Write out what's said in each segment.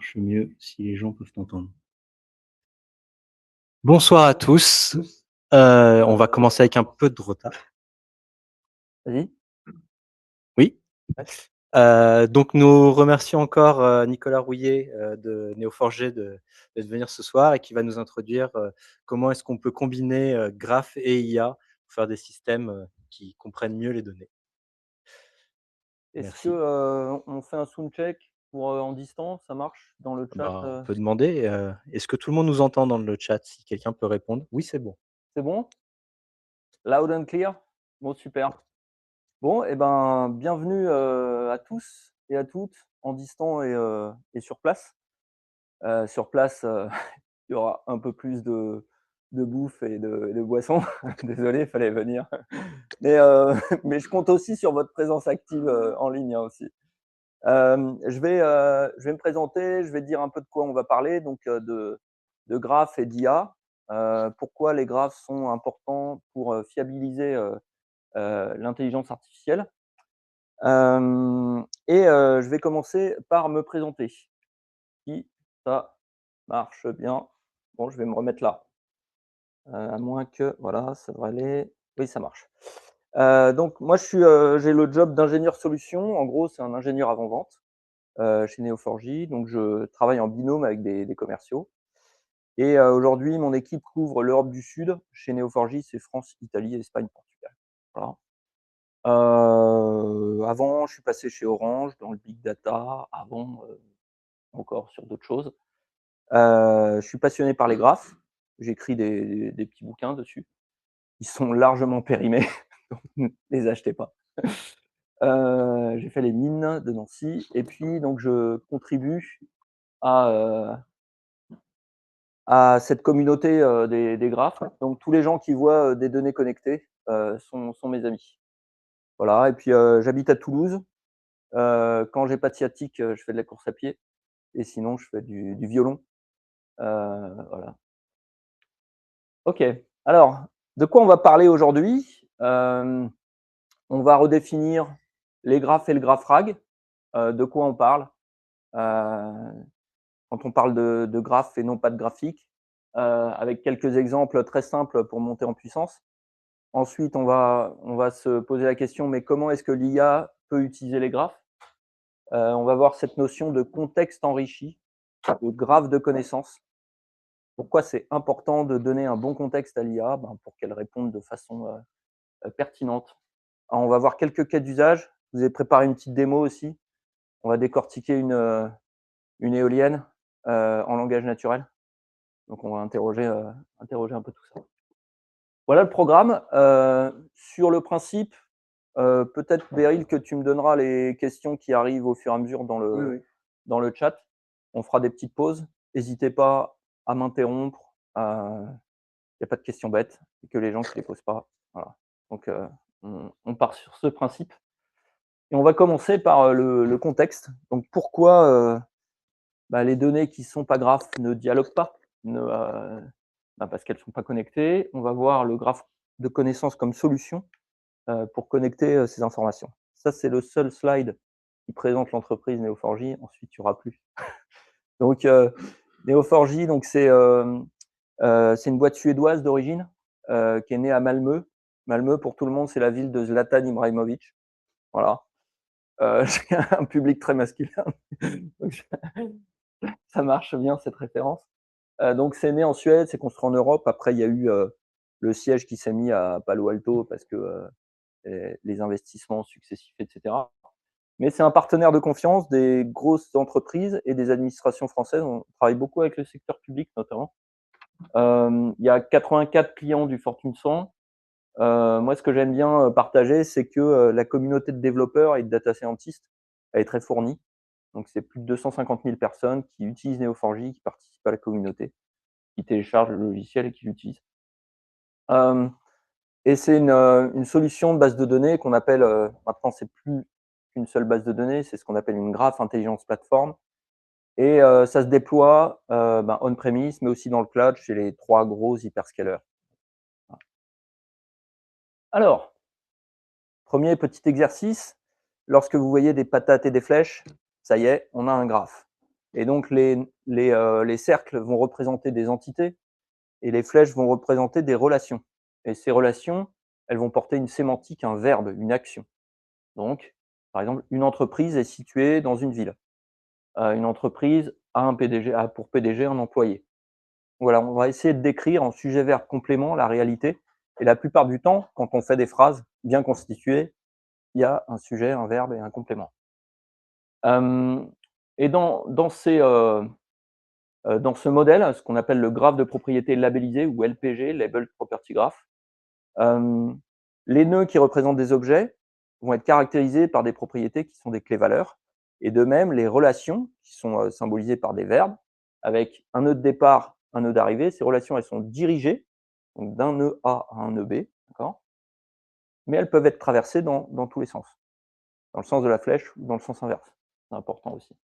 marche mieux si les gens peuvent t'entendre. Bonsoir à tous. On va commencer avec un peu de retard. Vas-y. Oui. Ouais. Donc nous remercions encore, Nicolas Rouillet, de Néo4j de venir ce soir et qui va nous introduire, comment est-ce qu'on peut combiner, graphes et IA pour faire des systèmes, qui comprennent mieux les données. Est-ce que, Merci. on fait un sound check pour, en distance? Ça marche dans le chat, On peut demander, est-ce que tout le monde nous entend dans le chat? Si quelqu'un peut répondre. Oui, c'est bon. c'est bon? Loud and clear? Bon, super. Bon et ben, bienvenue, à tous et à toutes, en distant et sur place. Sur place, il y aura un peu plus de bouffe et de boissons. Désolé, il fallait venir. Mais, mais je compte aussi sur votre présence active, en ligne, hein, aussi. Je vais me présenter, je vais dire un peu de quoi on va parler, donc de graphes et d'IA. Pourquoi les graphes sont importants pour fiabiliser l'intelligence artificielle. Je vais commencer par me présenter. Si ça marche bien. Bon, je vais me remettre là. À moins que, voilà, ça devrait aller. Oui, ça marche. Donc moi, j'ai le job d'ingénieur solution. En gros, c'est un ingénieur avant-vente. Chez Neo4j. Donc, je travaille en binôme avec des commerciaux. Et aujourd'hui, mon équipe couvre l'Europe du Sud. Chez Neo4j, c'est France, Italie, Espagne, Portugal. Voilà. Avant, je suis passé chez Orange dans le big data. Avant, encore sur d'autres choses. Je suis passionné par les graphes. J'écris des petits bouquins dessus. Ils sont largement périmés, donc ne les achetez pas. J'ai fait les mines de Nancy et puis donc je contribue à, à cette communauté, des graphes. Donc tous les gens qui voient, des données connectées, sont mes amis. Voilà et puis, j'habite à Toulouse. Quand j'ai pas de sciatique, je fais de la course à pied et sinon je fais du violon. Voilà. OK. Alors, de quoi on va parler aujourd'hui? On va redéfinir les graphes et le graphrag. De quoi on parle? Heu, Quand on parle de graphes et non pas de graphique, avec quelques exemples très simples pour monter en puissance. Ensuite, on va se poser la question, mais comment est-ce que l'IA peut utiliser les graphes? On va voir cette notion de contexte enrichi, de graphe de connaissances. Pourquoi c'est important de donner un bon contexte à l'IA? Ben, pour qu'elle réponde de façon pertinente. Alors, on va voir quelques cas d'usage. Je vous ai préparé une petite démo aussi. On va décortiquer une éolienne en langage naturel. Donc, on va interroger un peu tout ça. Voilà le programme. Sur le principe, peut-être Beryl que tu me donneras les questions qui arrivent au fur et à mesure dans Oui, le oui. dans le chat. On fera des petites pauses. N'hésitez pas à m'interrompre. Il y a pas de questions bêtes et que les gens qui les posent pas. Voilà. Donc, on part sur ce principe et on va commencer par, le contexte. Donc pourquoi, les données qui sont pas graphes ne dialoguent pas? Parce qu'elles sont pas connectées. On va voir le graphe de connaissances comme solution. Pour connecter, ces informations. Ça, c'est le seul slide qui présente l'entreprise Neo4j. Ensuite, il y aura plus. Donc, Neo4j, donc c'est une boîte suédoise d'origine, qui est née à Malmö. Malmö, pour tout le monde, c'est la ville de Zlatan Ibrahimovic. Voilà. J'ai un public très masculin, donc ça marche bien cette référence. Donc c'est né en Suède, c'est construit en Europe. Après, il y a eu, le siège qui s'est mis à Palo Alto parce que, les investissements successifs et cetera. Mais c'est un partenaire de confiance des grosses entreprises et des administrations françaises. On travaille beaucoup avec le secteur public notamment. Il y a 84 clients du Fortune 100. Moi, ce que j'aime bien, partager, c'est que, la communauté de développeurs et de data scientists, elle est très fournie. Donc c'est plus de 250 000 personnes qui utilisent Neo4j, qui participent à la communauté, qui téléchargent le logiciel et qui l'utilisent. Hem Et c'est une solution de base de données qu'on appelle, maintenant c'est plus qu'une seule base de données, c'est ce qu'on appelle une Graph Intelligence Platform et ça se déploie, on-premise, mais aussi dans le cloud chez les 3 gros hyperscalers. Alors, premier petit exercice, lorsque vous voyez des patates et des flèches, ça y est, on a un graphe. Et donc les cercles vont représenter des entités et les flèches vont représenter des relations. Et ces relations, elles vont porter une sémantique, un verbe, une action. Donc, par exemple, une entreprise est située dans une ville. Une entreprise a pour PDG un employé. Voilà, on va essayer de décrire en sujet, verbe, complément la réalité. Et la plupart du temps, quand on fait des phrases bien constituées, il y a un sujet, un verbe et un complément. Et dans ce modèle, ce qu'on appelle le graphe de propriété labellisé ou LPG, Labeled Property Graph, les nœuds qui représentent des objets vont être caractérisés par des propriétés qui sont des clés-valeurs. Et de même, les relations qui sont symbolisées par des verbes, avec un nœud de départ, un nœud d'arrivée, ces relations, elles sont dirigées, donc d'un nœud A à un nœud B, d'accord. Mais elles peuvent être traversées dans tous les sens, dans le sens de la flèche ou dans le sens inverse. C'est important aussi.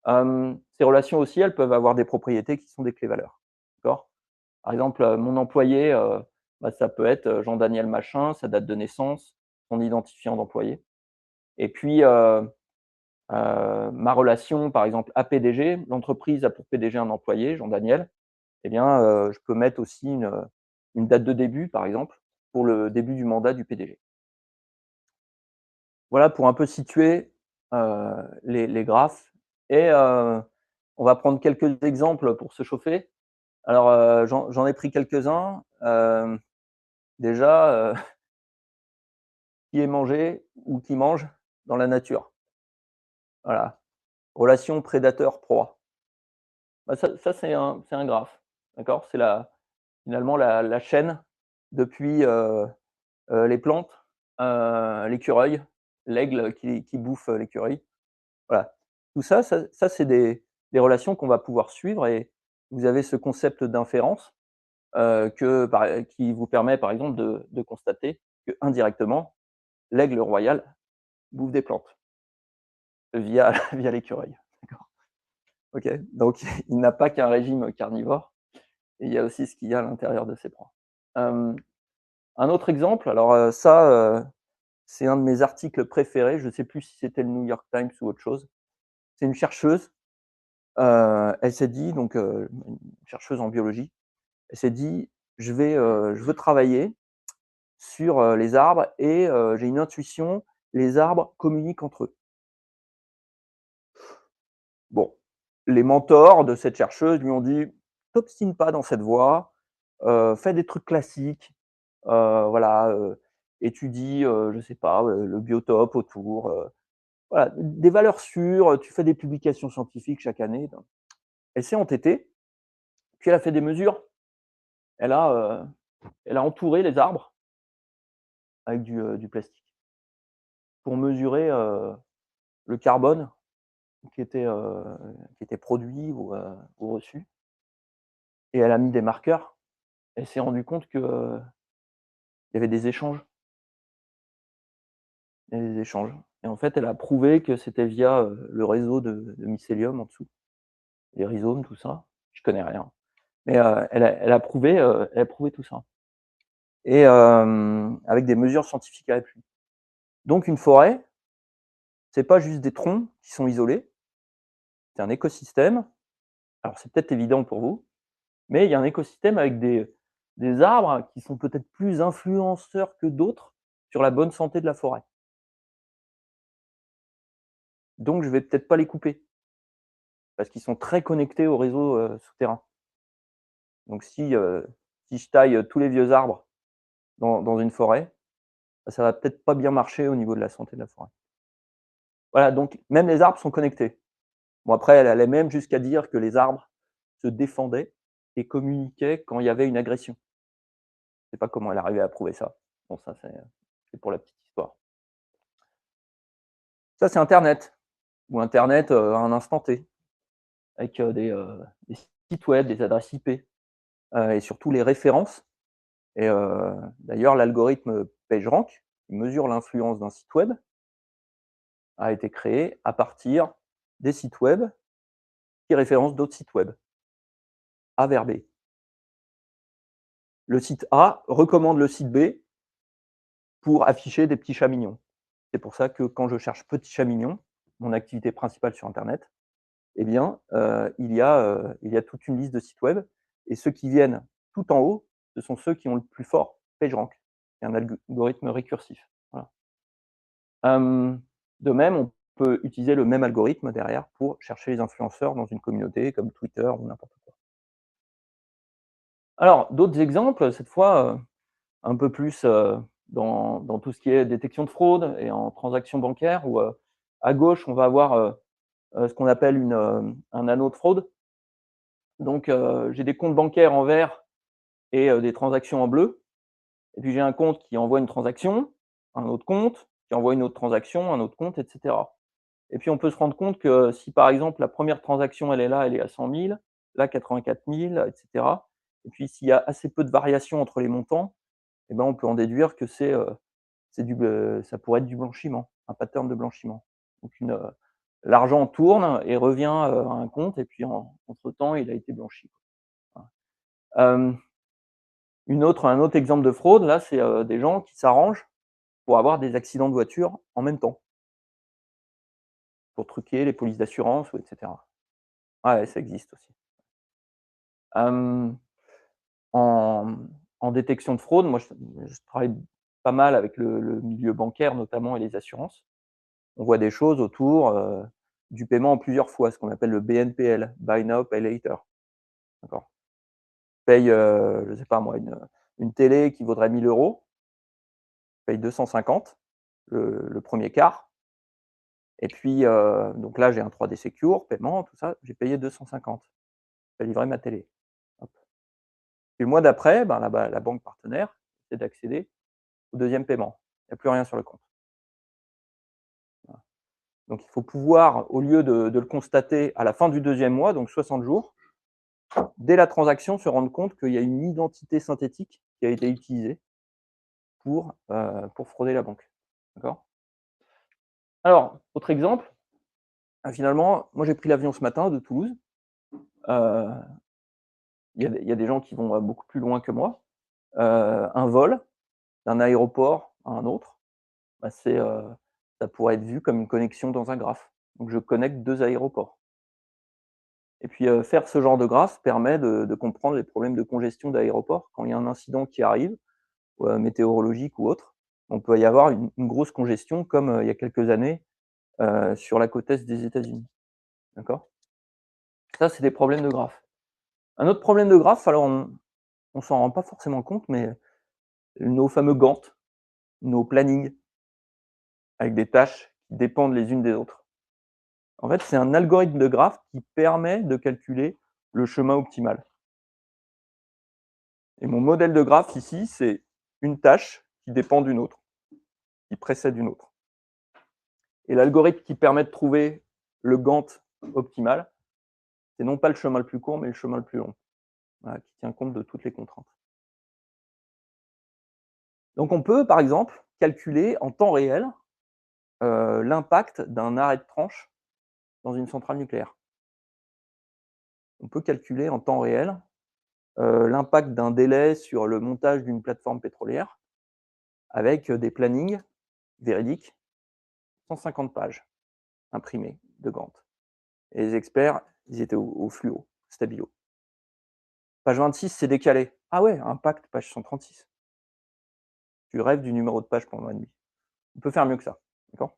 Ces relations aussi, elles peuvent avoir des propriétés qui sont des clés-valeurs, d'accord. Par exemple, mon employé, ça peut être Jean-Daniel machin, sa date de naissance, son identifiant d'employé. Et puis, ma relation, par exemple, à PDG, l'entreprise a pour PDG un employé, Jean-Daniel. Eh bien, je peux mettre aussi une date de début, par exemple, pour le début du mandat du PDG. Voilà pour un peu situer les graphes. Et on va prendre quelques exemples pour se chauffer. Alors, j'en ai pris quelques-uns. Déjà, qui est mangé ou qui mange dans la nature. Voilà. Relation prédateur-proie. Ça c'est un graphe, d'accord? C'est finalement la chaîne depuis, les plantes, l'écureuil, l'aigle qui bouffe l'écureuil. Voilà. Tout ça c'est des relations qu'on va pouvoir suivre. Et vous avez ce concept d'inférence, qui vous permet par exemple de constater qu'indirectement, l'aigle royal bouffe des plantes via via l'écureuil. D'accord. OK, donc il n'a pas qu'un régime carnivore, et il y a aussi ce qu'il y a à l'intérieur de ses proies. Un autre exemple, alors, c'est un de mes articles préférés, je ne sais plus si c'était le New York Times ou autre chose. C'est une chercheuse, elle s'est dit donc, une chercheuse en biologie, elle s'est dit: je veux travailler sur, les arbres et j'ai une intuition, les arbres communiquent entre eux». Bon, les mentors de cette chercheuse lui ont dit: «T'obstine pas dans cette voie, fais des trucs classiques, voilà, étudie, je sais pas, le biotope autour, voilà, des valeurs sûres, tu fais des publications scientifiques chaque année». Elle s'est entêtée, puis elle a fait des mesures. Elle a, elle a entouré les arbres avec du plastique pour mesurer, le carbone qui était, heu, qui était produit ou reçu, et elle a mis des marqueurs. Elle s'est rendue compte que, il y avait des échanges. Il y avait des échanges, et en fait, elle a prouvé que c'était via, le réseau de mycélium en dessous, les rhizomes, tout ça. Je connais rien, mais elle a prouvé tout ça, et avec des mesures scientifiques à l'appui. Donc une forêt, c'est pas juste des troncs qui sont isolés, c'est un écosystème. Alors c'est peut-être évident pour vous, mais il y a un écosystème avec des arbres qui sont peut-être plus influenceurs que d'autres sur la bonne santé de la forêt. Donc je vais peut-être pas les couper, parce qu'ils sont très connectés au réseau, souterrain. Donc si je taille, tous les vieux arbres dans une forêt, ça va peut-être pas bien marcher au niveau de la santé de la forêt. Voilà, donc même les arbres sont connectés. Bon, après, elle allait même jusqu'à dire que les arbres se défendaient et communiquaient quand il y avait une agression. Je sais pas comment elle arrivait à prouver ça. Bon, ça c'est pour la petite histoire. Ça, c'est internet, ou internet, à un instant T, avec, des sites web, des adresses IP, et surtout les références. Et d'ailleurs, l'algorithme PageRank, qui mesure l'influence d'un site web, a été créé à partir des sites web qui référencent d'autres sites web, A vers B. Le site A recommande le site B pour afficher des petits chats mignons. C'est pour ça que quand je cherche petits chats mignons, mon activité principale sur internet, eh bien, il y a toute une liste de sites web et ceux qui viennent tout en haut, ce sont ceux qui ont le plus fort PageRank, qui est un algorithme récursif. Voilà. De même, on peut utiliser le même algorithme derrière pour chercher les influenceurs dans une communauté comme Twitter ou n'importe quoi. Alors, d'autres exemples, cette fois, un peu plus, dans tout ce qui est détection de fraude et en transactions bancaires où, à gauche, on va avoir, ce qu'on appelle un anneau de fraude. Donc, j'ai des comptes bancaires en vert et des transactions en bleu. Et puis j'ai un compte qui envoie une transaction, un autre compte qui envoie une autre transaction, un autre compte, et cetera. Et puis on peut se rendre compte que si par exemple la première transaction elle est là, elle est à 100 000, là 84 000, et cetera. Et puis s'il y a assez peu de variations entre les montants, eh ben, on peut en déduire que ça pourrait être du blanchiment, un pattern de blanchiment. Donc l'argent tourne et revient, à un compte et puis entre temps il a été blanchi. Voilà. Un autre exemple de fraude, là, c'est, des gens qui s'arrangent pour avoir des accidents de voiture en même temps, pour truquer les polices d'assurance ou et cetera. Ouais, ça existe aussi. Hem, en en détection de fraude, moi je travaille pas mal avec le milieu bancaire notamment et les assurances. On voit des choses autour, du paiement en plusieurs fois, ce qu'on appelle le BNPL, Buy Now, Pay Later. D'accord? Paye, je sais pas moi, une télé qui vaudrait 1 000 €, paye 250, le 1er quart. Et puis, donc là, j'ai un 3D Secure, paiement, tout ça, j'ai payé 250. J'ai livré ma télé. Hop. Puis le mois d'après, ben, la banque partenaire essaie d'accéder au deuxième paiement. Il y a plus rien sur le compte. Voilà. Donc il faut pouvoir, au lieu de le constater à la fin du deuxième mois, donc 60 jours, dès la transaction, se rendre compte qu'il y a une identité synthétique qui a été utilisée pour frauder la banque. D'accord? Alors, autre exemple, finalement, moi j'ai pris l'avion ce matin de Toulouse. Heu il y a des gens qui vont, beaucoup plus loin que moi. Un vol d'un aéroport à un autre, bah, ça pourrait être vu comme une connexion dans un graphe. Donc je connecte 2 aéroports et puis, faire ce genre de graphe permet de comprendre les problèmes de congestion d'aéroports. Quand il y a un incident qui arrive, météorologique ou autre, on peut y avoir une grosse congestion comme, il y a quelques années, sur la côte est des États-Unis. D'accord? Ça, c'est des problèmes de graphe. Un autre problème de graphe, alors on s'en rend pas forcément compte, mais nos fameux Gantt, nos plannings avec des tâches qui dépendent les unes des autres. En fait, c'est un algorithme de graphe qui permet de calculer le chemin optimal. Et mon modèle de graphe ici, c'est une tâche qui dépend d'une autre, qui précède une autre. Et l'algorithme qui permet de trouver le Gantt optimal, c'est non pas le chemin le plus court, mais le chemin le plus long, voilà, qui tient compte de toutes les contraintes. Donc on peut, par exemple, calculer en temps réel l'impact d'un arrêt de tranche dans une centrale nucléaire. On peut calculer en temps réel l'impact d'un délai sur le montage d'une plateforme pétrolière avec, des plannings véridiques, 150 pages imprimées de Gantt. Et les experts, ils étaient au fluo, stabilo. Page 26, c'est décalé. Ah ouais, impact, page 136. Tu rêves du numéro de page pendant la nuit. On peut faire mieux que ça, d'accord?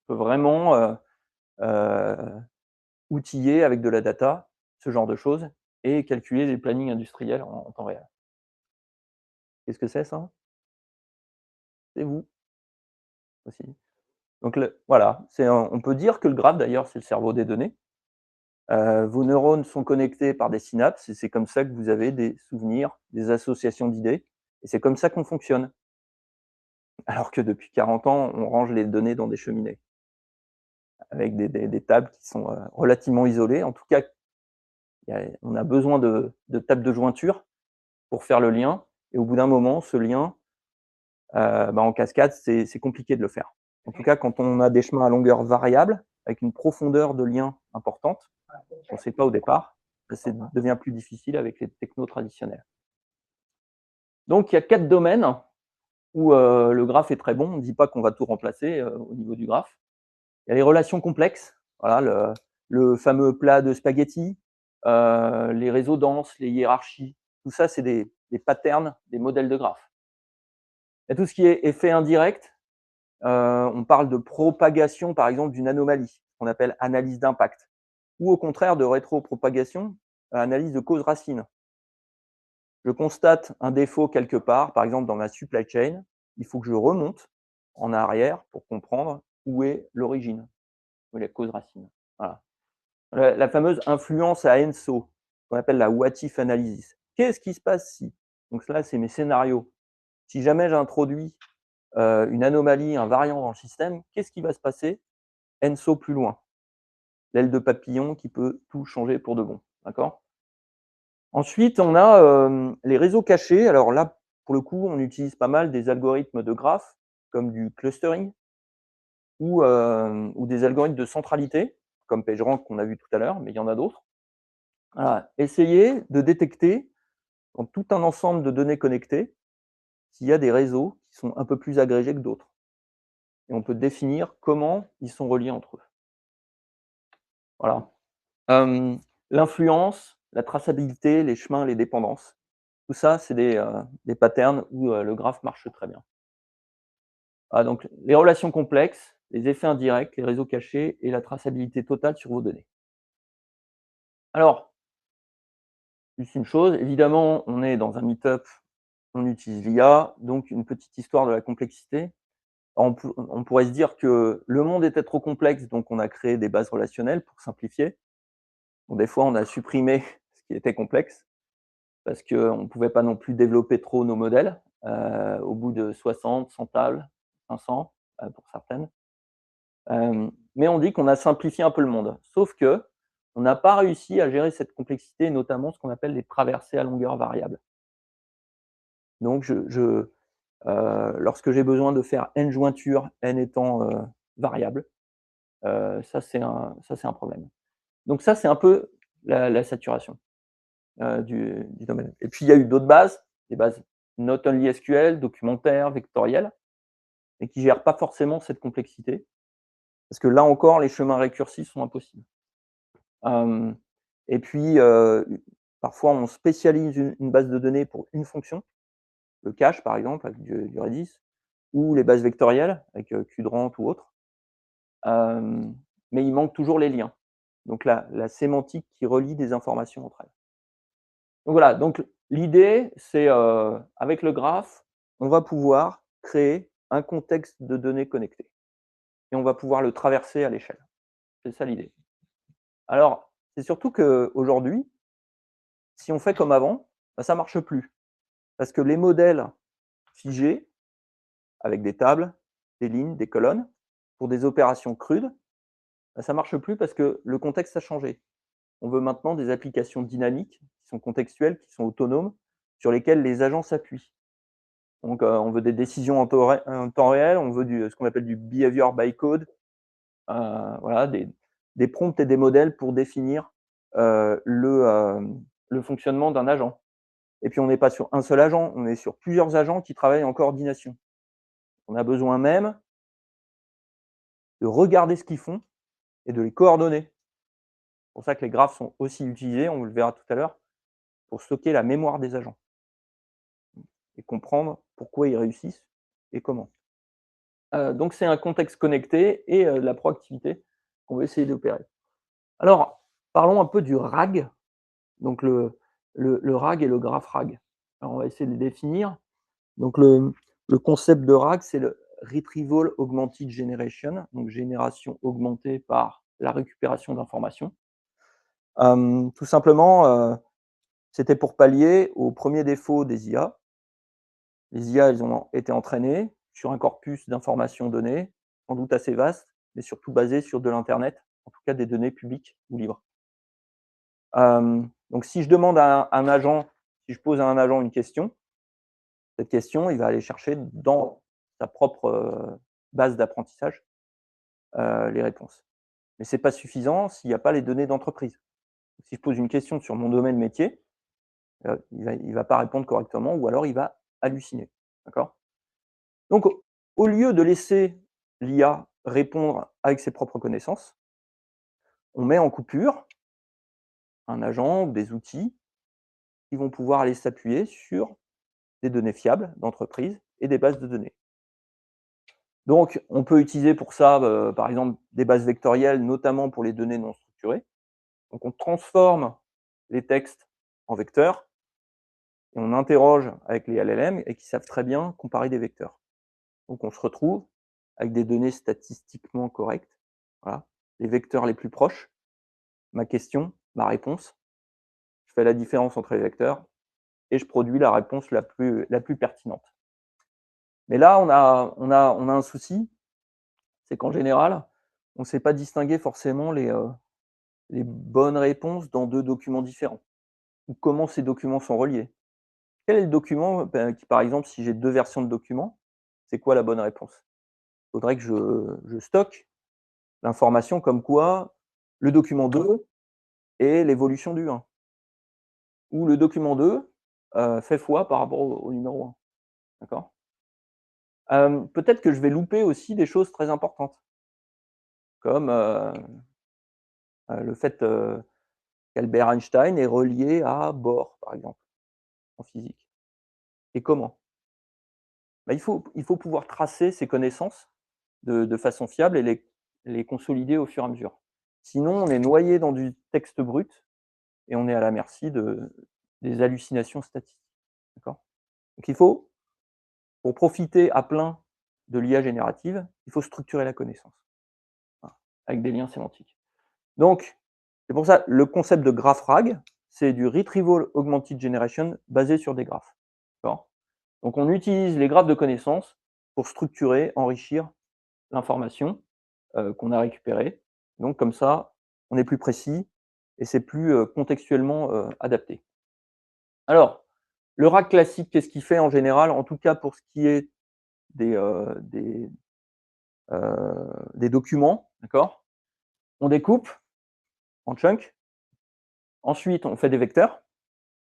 On peut vraiment, outiller avec de la data, ce genre de choses et calculer des plannings industriels en temps réel. Qu'est-ce que c'est ça? C'est vous aussi. Donc voilà, on peut dire que le graphe d'ailleurs, c'est le cerveau des données. Vos neurones sont connectés par des synapses et c'est comme ça que vous avez des souvenirs, des associations d'idées et c'est comme ça qu'on fonctionne. Alors que depuis 40 ans, on range les données dans des cheminées avec des tables qui sont, relativement isolées. En tout cas, on a besoin de tables de jointure pour faire le lien et au bout d'un moment, ce lien, en cascade, c'est compliqué de le faire. En tout cas, quand on a des chemins à longueur variable, avec une profondeur de lien importante, on ne sait pas au départ, ça devient plus difficile avec les technos traditionnels. Donc il y a 4 domaines où, le graphe est très bon. On ne dit pas qu'on va tout remplacer, au niveau du graphe. Il y a les relations complexes, voilà, le fameux plat de spaghettis, les réseaux denses, les hiérarchies, tout ça, c'est des patterns, des modèles de graphes. Il y a tout ce qui est effet indirect. On parle de propagation, par exemple, d'une anomalie, qu'on appelle analyse d'impact, ou au contraire de rétropropagation, analyse de cause-racine. Je constate un défaut quelque part, par exemple dans ma supply chain, il faut que je remonte en arrière pour comprendre où est l'origine, où est la cause racine. Voilà. La fameuse influence à ENSO, qu'on appelle la what if analysis. Qu'est-ce qui se passe si? Donc là, c'est mes scénarios. Si jamais j'introduis une anomalie, un variant dans le système, qu'est-ce qui va se passer? ENSO plus loin. L'aile de papillon qui peut tout changer pour de bon. D'accord? Ensuite, on a les réseaux cachés. Alors là, pour le coup, on utilise pas mal des algorithmes de graphes, comme du clustering ou des algorithmes de centralité, comme PageRank qu'on a vu tout à l'heure, mais il y en a d'autres. Voilà. Essayer de détecter, dans tout un ensemble de données connectées, s'il y a des réseaux qui sont un peu plus agrégés que d'autres. Et on peut définir comment ils sont reliés entre eux. Voilà. L'influence, la traçabilité, les chemins, les dépendances. Tout ça, c'est des patterns où le graphe marche très bien. Ah, donc les relations complexes, les effets indirects, les réseaux cachés et la traçabilité totale sur vos données. Alors, juste une chose, évidemment, on est dans un meet-up, on utilise l'IA, donc une petite histoire de la complexité. On pourrait se dire que le monde était trop complexe, donc on a créé des bases relationnelles pour simplifier. Bon, des fois, on a supprimé ce qui était complexe parce qu'on ne pouvait pas non plus développer trop nos modèles. Au bout de 60, 100 tables, 500 pour certaines. Mais on dit qu'on a simplifié un peu le monde. Sauf que on n'a pas réussi à gérer cette complexité, notamment ce qu'on appelle les traversées à longueur variable. Donc lorsque j'ai besoin de faire n jointures, n étant variable, ça c'est un problème. Donc ça, c'est un peu la saturation du domaine. Et puis il y a eu d'autres bases, des bases not only SQL, documentaires, vectorielles, et qui ne gèrent pas forcément cette complexité. Parce que là encore, les chemins récursifs sont impossibles. Et puis, parfois, on spécialise une base de données pour une fonction, le cache par exemple, avec du Redis, ou les bases vectorielles, avec Qdrant ou autre. Mais il manque toujours les liens. Donc la sémantique qui relie des informations entre elles. Donc voilà, donc l'idée, c'est avec le graphe, on va pouvoir créer un contexte de données connectées. Et on va pouvoir le traverser à l'échelle. C'est ça l'idée. Alors, c'est surtout qu'aujourd'hui, si on fait comme avant, bah, ça ne marche plus. Parce que les modèles figés, avec des tables, des lignes, des colonnes, pour des opérations crudes, bah, ça ne marche plus parce que le contexte a changé. On veut maintenant des applications dynamiques, qui sont contextuelles, qui sont autonomes, sur lesquelles les agents s'appuient. Donc, on veut des décisions en temps réel, on veut ce qu'on appelle du behavior by code, voilà, des prompts et des modèles pour définir le fonctionnement d'un agent. Et puis on n'est pas sur un seul agent, on est sur plusieurs agents qui travaillent en coordination. On a besoin même de regarder ce qu'ils font et de les coordonner. C'est pour ça que les graphes sont aussi utilisés, on le verra tout à l'heure, pour stocker la mémoire des agents et comprendre pourquoi ils réussissent et comment. Donc c'est un contexte connecté et de la proactivité qu'on va essayer d'opérer. Alors, parlons un peu du RAG, donc le RAG et le graph RAG. Alors, on va essayer de les définir. Donc le concept de RAG, c'est le Retrieval Augmented Generation, donc génération augmentée par la récupération d'informations. Tout simplement, c'était pour pallier au premier défaut des IA. Les IA, elles ont été entraînées sur un corpus d'informations données, sans doute assez vaste, mais surtout basé sur de l'internet, en tout cas des données publiques ou libres. Donc si je demande à un agent, si je pose à un agent une question, cette question, il va aller chercher dans sa propre base d'apprentissage les réponses. Mais ce n'est pas suffisant s'il n'y a pas les données d'entreprise. Si je pose une question sur mon domaine métier, il ne va pas répondre correctement ou alors il va halluciner. D'accord ? Donc, au lieu de laisser l'IA répondre avec ses propres connaissances, on met en coupure un agent ou des outils qui vont pouvoir aller s'appuyer sur des données fiables d'entreprise et des bases de données. Donc, on peut utiliser pour ça, par exemple, des bases vectorielles, notamment pour les données non structurées. Donc, on transforme les textes en vecteurs et on interroge avec les LLM et qui savent très bien comparer des vecteurs. Donc, on se retrouve avec des données statistiquement correctes. Voilà, les vecteurs les plus proches, ma question, ma réponse. Je fais la différence entre les vecteurs et je produis la réponse la plus pertinente. Mais là, on a un souci, c'est qu'en général, on ne sait pas distinguer forcément les bonnes réponses dans 2 documents différents ou comment ces documents sont reliés. Quel est le document, qui par exemple, si j'ai 2 versions de documents, c'est quoi la bonne réponse? Il faudrait que je stocke l'information comme quoi le document 2 est l'évolution du 1 ou le document 2 fait foi par rapport au numéro 1, d'accord? Peut-être que je vais louper aussi des choses très importantes comme, le fait, qu'Albert Einstein est relié à Bohr, par exemple, en physique. Et comment? Bah, il faut pouvoir tracer ces connaissances de façon fiable et les consolider au fur et à mesure. Sinon, on est noyé dans du texte brut et on est à la merci des hallucinations statistiques, d'accord? Donc il faut, pour profiter à plein de l'IA générative, il faut structurer la connaissance, voilà, avec des liens sémantiques. Donc, c'est pour ça, le concept de graph RAG, c'est du Retrieval Augmented Generation basé sur des graphes, d'accord? Donc on utilise les graphes de connaissances pour structurer, enrichir l'information, qu'on a récupérée. Donc comme ça, on est plus précis et c'est plus, contextuellement, adapté. Alors, le RAG classique, qu'est-ce qu'il fait en général? En tout cas pour ce qui est des, heu, des, des documents, d'accord? On découpe en chunks, ensuite on fait des vecteurs,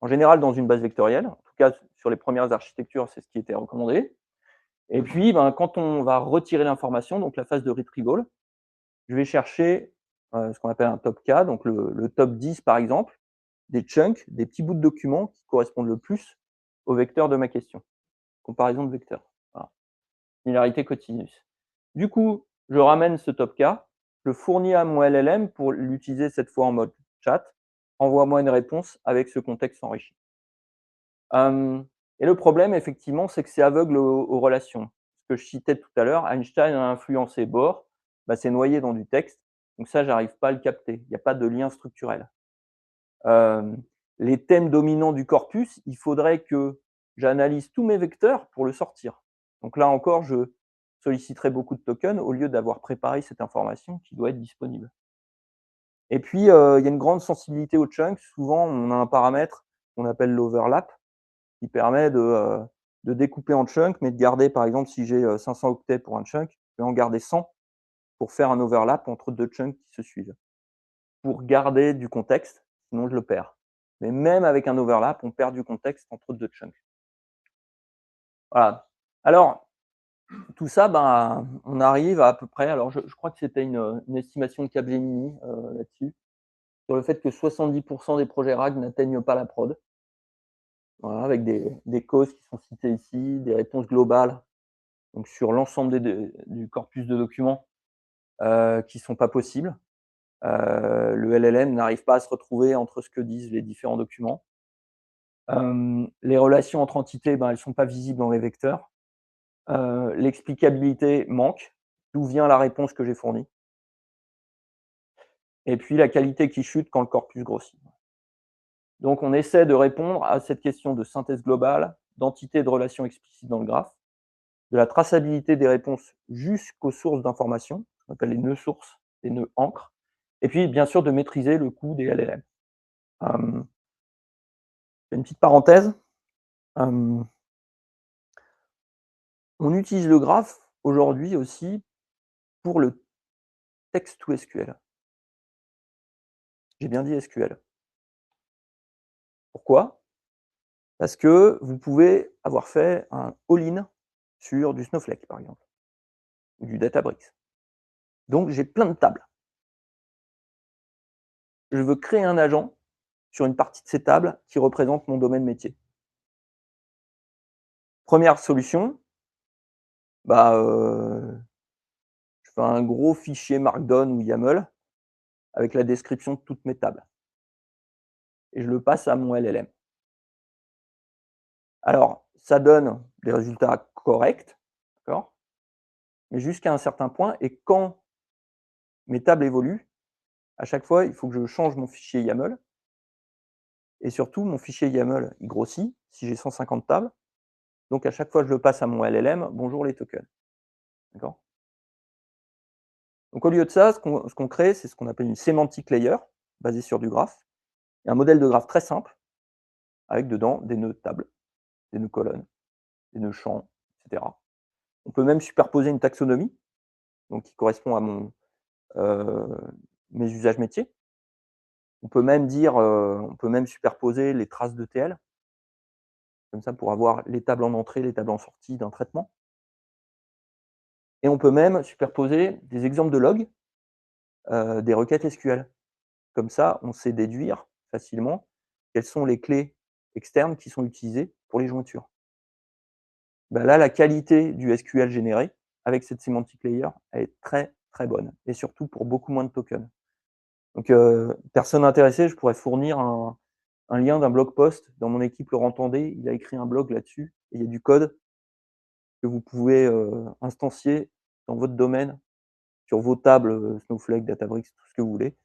en général dans une base vectorielle. En tout cas sur les premières architectures, c'est ce qui était recommandé. Et puis, ben, quand on va retirer l'information, donc la phase de retrieval, je vais chercher, ce qu'on appelle un top K, donc le top 10 par exemple, des chunks, des petits bouts de documents qui correspondent le plus au vecteur de ma question. Comparaison de vecteurs. Voilà. Similarité cosinus. Du coup, je ramène ce top K, je le fournis à mon LLM pour l'utiliser cette fois en mode chat. Envoie-moi une réponse avec ce contexte enrichi. Et le problème, effectivement, c'est que c'est aveugle aux relations. Ce que je citais tout à l'heure, Einstein a influencé Bohr, bah, c'est noyé dans du texte, donc ça, j'arrive pas à le capter. Il y a pas de lien structurel. Hem, les thèmes dominants du corpus, il faudrait que j'analyse tous mes vecteurs pour le sortir. Donc là encore, je solliciterai beaucoup de tokens au lieu d'avoir préparé cette information qui doit être disponible. Et puis, il y a une grande sensibilité aux chunks. Souvent, on a un paramètre qu'on appelle l'overlap qui permet de découper en chunks, mais de garder, par exemple, si j'ai 500 octets pour un chunk, je vais en garder 100 pour faire un overlap entre 2 chunks qui se suivent, pour garder du contexte, sinon je le perds. Mais même avec un overlap, on perd du contexte entre 2 chunks. Voilà. Alors, tout ça, ben, on arrive à peu près, alors je crois que c'était une estimation de Capgemini, là-dessus, sur le fait que 70 des projets RAG n'atteignent pas la prod. Voilà, avec des causes qui sont citées ici, des réponses globales, donc sur l'ensemble du corpus de documents, qui sont pas possibles. Le LLM n'arrive pas à se retrouver entre ce que disent les différents documents. Les relations entre entités, ben, elles sont pas visibles dans les vecteurs. L'explicabilité manque. D'où vient la réponse que j'ai fournie? Et puis la qualité qui chute quand le corpus grossit. Donc on essaie de répondre à cette question de synthèse globale, d'entité de relations explicites dans le graphe, de la traçabilité des réponses jusqu'aux sources d'informations, ce qu'on appelle les nœuds sources, les nœuds encres, et puis bien sûr de maîtriser le coût des LLM. Hem, une petite parenthèse, hem, on utilise le graphe aujourd'hui aussi pour le text to SQL. J'ai bien dit SQL. Pourquoi? Parce que vous pouvez avoir fait un all-in sur du Snowflake, par exemple, ou du Databricks. Donc j'ai plein de tables. je veux créer un agent sur une partie de ces tables qui représente mon domaine métier. Première solution, bah, je fais un gros fichier Markdown ou YAML avec la description de toutes mes tables et je le passe à mon LLM. Alors, ça donne des résultats corrects, d'accord? Mais jusqu'à un certain point et quand mes tables évoluent, à chaque fois, il faut que je change mon fichier YAML et surtout mon fichier YAML, il grossit si j'ai 150 tables. Donc à chaque fois, je le passe à mon LLM: «Bonjour les tokens». D'accord? Donc au lieu de ça, ce qu'on crée, c'est ce qu'on appelle une semantic layer basée sur du graphe et un modèle de graphe très simple avec dedans des nœuds de table, des nœuds colonnes, des nœuds champs, et cetera. On peut même superposer une taxonomie, donc qui correspond à heu, mes usages métiers. On peut même superposer les traces d'ETL, comme ça pour avoir les tables en entrée, les tables en sortie d'un traitement. Et on peut même superposer des exemples de logs, des requêtes SQL. Comme ça, on sait déduire facilement quelles sont les clés externes qui sont utilisées pour les jointures. Bah, là, la qualité du SQL généré avec cette semantic layer, elle est très, très bonne et surtout pour beaucoup moins de tokens. Donc, personne intéressée, je pourrais fournir un lien d'un blog post. Dans mon équipe, Laurent Tendé, il a écrit un blog là-dessus et il y a du code que vous pouvez, instancier dans votre domaine, sur vos tables, Snowflake, Databricks, tout ce que vous voulez.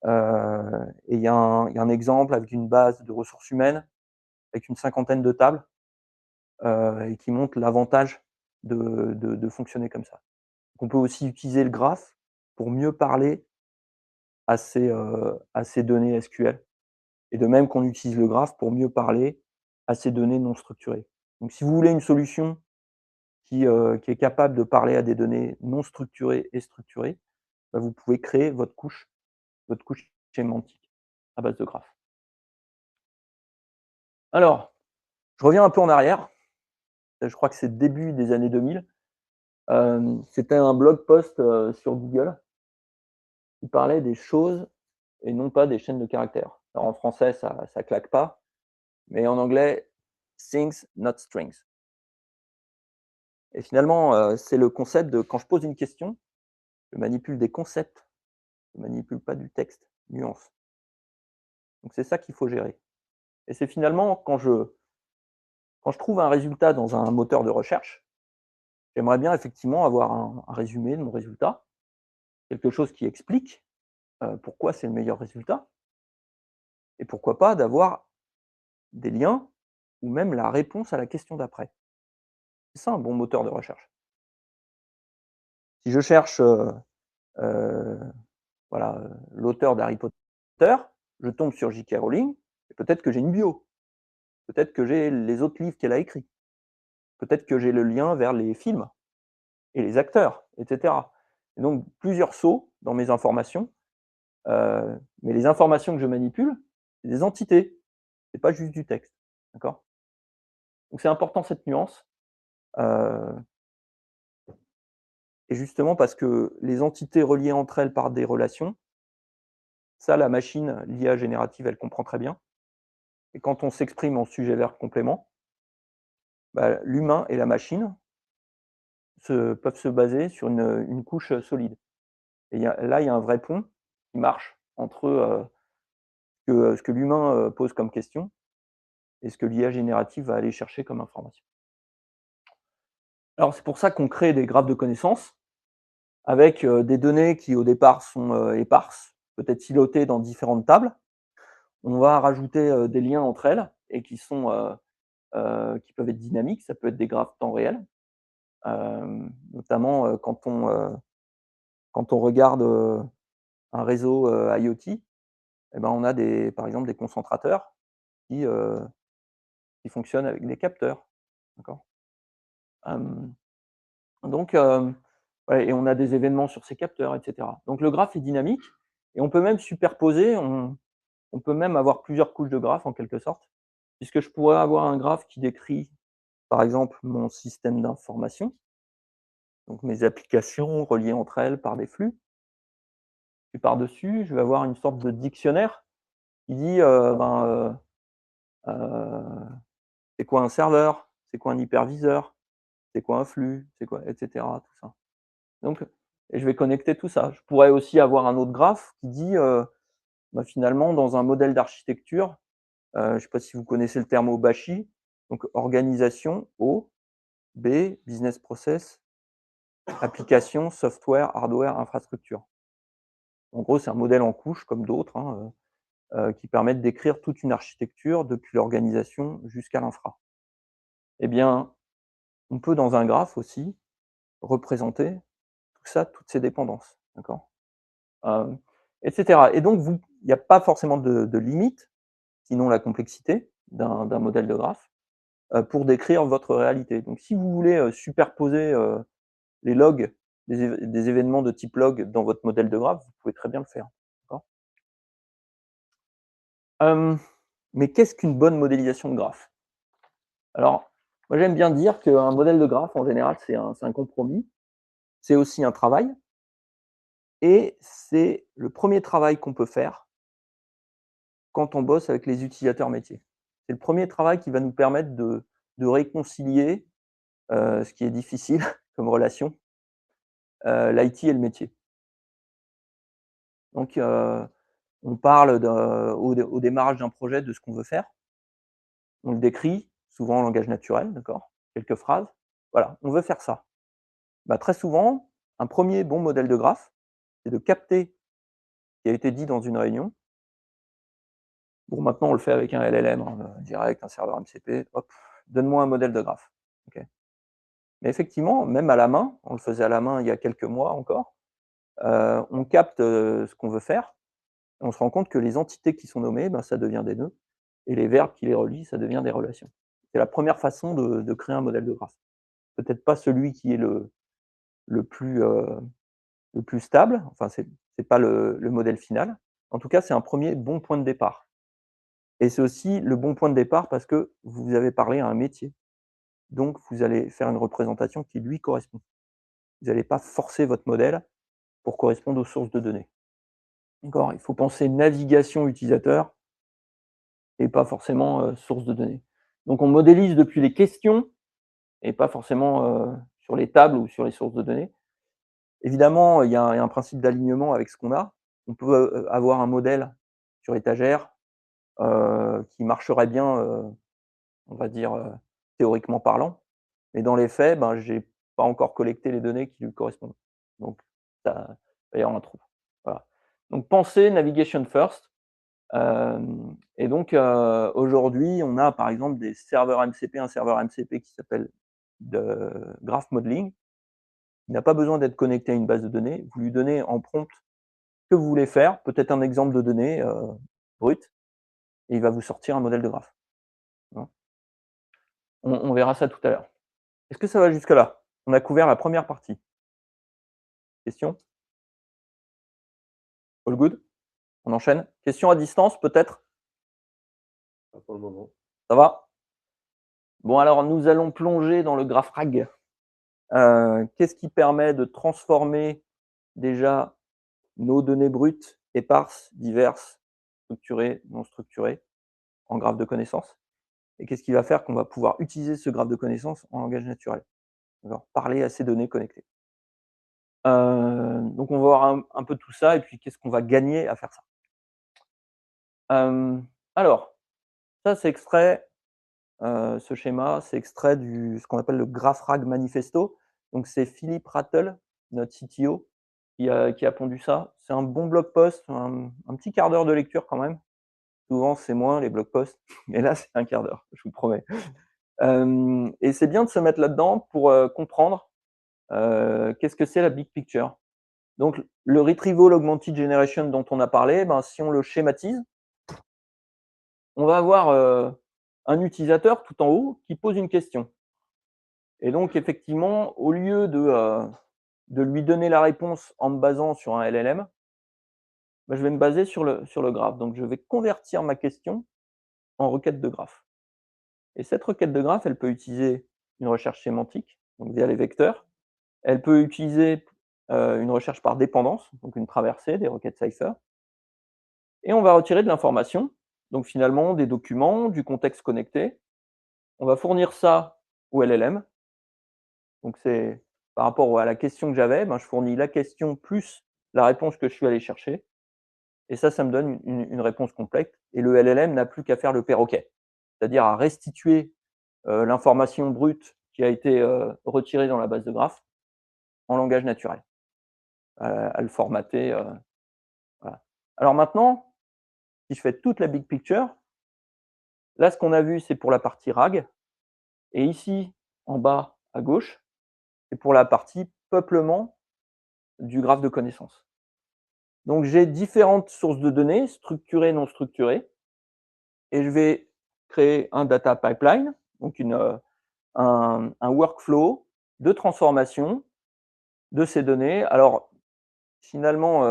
Et il y a un exemple avec une base de ressources humaines, avec une cinquantaine de tables, et qui montre l'avantage de fonctionner comme ça. On peut aussi utiliser le graphe pour mieux parler à ces données SQL et de même qu'on utilise le graphe pour mieux parler à ces données non structurées. Donc si vous voulez une solution qui est capable de parler à des données non structurées et structurées, bah, vous pouvez créer votre couche sémantique à base de graphes. Alors, je reviens un peu en arrière. Je crois que c'est début des années 2000. C'était un blog post, sur Google qui parlait des choses et non pas des chaînes de caractères. Alors en français, ça claque pas, mais en anglais, things not strings. Et finalement, c'est le concept de quand je pose une question, je manipule des concepts, je manipule pas du texte, nuance. Donc c'est ça qu'il faut gérer. Et c'est finalement quand je trouve un résultat dans un moteur de recherche, j'aimerais bien effectivement avoir un résumé de mon résultat, quelque chose qui explique, pourquoi c'est le meilleur résultat et pourquoi pas d'avoir des liens ou même la réponse à la question d'après. C'est ça un bon moteur de recherche. Si je cherche, heu, voilà, l'auteur d'Harry Potter, je tombe sur J.K. Rowling et peut-être que j'ai une bio, peut-être que j'ai les autres livres qu'elle a écrits, peut-être que j'ai le lien vers les films et les acteurs et cetera. Et donc plusieurs sauts dans mes informations, mais les informations que je manipule, c'est des entités, c'est pas juste du texte, d'accord? Donc c'est important cette nuance, heu et justement parce que les entités reliées entre elles par des relations, ça la machine, l'IA générative, elle comprend très bien et quand on s'exprime en sujet-verbe complément, bah, l'humain et la machine peuvent se baser sur une couche, solide et il y a un vrai pont qui marche entre, ce que l'humain, pose comme question et ce que l'IA générative va aller chercher comme information. Alors c'est pour ça qu'on crée des graphes de connaissances avec, des données qui au départ sont, éparses, peut-être silotées dans différentes tables. On va rajouter, des liens entre elles et qui peuvent être dynamiques. Ça peut être des graphes temps réel, notamment, quand on regarde, un réseau, IoT, et ben, on a par exemple des concentrateurs qui, heu, qui fonctionnent avec des capteurs, d'accord? Hem, donc ouais et on a des événements sur ces capteurs et cetera. Donc le graphe est dynamique et on peut même superposer, on peut même avoir plusieurs couches de graphes en quelque sorte, puisque je pourrais avoir un graphe qui décrit, par exemple, mon système d'information, donc mes applications reliées entre elles par des flux. Puis par-dessus, je vais avoir une sorte de dictionnaire qui dit, c'est quoi un serveur? C'est quoi un hyperviseur? C'est quoi un flux? C'est quoi et cetera, tout ça. Donc et je vais connecter tout ça. Je pourrais aussi avoir un autre graphe qui dit, finalement dans un modèle d'architecture, je ne sais pas si vous connaissez le terme OBASHI, donc organisation, O, B, business process, application, software, hardware, infrastructure. En gros, c'est un modèle en couche comme d'autres, hein, qui permet de décrire toute une architecture depuis l'organisation jusqu'à l'infra. Eh bien, on peut dans un graphe aussi représenter tout ça, toutes ces dépendances, d'accord? Hem, et cetera et donc il n'y a pas forcément de limite, sinon la complexité d'un modèle de graphe, pour décrire votre réalité. Donc si vous voulez, superposer, les logs des événements de type log dans votre modèle de graphe, vous pouvez très bien le faire, d'accord? Hem, mais qu'est-ce qu'une bonne modélisation de graphe? Alors, moi j'aime bien dire qu'un modèle de graphe en général c'est un compromis, c'est aussi un travail et c'est le premier travail qu'on peut faire quand on bosse avec les utilisateurs métiers. C'est le premier travail qui va nous permettre de réconcilier, ce qui est difficile comme relation, l'IT et le métier. Donc, on parle au démarrage d'un projet de ce qu'on veut faire. On le décrit, souvent en langage naturel, d'accord? Quelques phrases. Voilà, on veut faire ça. Très souvent, un premier bon modèle de graphe, c'est de capter ce qui a été dit dans une réunion. Bon, maintenant, on le fait avec un LLM, hein, direct, un serveur MCP, hop, donne-moi un modèle de graphe. OK. Mais effectivement, même à la main, on le faisait à la main il y a quelques mois encore, on capte, ce qu'on veut faire et on se rend compte que les entités qui sont nommées, ça devient des nœuds et les verbes qui les relient, ça devient des relations. C'est la première façon de créer un modèle de graphe. Peut-être pas celui qui est le plus, le plus stable, enfin c'est pas le modèle final. En tout cas, c'est un premier bon point de départ et c'est aussi le bon point de départ parce que vous avez parlé à un métier. Donc vous allez faire une représentation qui lui correspond. Vous allez pas forcer votre modèle pour correspondre aux sources de données. D'accord? Il faut penser navigation utilisateur et pas forcément, source de données. Donc on modélise depuis les questions et pas forcément, sur les tables ou sur les sources de données. Évidemment, il y a un principe d'alignement avec ce qu'on a. On peut, avoir un modèle sur étagère, qui marcherait bien, on va dire, théoriquement parlant, mais dans les faits, j'ai pas encore collecté les données qui lui correspondent. Donc ça il va y avoir un trou. Voilà. Donc pensez navigation first, et donc aujourd'hui, on a par exemple des serveurs MCP, un serveur MCP qui s'appelle de Graph Modeling. Il n'a pas besoin d'être connecté à une base de données. Vous lui donnez en prompt ce que vous voulez faire, peut-être un exemple de données, brut et il va vous sortir un modèle de graphe. Hein. On verra ça tout à l'heure. Est-ce que ça va jusque-là? On a couvert la première partie. Question? All good? On enchaîne? Question à distance peut-être? Pas pour le moment. Ça va? Bon alors nous allons plonger dans le GraphRag. Qu'est-ce qui permet de transformer déjà nos données brutes, éparses, diverses, structurées, non structurées, en graphes de connaissances? Et qu'est-ce qui va faire qu'on va pouvoir utiliser ce graphe de connaissances en langage naturel? D'accord? Parler à ces données connectées. Donc on va voir un peu tout ça et puis qu'est-ce qu'on va gagner à faire ça? Alors, ça c'est extrait, ce schéma, c'est extrait ce qu'on appelle le GraphRag Manifesto. Donc c'est Philippe Rattle, notre CTO, qui a pondu ça. C'est un bon blog post, un petit quart d'heure de lecture quand même. Souvent c'est moins les blog posts, mais là c'est un quart d'heure, je vous promets. Et c'est bien de se mettre là-dedans pour, comprendre, qu'est-ce que c'est la big picture. Donc le Retrieval Augmented Generation dont on a parlé, si on le schématise, on va avoir, un utilisateur tout en haut qui pose une question. Et donc effectivement, au lieu de lui donner la réponse en me basant sur un LLM, je vais me baser sur le graphe. Donc je vais convertir ma question en requête de graphe. Et cette requête de graphe, elle peut utiliser une recherche sémantique, donc via les vecteurs. Elle peut utiliser une recherche par dépendance, donc une traversée, des requêtes Cypher et on va retirer de l'information, donc finalement des documents, du contexte connecté. On va fournir ça au LLM. Donc c'est par rapport à la question que j'avais, ben, je fournis la question plus la réponse que je suis allé chercher et ça me donne une réponse complète et le LLM n'a plus qu'à faire le perroquet. C'est-à-dire à restituer, l'information brute qui a été, retirée dans la base de graphes en langage naturel, à le formater, voilà. Alors maintenant, si je fais toute la big picture, là ce qu'on a vu c'est pour la partie RAG et ici en bas à gauche, c'est pour la partie peuplement du graphe de connaissances. Donc j'ai différentes sources de données, structurées, non structurées, et je vais créer un data pipeline, donc un workflow de transformation de ces données. Alors finalement,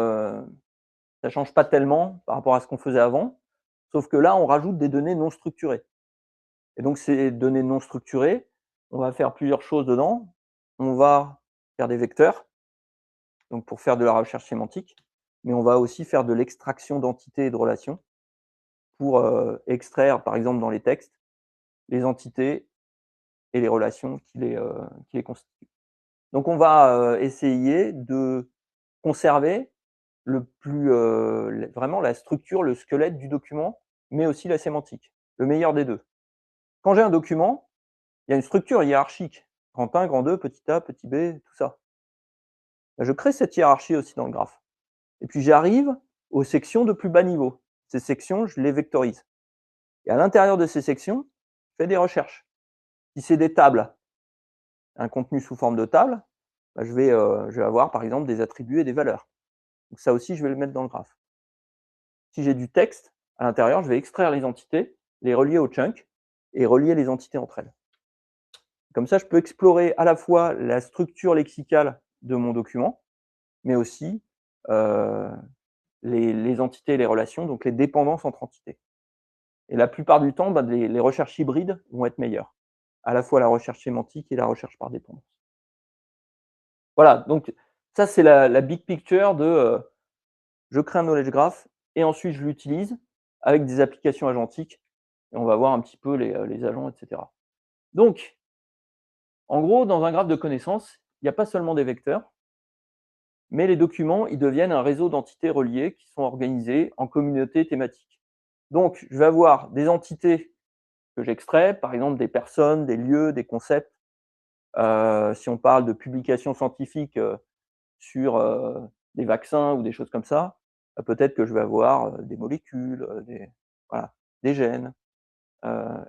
ça ne change pas tellement par rapport à ce qu'on faisait avant, sauf que là, on rajoute des données non structurées. Et donc ces données non structurées, on va faire plusieurs choses dedans. On va faire des vecteurs, donc pour faire de la recherche sémantique, mais on va aussi faire de l'extraction d'entités et de relations pour, extraire, par exemple, dans les textes, les entités et les relations qui les constituent. Donc on va, essayer de conserver le plus, vraiment la structure, le squelette du document, mais aussi la sémantique, le meilleur des 2. Quand j'ai un document, il y a une structure hiérarchique, grand 1, grand 2, petit a, petit b, tout ça. Bah, je crée cette hiérarchie aussi dans le graphe et puis j'arrive aux sections de plus bas niveau. Ces sections, je les vectorise et à l'intérieur de ces sections, je fais des recherches. Si c'est des tables, un contenu sous forme de table, bah, je vais avoir par exemple des attributs et des valeurs. Donc ça aussi, je vais le mettre dans le graphe. Si j'ai du texte, à l'intérieur, je vais extraire les entités, les relier au chunk et relier les entités entre elles. Comme ça, je peux explorer à la fois la structure lexicale de mon document, mais aussi euh, les entités et les relations, donc les dépendances entre entités. Et la plupart du temps, bah, les recherches hybrides vont être meilleures, à la fois la recherche sémantique et la recherche par dépendance. Voilà, donc ça c'est la big picture de je crée un knowledge graph et ensuite je l'utilise avec des applications agentiques et on va voir un petit peu les agents, etc. Donc, en gros, dans un graphe de connaissances, il n'y a pas seulement des vecteurs, mais les documents, ils deviennent un réseau d'entités reliées qui sont organisées en communautés thématiques. Donc, je vais avoir des entités que j'extrais, par exemple des personnes, des lieux, des concepts. Si on parle de publications scientifiques sur des vaccins ou des choses comme ça, peut-être que je vais avoir des molécules, voilà, des gènes, euh,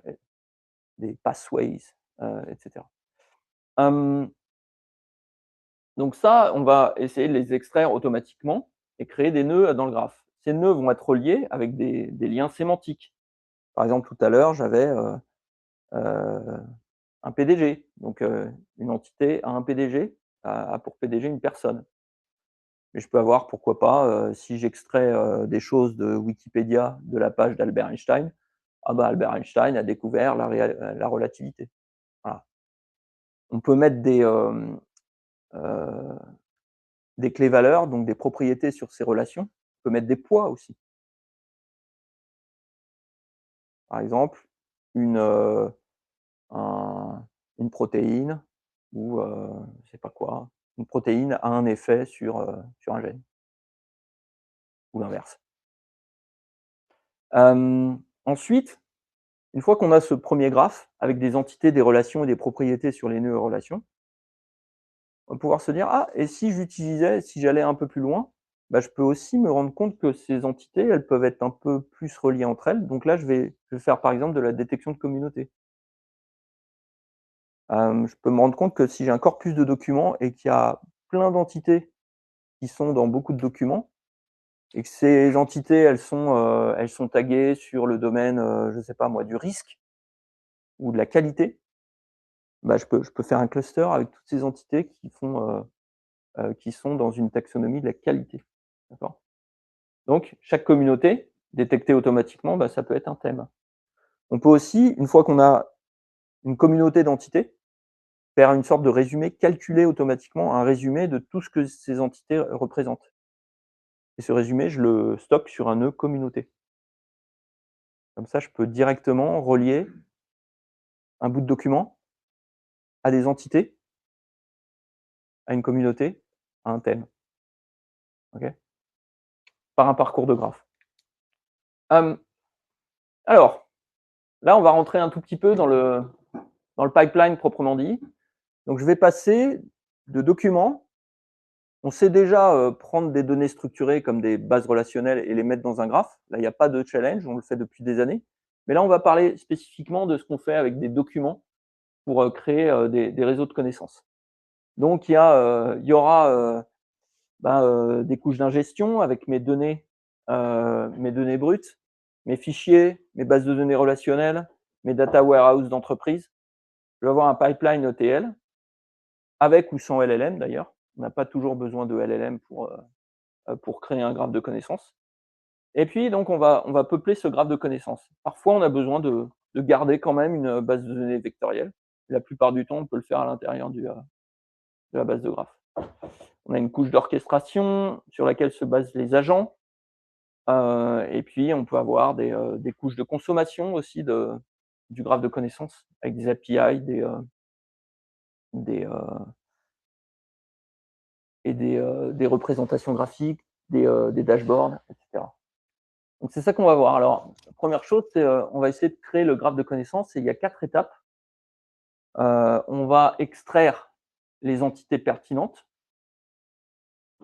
des pathways, etc. Donc ça, on va essayer de les extraire automatiquement et créer des nœuds dans le graphe. Ces nœuds vont être reliés avec des liens sémantiques. Par exemple, tout à l'heure, j'avais un PDG, donc une entité a un PDG, a pour PDG une personne. Mais je peux avoir, pourquoi pas, si j'extrais des choses de Wikipédia, de la page d'Albert Einstein, ah bah Albert Einstein a découvert la relativité. Voilà. On peut mettre des clés valeurs, donc des propriétés sur ces relations. On peut mettre des poids aussi. Par exemple, une, un, une protéine ou je sais pas quoi, une protéine a un effet sur un gène ou l'inverse. Ensuite, une fois qu'on a ce premier graphe avec des entités, des relations et des propriétés sur les nœuds relations, on va pouvoir se dire ah et si j'utilisais, si j'allais un peu plus loin, bah, je peux aussi me rendre compte que ces entités, elles peuvent être un peu plus reliées entre elles. Donc là, je vais faire par exemple de la détection de communauté. Je peux me rendre compte que si j'ai un corpus de documents et qu'il y a plein d'entités qui sont dans beaucoup de documents et que ces entités, elles sont taguées sur le domaine, je ne sais pas moi, du risque ou de la qualité, bah, je peux faire un cluster avec toutes ces entités qui sont dans une taxonomie de la qualité. D'accord? Donc chaque communauté, détectée automatiquement, bah, ça peut être un thème. On peut aussi, une fois qu'on a une communauté d'entités, faire une sorte de résumé, calculer automatiquement un résumé de tout ce que ces entités représentent. Et ce résumé, je le stocke sur un nœud communauté. Comme ça, je peux directement relier un bout de document à des entités, à une communauté, à un thème. OK? Par un parcours de graphe. Hem, alors, là, on va rentrer un tout petit peu dans le pipeline proprement dit. Donc je vais passer de documents. On sait déjà, prendre des données structurées comme des bases relationnelles et les mettre dans un graphe. Là, il n'y a pas de challenge, on le fait depuis des années. Mais là, on va parler spécifiquement de ce qu'on fait avec des documents pour, créer, des réseaux de connaissances. Donc il y aura, des couches d'ingestion avec mes données brutes, mes fichiers, mes bases de données relationnelles, mes data warehouse d'entreprise. Je vais avoir un pipeline ETL, avec ou sans LLM d'ailleurs. On n'a pas toujours besoin de LLM pour créer un graphe de connaissances. Et puis donc on va peupler ce graphe de connaissances. Parfois on a besoin de garder quand même une base de données vectorielle. La plupart du temps, on peut le faire à l'intérieur de la base de graphe. On a une couche d'orchestration sur laquelle se basent les agents. Et puis on peut avoir des couches de consommation aussi du graphe de connaissances avec des API, des, des représentations graphiques, des dashboards, etc. Donc c'est ça qu'on va voir. Alors, la première chose, c'est on va essayer de créer le graphe de connaissances et il y a 4 étapes. On va extraire les entités pertinentes,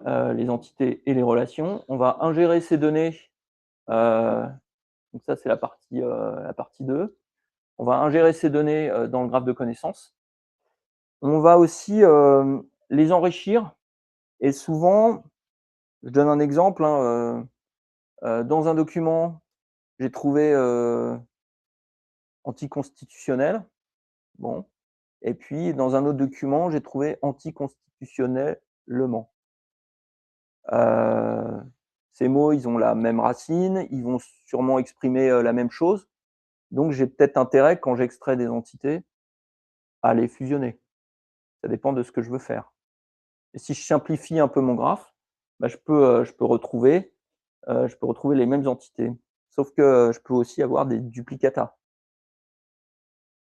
les entités et les relations. On va ingérer ces données, heu, donc ça c'est la partie 2. On va ingérer ces données, dans le graphe de connaissances. On va aussi, les enrichir et souvent, je donne un exemple, hein, dans un document, j'ai trouvé, anticonstitutionnel, bon, et puis dans un autre document, j'ai trouvé anticonstitutionnellement. Heu, ces mots, ils ont la même racine, ils vont sûrement exprimer, la même chose, donc j'ai peut-être intérêt, quand j'extrais des entités, à les fusionner. Ça dépend de ce que je veux faire. Et si je simplifie un peu mon graphe, bah, je peux retrouver les mêmes entités. Sauf que, je peux aussi avoir des duplicata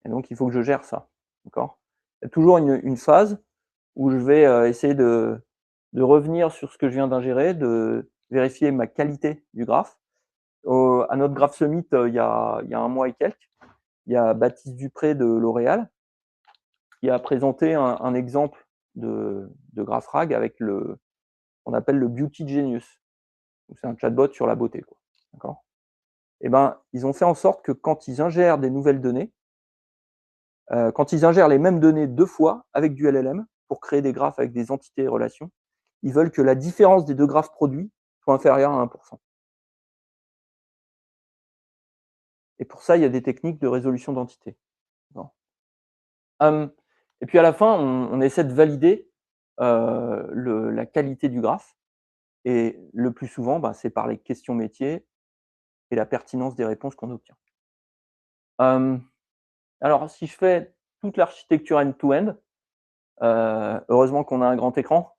et donc il faut que je gère ça, d'accord? Il y a toujours une phase où je vais, essayer de revenir sur ce que je viens d'ingérer, de vérifier ma qualité du graphe. À notre Graph Summit, il y a 1 mois et quelques, il y a Baptiste Dupré de L'Oréal qui a présenté un exemple de GraphRag avec qu'on appelle le Beauty Genius. Donc c'est un chatbot sur la beauté, quoi, d'accord? Et ben, ils ont fait en sorte que quand ils ingèrent des nouvelles données, quand ils ingèrent les mêmes données 2 fois avec du LLM pour créer des graphes avec des entités et relations, ils veulent que la différence des 2 graphes produits soit inférieure à 1. Et pour ça, il y a des techniques de résolution d'entités. Bon. Et puis à la fin, on essaie de valider, la qualité du graphe et le plus souvent, c'est par les questions métiers et la pertinence des réponses qu'on obtient. Hem, alors si je fais toute l'architecture end-to-end, heureusement qu'on a un grand écran,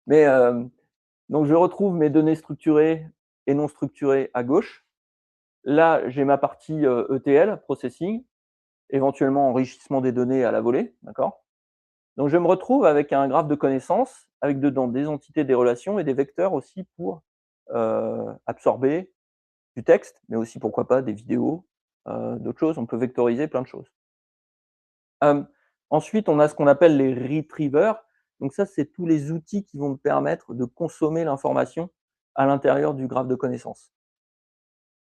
mais donc je retrouve mes données structurées et non structurées à gauche. Là, j'ai ma partie, ETL, processing, éventuellement enrichissement des données à la volée, d'accord? Donc je me retrouve avec un graphe de connaissances, avec dedans des entités, des relations et des vecteurs aussi pour, absorber du texte, mais aussi pourquoi pas des vidéos, d'autres choses. On peut vectoriser plein de choses. Hem, ensuite, on a ce qu'on appelle les retrievers. Donc ça, c'est tous les outils qui vont me permettre de consommer l'information à l'intérieur du graphe de connaissances.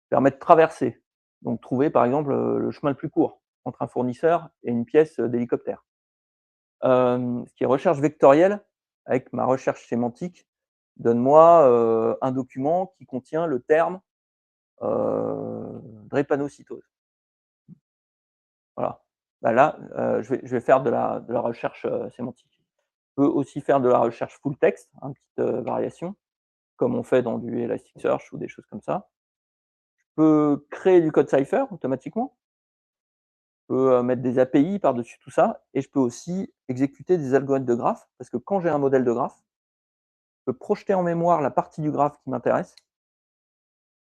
Permet de traverser, donc trouver par exemple, le chemin le plus court entre un fournisseur et une pièce, d'hélicoptère. Ce qui est recherche vectorielle, avec ma recherche sémantique, donne-moi, un document qui contient le terme, drépanocytose. Voilà. Bah, là, je vais faire de la recherche, sémantique. Je peux aussi faire de la recherche full text, hein, petite, variation, comme on fait dans du Elasticsearch ou des choses comme ça. Je peux créer du code Cypher automatiquement. peux, mettre des API par-dessus tout ça et je peux aussi exécuter des algorithmes de graphes parce que quand j'ai un modèle de graphe, je peux projeter en mémoire la partie du graphe qui m'intéresse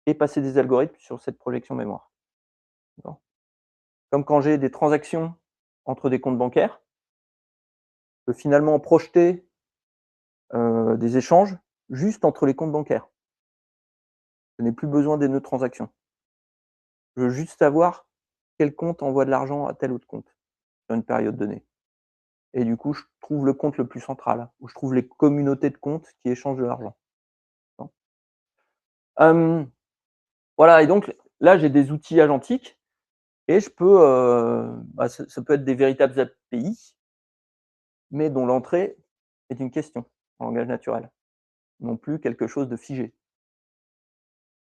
et passer des algorithmes sur cette projection mémoire. D'accord? Comme quand j'ai des transactions entre des comptes bancaires, je peux finalement projeter, des échanges juste entre les comptes bancaires. Je n'ai plus besoin des nœuds de transaction. Je veux juste savoir quel compte envoie de l'argent à tel autre compte sur une période donnée. Et du coup, je trouve le compte le plus central, où je trouve les communautés de comptes qui échangent de l'argent. Hem, voilà et donc là, j'ai des outils agentiques et je peux, ça peut être des véritables API, mais dont l'entrée est une question en langage naturel, non plus quelque chose de figé.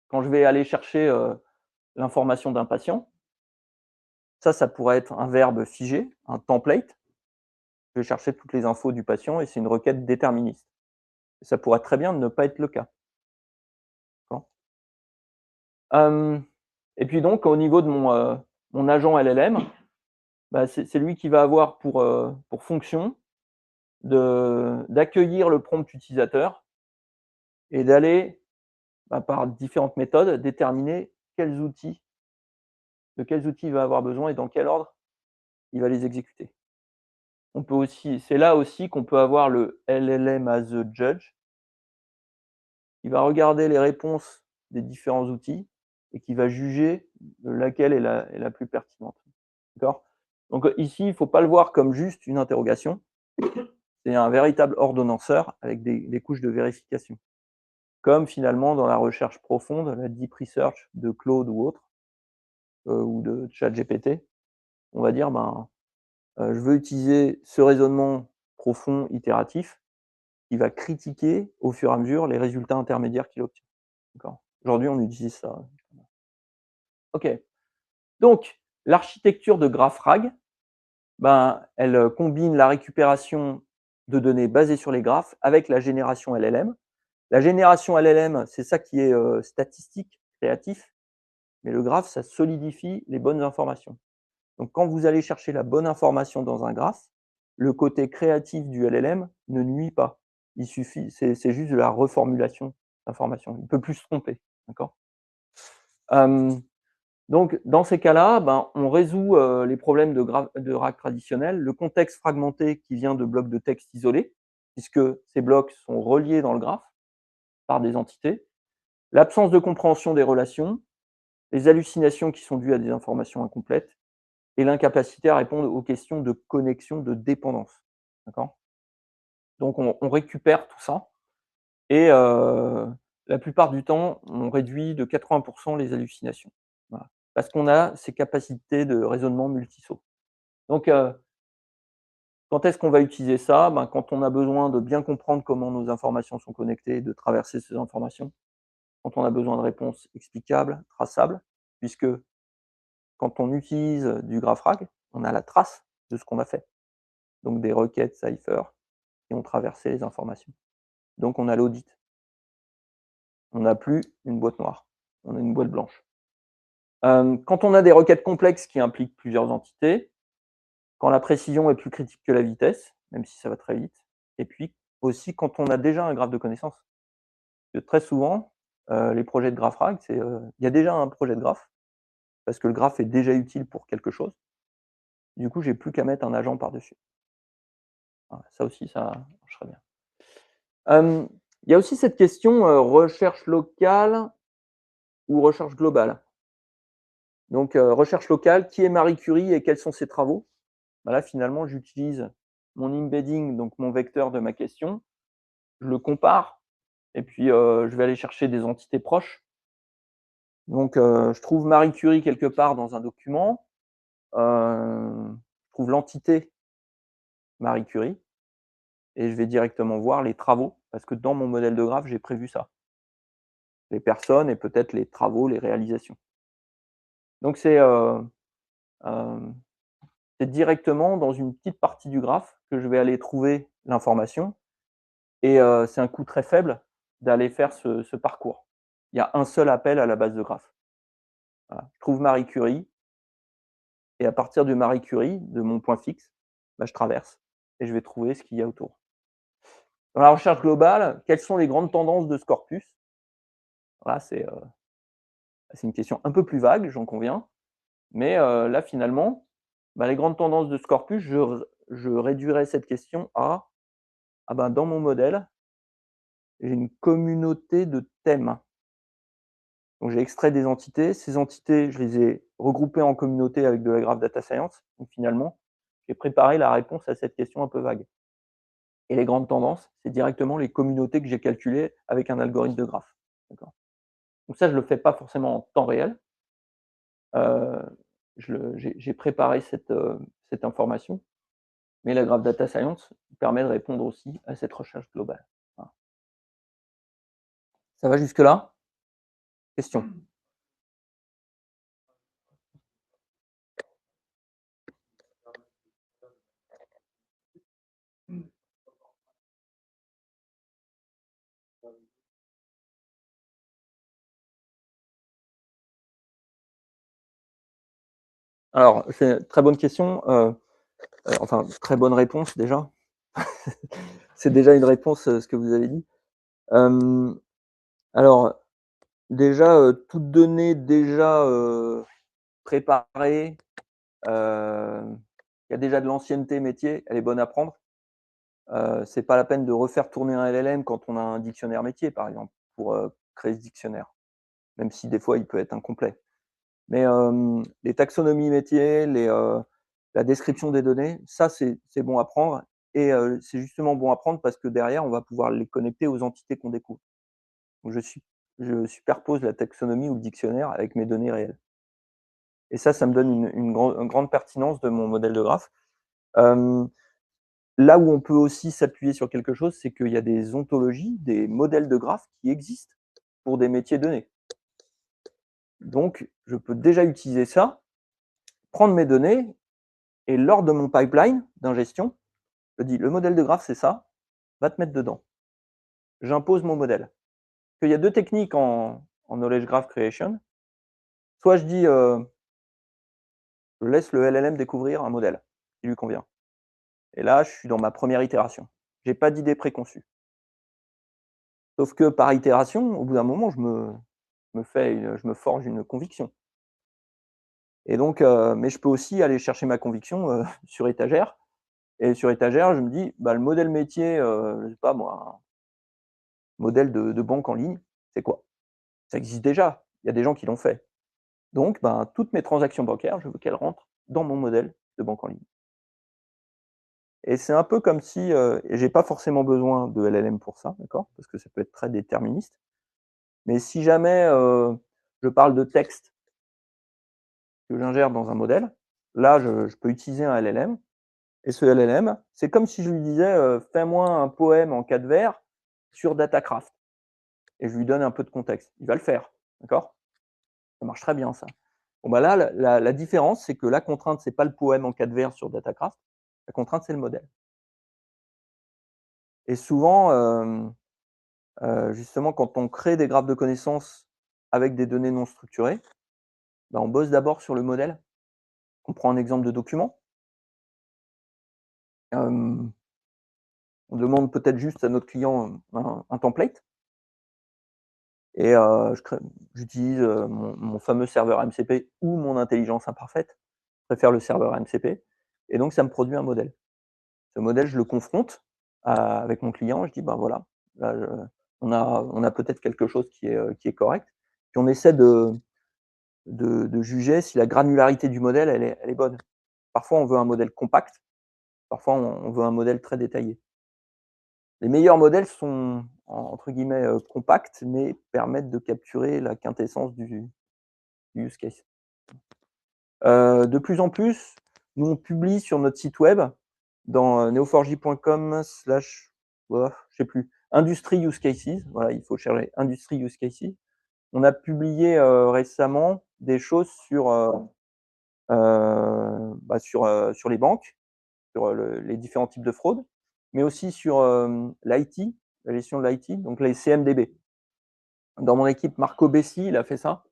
Quand je vais aller chercher, l'information d'un patient, ça pourrait être un verbe figé, un template. Je vais chercher toutes les infos du patient et c'est une requête déterministe. Ça pourrait très bien ne pas être le cas. D'accord. Hem et puis donc au niveau de mon agent LLM, bah, c'est lui qui va avoir pour fonction d'accueillir le prompt utilisateur et d'aller, bah, par différentes méthodes, déterminer de quels outils il va avoir besoin et dans quel ordre il va les exécuter. On peut aussi c'est là aussi qu'on peut avoir le LLM as a judge. Il va regarder les réponses des différents outils et qui va juger laquelle est la plus pertinente. D'accord? Donc, ici, il ne faut pas le voir comme juste une interrogation, c'est un véritable ordonnanceur avec des couches de vérification. Comme finalement dans la recherche profonde, la deep research de Claude ou autre, ou de ChatGPT, on va dire, ben, je veux utiliser ce raisonnement profond itératif qui va critiquer au fur et à mesure les résultats intermédiaires qu'il obtient. D'accord? Aujourd'hui, on utilise ça. OK. Donc, l'architecture de GraphRag, ben, elle, combine la récupération de données basées sur les graphes avec la génération LLM. La génération LLM, c'est ça qui est, statistique, créatif, mais le graphe, ça solidifie les bonnes informations. Donc quand vous allez chercher la bonne information dans un graphe, le côté créatif du LLM ne nuit pas. Il suffit c'est juste de la reformulation d'informations. Il ne peut plus se tromper, d'accord? Hem Donc, dans ces cas-là, ben, on résout, les problèmes de RAG traditionnels, le contexte fragmenté qui vient de blocs de texte isolés, puisque ces blocs sont reliés dans le graphe par des entités, l'absence de compréhension des relations, les hallucinations qui sont dues à des informations incomplètes et l'incapacité à répondre aux questions de connexion, de dépendance. D'accord? Donc on récupère tout ça et la plupart du temps, on réduit de 80 les hallucinations. Voilà. Parce qu'on a ces capacités de raisonnement multisaut. Donc, quand est-ce qu'on va utiliser ça? Ben, quand on a besoin de bien comprendre comment nos informations sont connectées, de traverser ces informations. Quand on a besoin de réponses explicables, traçables, puisque quand on utilise du GraphRag, on a la trace de ce qu'on a fait. Donc des requêtes Cypher qui ont traversé les informations. Donc on a l'audit. On n'a plus une boîte noire, on a une boîte blanche. Quand on a des requêtes complexes qui impliquent plusieurs entités, quand la précision est plus critique que la vitesse, même si ça va très vite, et puis aussi quand on a déjà un graphe de connaissances. Très souvent, les projets de GraphRag, il y a déjà un projet de graphe, parce que le graphe est déjà utile pour quelque chose. Du coup, j'ai plus qu'à mettre un agent par-dessus. Voilà, ça aussi, ça marcherait bien. Il y a aussi cette question, recherche locale ou recherche globale. Donc, recherche locale, qui est Marie Curie et quels sont ses travaux? Bah, là, finalement, j'utilise mon embedding, donc mon vecteur de ma question, je le compare et puis, je vais aller chercher des entités proches. Donc, je trouve Marie Curie quelque part dans un document, je trouve l'entité Marie Curie et je vais directement voir les travaux parce que dans mon modèle de graphe, j'ai prévu ça. Les personnes et peut-être les travaux, les réalisations. Donc hem, c'est directement dans une petite partie du graphe que je vais aller trouver l'information et c'est un coût très faible d'aller faire ce parcours. Il y a un seul appel à la base de graphe. Voilà, je trouve Marie Curie, et à partir du Marie Curie, de mon point fixe, bah, je traverse et je vais trouver ce qu'il y a autour. Dans la recherche globale, quelles sont les grandes tendances de ce corpus? Là, c'est une question un peu plus vague, j'en conviens, mais là, finalement, bah, les grandes tendances de ce corpus, je réduirais cette question à: «Ah ben, dans mon modèle, j'ai une communauté de thèmes». Donc j'ai extrait des entités, ces entités, je les ai regroupées en communautés avec de la graph data science. Donc finalement, j'ai préparé la réponse à cette question un peu vague. Et les grandes tendances, c'est directement les communautés que j'ai calculées avec un algorithme de graphe. D'accord. Donc ça, je ne le fais pas forcément en temps réel. Heu, j'ai préparé cette information, mais la graph data science permet de répondre aussi à cette recherche globale. Voilà. Ça va jusque là? Question? Alors, c'est une très bonne question, enfin, très bonne réponse déjà. C'est déjà une réponse, ce que vous avez dit. Hem, alors déjà, toute donnée déjà, préparée, qui a déjà de l'ancienneté métier, elle est bonne à prendre. C'est pas la peine de refaire tourner un LLM quand on a un dictionnaire métier, par exemple, pour, créer ce dictionnaire, même si des fois il peut être incomplet. Mais, les taxonomies métiers, la description des données, ça c'est bon à prendre et c'est justement bon à prendre parce que derrière on va pouvoir les connecter aux entités qu'on découvre. Donc je superpose la taxonomie ou le dictionnaire avec mes données réelles et ça me donne une grande pertinence de mon modèle de graphe. Hem, Là où on peut aussi s'appuyer sur quelque chose, c'est qu'il y a des ontologies, des modèles de graphes qui existent pour des métiers donnés. Donc je peux déjà utiliser ça, prendre mes données et lors de mon pipeline d'ingestion, je dis: «Le modèle de graphe, c'est ça, va te mettre dedans». J'impose mon modèle. Il y a 2 techniques en knowledge graph creation. Soit je dis, je laisse le LLM découvrir un modèle qui lui convient et là, je suis dans ma première itération. J'ai pas d'idée préconçue. Sauf que par itération, au bout d'un moment, je me forge une conviction et donc mais je peux aussi aller chercher ma conviction, sur étagère et sur étagère, je me dis: «Bah, le modèle métier, je sais pas moi, un modèle de banque en ligne, c'est quoi?» Ça existe déjà, il y a des gens qui l'ont fait. Donc ben, toutes mes transactions bancaires, je veux qu'elles rentrent dans mon modèle de banque en ligne et c'est un peu comme si, et j'ai pas forcément besoin de LLM pour ça, d'accord? Parce que ça peut être très déterministe. Mais si jamais, je parle de texte que j'ingère dans un modèle, là je peux utiliser un LLM et ce LLM, c'est comme si je lui disais, «Fais-moi un poème en 4 vers sur Datacraft» et je lui donne un peu de contexte. Il va le faire, d'accord? Ça marche très bien ça. Bon bah là, la différence, c'est que la contrainte, c'est pas le poème en 4 vers sur Datacraft, la contrainte, c'est le modèle. Et souvent, justement, quand on crée des graphes de connaissances avec des données non structurées, bah, on bosse d'abord sur le modèle. On prend un exemple de document. Hem, on demande peut-être juste à notre client un template et j'utilise, mon fameux serveur MCP ou mon intelligence imparfaite. Je préfère le serveur MCP et donc ça me produit un modèle. Ce modèle, je le confronte avec mon client. Je dis: «Ben, voilà, là, on a peut-être quelque chose qui est correct». Puis on essaie de juger si la granularité du modèle, elle est bonne. Parfois, on veut un modèle compact, parfois on veut un modèle très détaillé. Les meilleurs modèles sont entre guillemets, «compacts», mais permettent de capturer la quintessence du use case. De plus en plus, nous on publie sur notre site web dans, neo4j.com/, je sais plus, industry use cases, voilà, il faut chercher industry use cases. On a publié, récemment des choses sur les banques, sur, les différents types de fraudes, mais aussi sur, l'IT, la gestion de l'IT, donc les CMDB. Dans mon équipe, Marco Bessi, il a fait ça.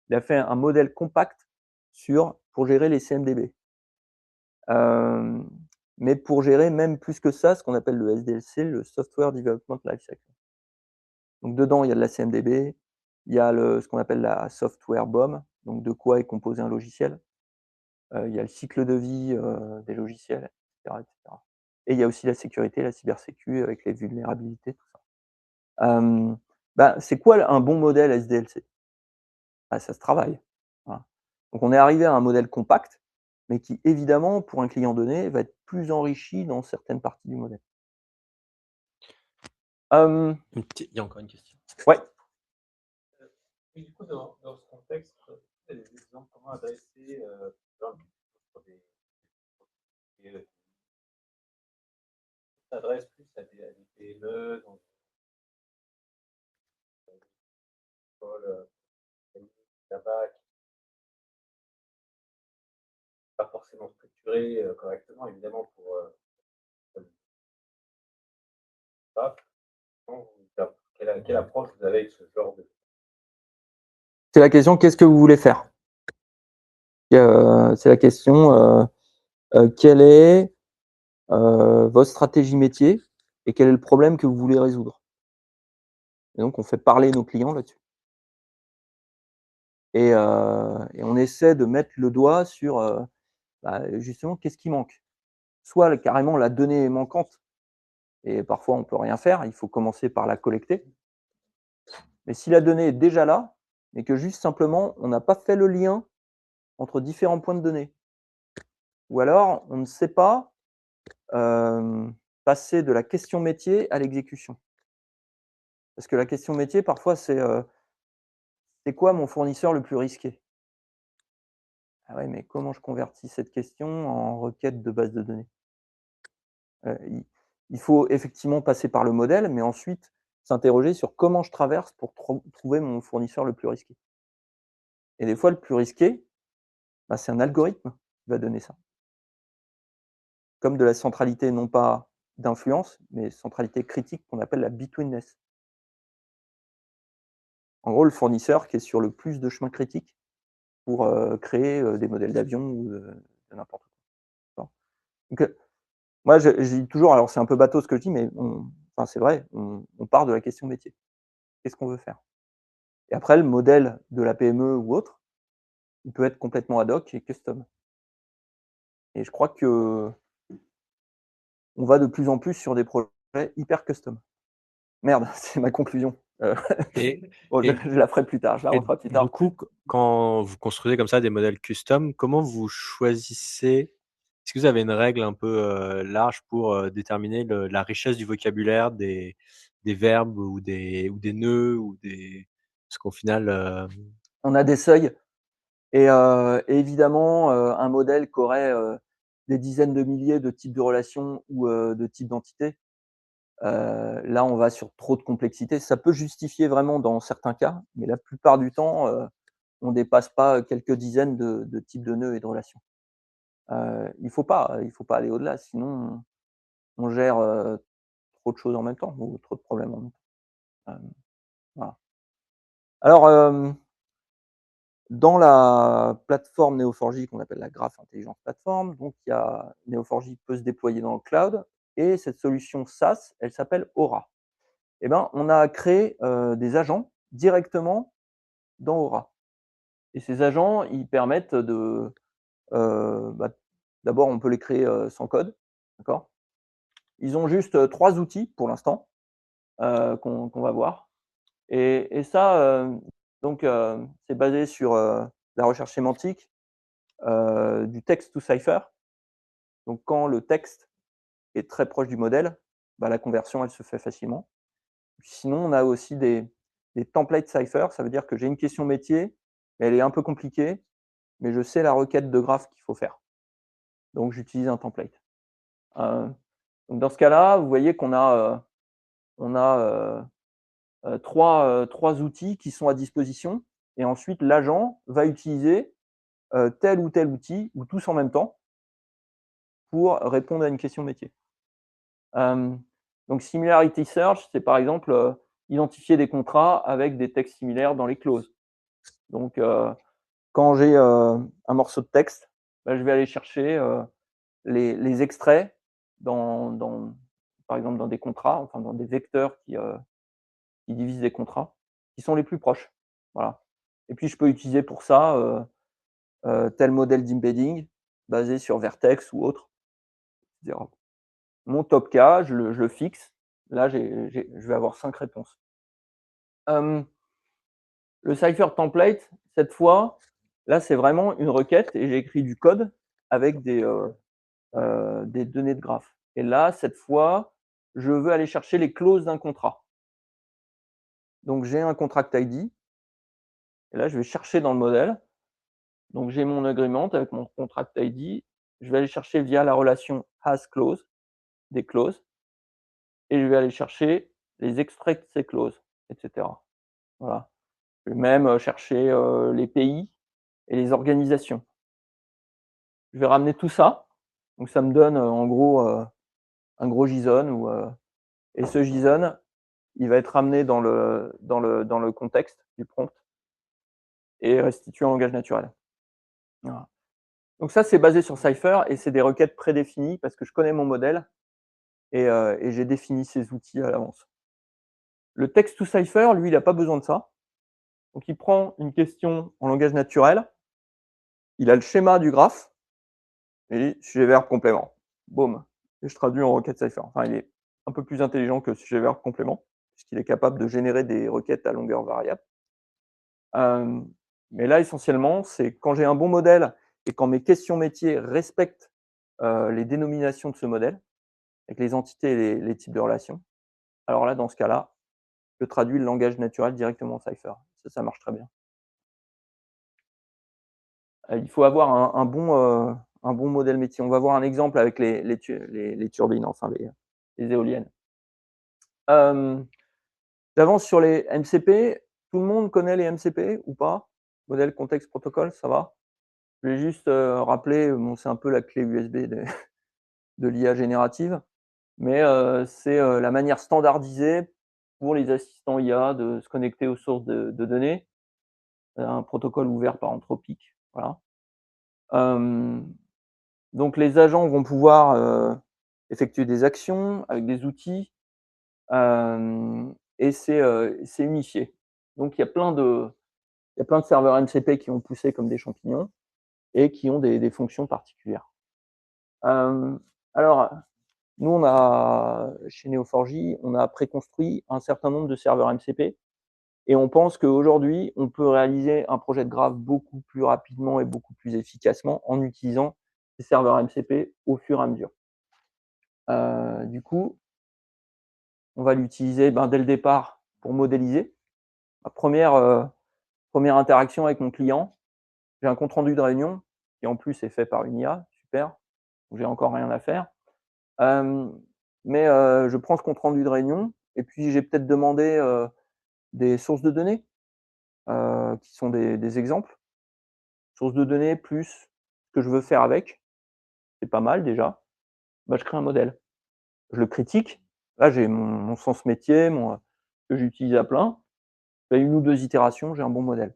Il a fait un modèle compact pour gérer les CMDB. Mais pour gérer même plus que ça, ce qu'on appelle le SDLC, le Software Development Lifecycle. Donc dedans, il y a de la CMDB, il y a ce qu'on appelle la software BOM, donc de quoi est composé un logiciel. Il y a le cycle de vie des logiciels, etc., etc. Et il y a aussi la sécurité, la cybersécu avec les vulnérabilités, tout ça. C'est quoi un bon modèle SDLC? Ça se travaille. Voilà. Donc on est arrivé à un modèle compact, mais qui évidemment, pour un client donné, va être plus enrichi dans certaines parties du modèle. Il y a encore une question. Ouais. Oui, du coup, dans ce contexte, tu as des exemples comment adresser, pour des s'adresse plus à des PME dans une école, là-bas, qui n'est pas forcément structurée, correctement évidemment pour, ça. Quelle approche vous avez avec ce genre de C'est la question: qu'est-ce que vous voulez faire? C'est la question, quelle est votre stratégie métier et quel est le problème que vous voulez résoudre? Et donc on fait parler nos clients là-dessus. Et on essaie de mettre le doigt sur, justement, qu'est-ce qui manque? Soit carrément la donnée est manquante et parfois on peut rien faire, il faut commencer par la collecter. Mais si la donnée est déjà là, mais que juste simplement on n'a pas fait le lien entre différents points de données, ou alors on ne sait pas passer de la question métier à l'exécution. Parce que la question métier parfois c'est quoi mon fournisseur le plus risqué? Ah ouais, mais comment je convertis cette question en requête de base de données? Il faut effectivement passer par le modèle, mais ensuite s'interroger sur comment je traverse pour trouver mon fournisseur le plus risqué. Et des fois, le plus risqué, c'est un algorithme qui va donner ça. Comme de la centralité, non pas d'influence, mais centralité critique qu'on appelle la betweenness. En gros, le fournisseur qui est sur le plus de chemins critiques pour créer des modèles d'avion ou de n'importe quoi. Donc, moi, je dis toujours, alors c'est un peu bateau ce que je dis, mais c'est vrai, on part de la question métier. Qu'est-ce qu'on veut faire? Et après, le modèle de la PME ou autre, il peut être complètement ad hoc et custom. Et je crois qu'on va de plus en plus sur des projets hyper custom. Merde, c'est ma conclusion. et Bon, je et la ferai plus tard, je la et referai plus du tard. coup, quand vous construisez comme ça des modèles custom, comment vous choisissez? Est-ce que vous avez une règle un peu, large pour, déterminer la richesse du vocabulaire des verbes ou des nœuds ou des parce qu'au final, On a des seuils et évidemment, un modèle qui aurait, des dizaines de milliers de types de relations ou de types d'entités, là, on va sur trop de complexité. Ça peut justifier vraiment dans certains cas, mais la plupart du temps, on dépasse pas quelques dizaines de types de nœuds et de relations. Il faut pas aller au-delà, sinon on gère, trop de choses en même temps ou trop de problèmes en même temps. Voilà. Alors, dans la plateforme Neo4j qu'on appelle la Graph Intelligence Platform, donc il y a Neo4j peut se déployer dans le cloud et cette solution SaaS, elle s'appelle Aura. Et ben, on a créé, des agents directement dans Aura et ces agents, ils permettent de, d'abord on peut les créer, sans code, d'accord? Ils ont juste, 3 outils pour l'instant, qu'on va voir et ça, donc c'est basé sur, la recherche sémantique, du text to cipher. Donc quand le texte est très proche du modèle, la conversion, elle se fait facilement. Sinon, on a aussi des templates cipher, ça veut dire que j'ai une question métier, elle est un peu compliquée, mais je sais la requête de graphe qu'il faut faire. Donc j'utilise un template. Donc dans ce cas-là, vous voyez qu'on a, 3 outils qui sont à disposition et ensuite l'agent va utiliser, tel ou tel outil ou tous en même temps pour répondre à une question métier. Donc similarity search, c'est par exemple, identifier des contrats avec des textes similaires dans les clauses. Donc quand j'ai, un morceau de texte bah, je vais aller chercher, les extraits par exemple, dans des contrats, enfin dans des vecteurs qui divisent des contrats, qui sont les plus proches. Voilà. Et puis je peux utiliser pour ça, tel modèle d'embedding basé sur Vertex ou autre. C'est-à-dire mon top K, je le fixe. Là, je vais avoir 5 réponses. Le Cypher template, cette fois, là, c'est vraiment une requête et j'ai écrit du code avec des données de graphe. Et là, cette fois, je veux aller chercher les clauses d'un contrat. Donc j'ai un contract ID et là, je vais chercher dans le modèle. Donc j'ai mon agreement avec mon contract ID. Je vais aller chercher via la relation has clause, des clauses, et je vais aller chercher les extraits de ces clauses, et cetera. Voilà. Je vais même, chercher, les pays et les organisations. Je vais ramener tout ça, donc ça me donne, en gros, un gros JSON et ce JSON, il va être ramené dans le contexte du prompt et restitué en langage naturel. Voilà. Donc ça, c'est basé sur Cypher et c'est des requêtes prédéfinies parce que je connais mon modèle et j'ai défini ces outils à l'avance. Le text to Cypher, lui, il a pas besoin de ça. Donc il prend une question en langage naturel, il a le schéma du graphe et dit sujet verbe complément. Boum, et je traduis en requête Cypher. Enfin, il est un peu plus intelligent que sujet verbe complément, puisqu'il est capable de générer des requêtes à longueur variable. Mais là, essentiellement, c'est quand j'ai un bon modèle et quand mes questions métiers respectent les dénominations de ce modèle, avec les entités et les types de relations, alors là, dans ce cas-là, je traduis le langage naturel directement en Cypher. Ça marche très bien. Il faut avoir un bon modèle métier. On va voir un exemple avec les turbines, enfin les éoliennes. J'avance sur les MCP. Tout le monde connaît les MCP ou pas? Modèle, contexte, protocole, ça va? Je vais juste, rappeler, bon, c'est un peu la clé USB de l'IA générative, mais c'est, la manière standardisée pour les assistants IA de se connecter aux sources de données. Un protocole ouvert par Anthropic, voilà. Donc les agents vont pouvoir, effectuer des actions avec des outils, et c'est unifié. Donc il y a plein de serveurs MCP qui ont poussé comme des champignons et qui ont des fonctions particulières. Alors, nous, chez Neo4j, on a préconstruit un certain nombre de serveurs MCP et on pense qu'aujourd'hui, on peut réaliser un projet de graphe beaucoup plus rapidement et beaucoup plus efficacement en utilisant ces serveurs MCP au fur et à mesure. Du coup, on va l'utiliser, dès le départ pour modéliser. Ma première interaction avec mon client, j'ai un compte rendu de réunion qui en plus est fait par une IA, super, donc j'ai encore rien à faire. Mais je prends ce compte rendu de réunion et puis j'ai peut-être demandé, des sources de données, qui sont des exemples. Sources de données plus ce que je veux faire avec, c'est pas mal déjà. Je crée un modèle. Je le critique. Là, j'ai mon sens métier, que j'utilise à plein. Je fais 1 ou 2 itérations, j'ai un bon modèle.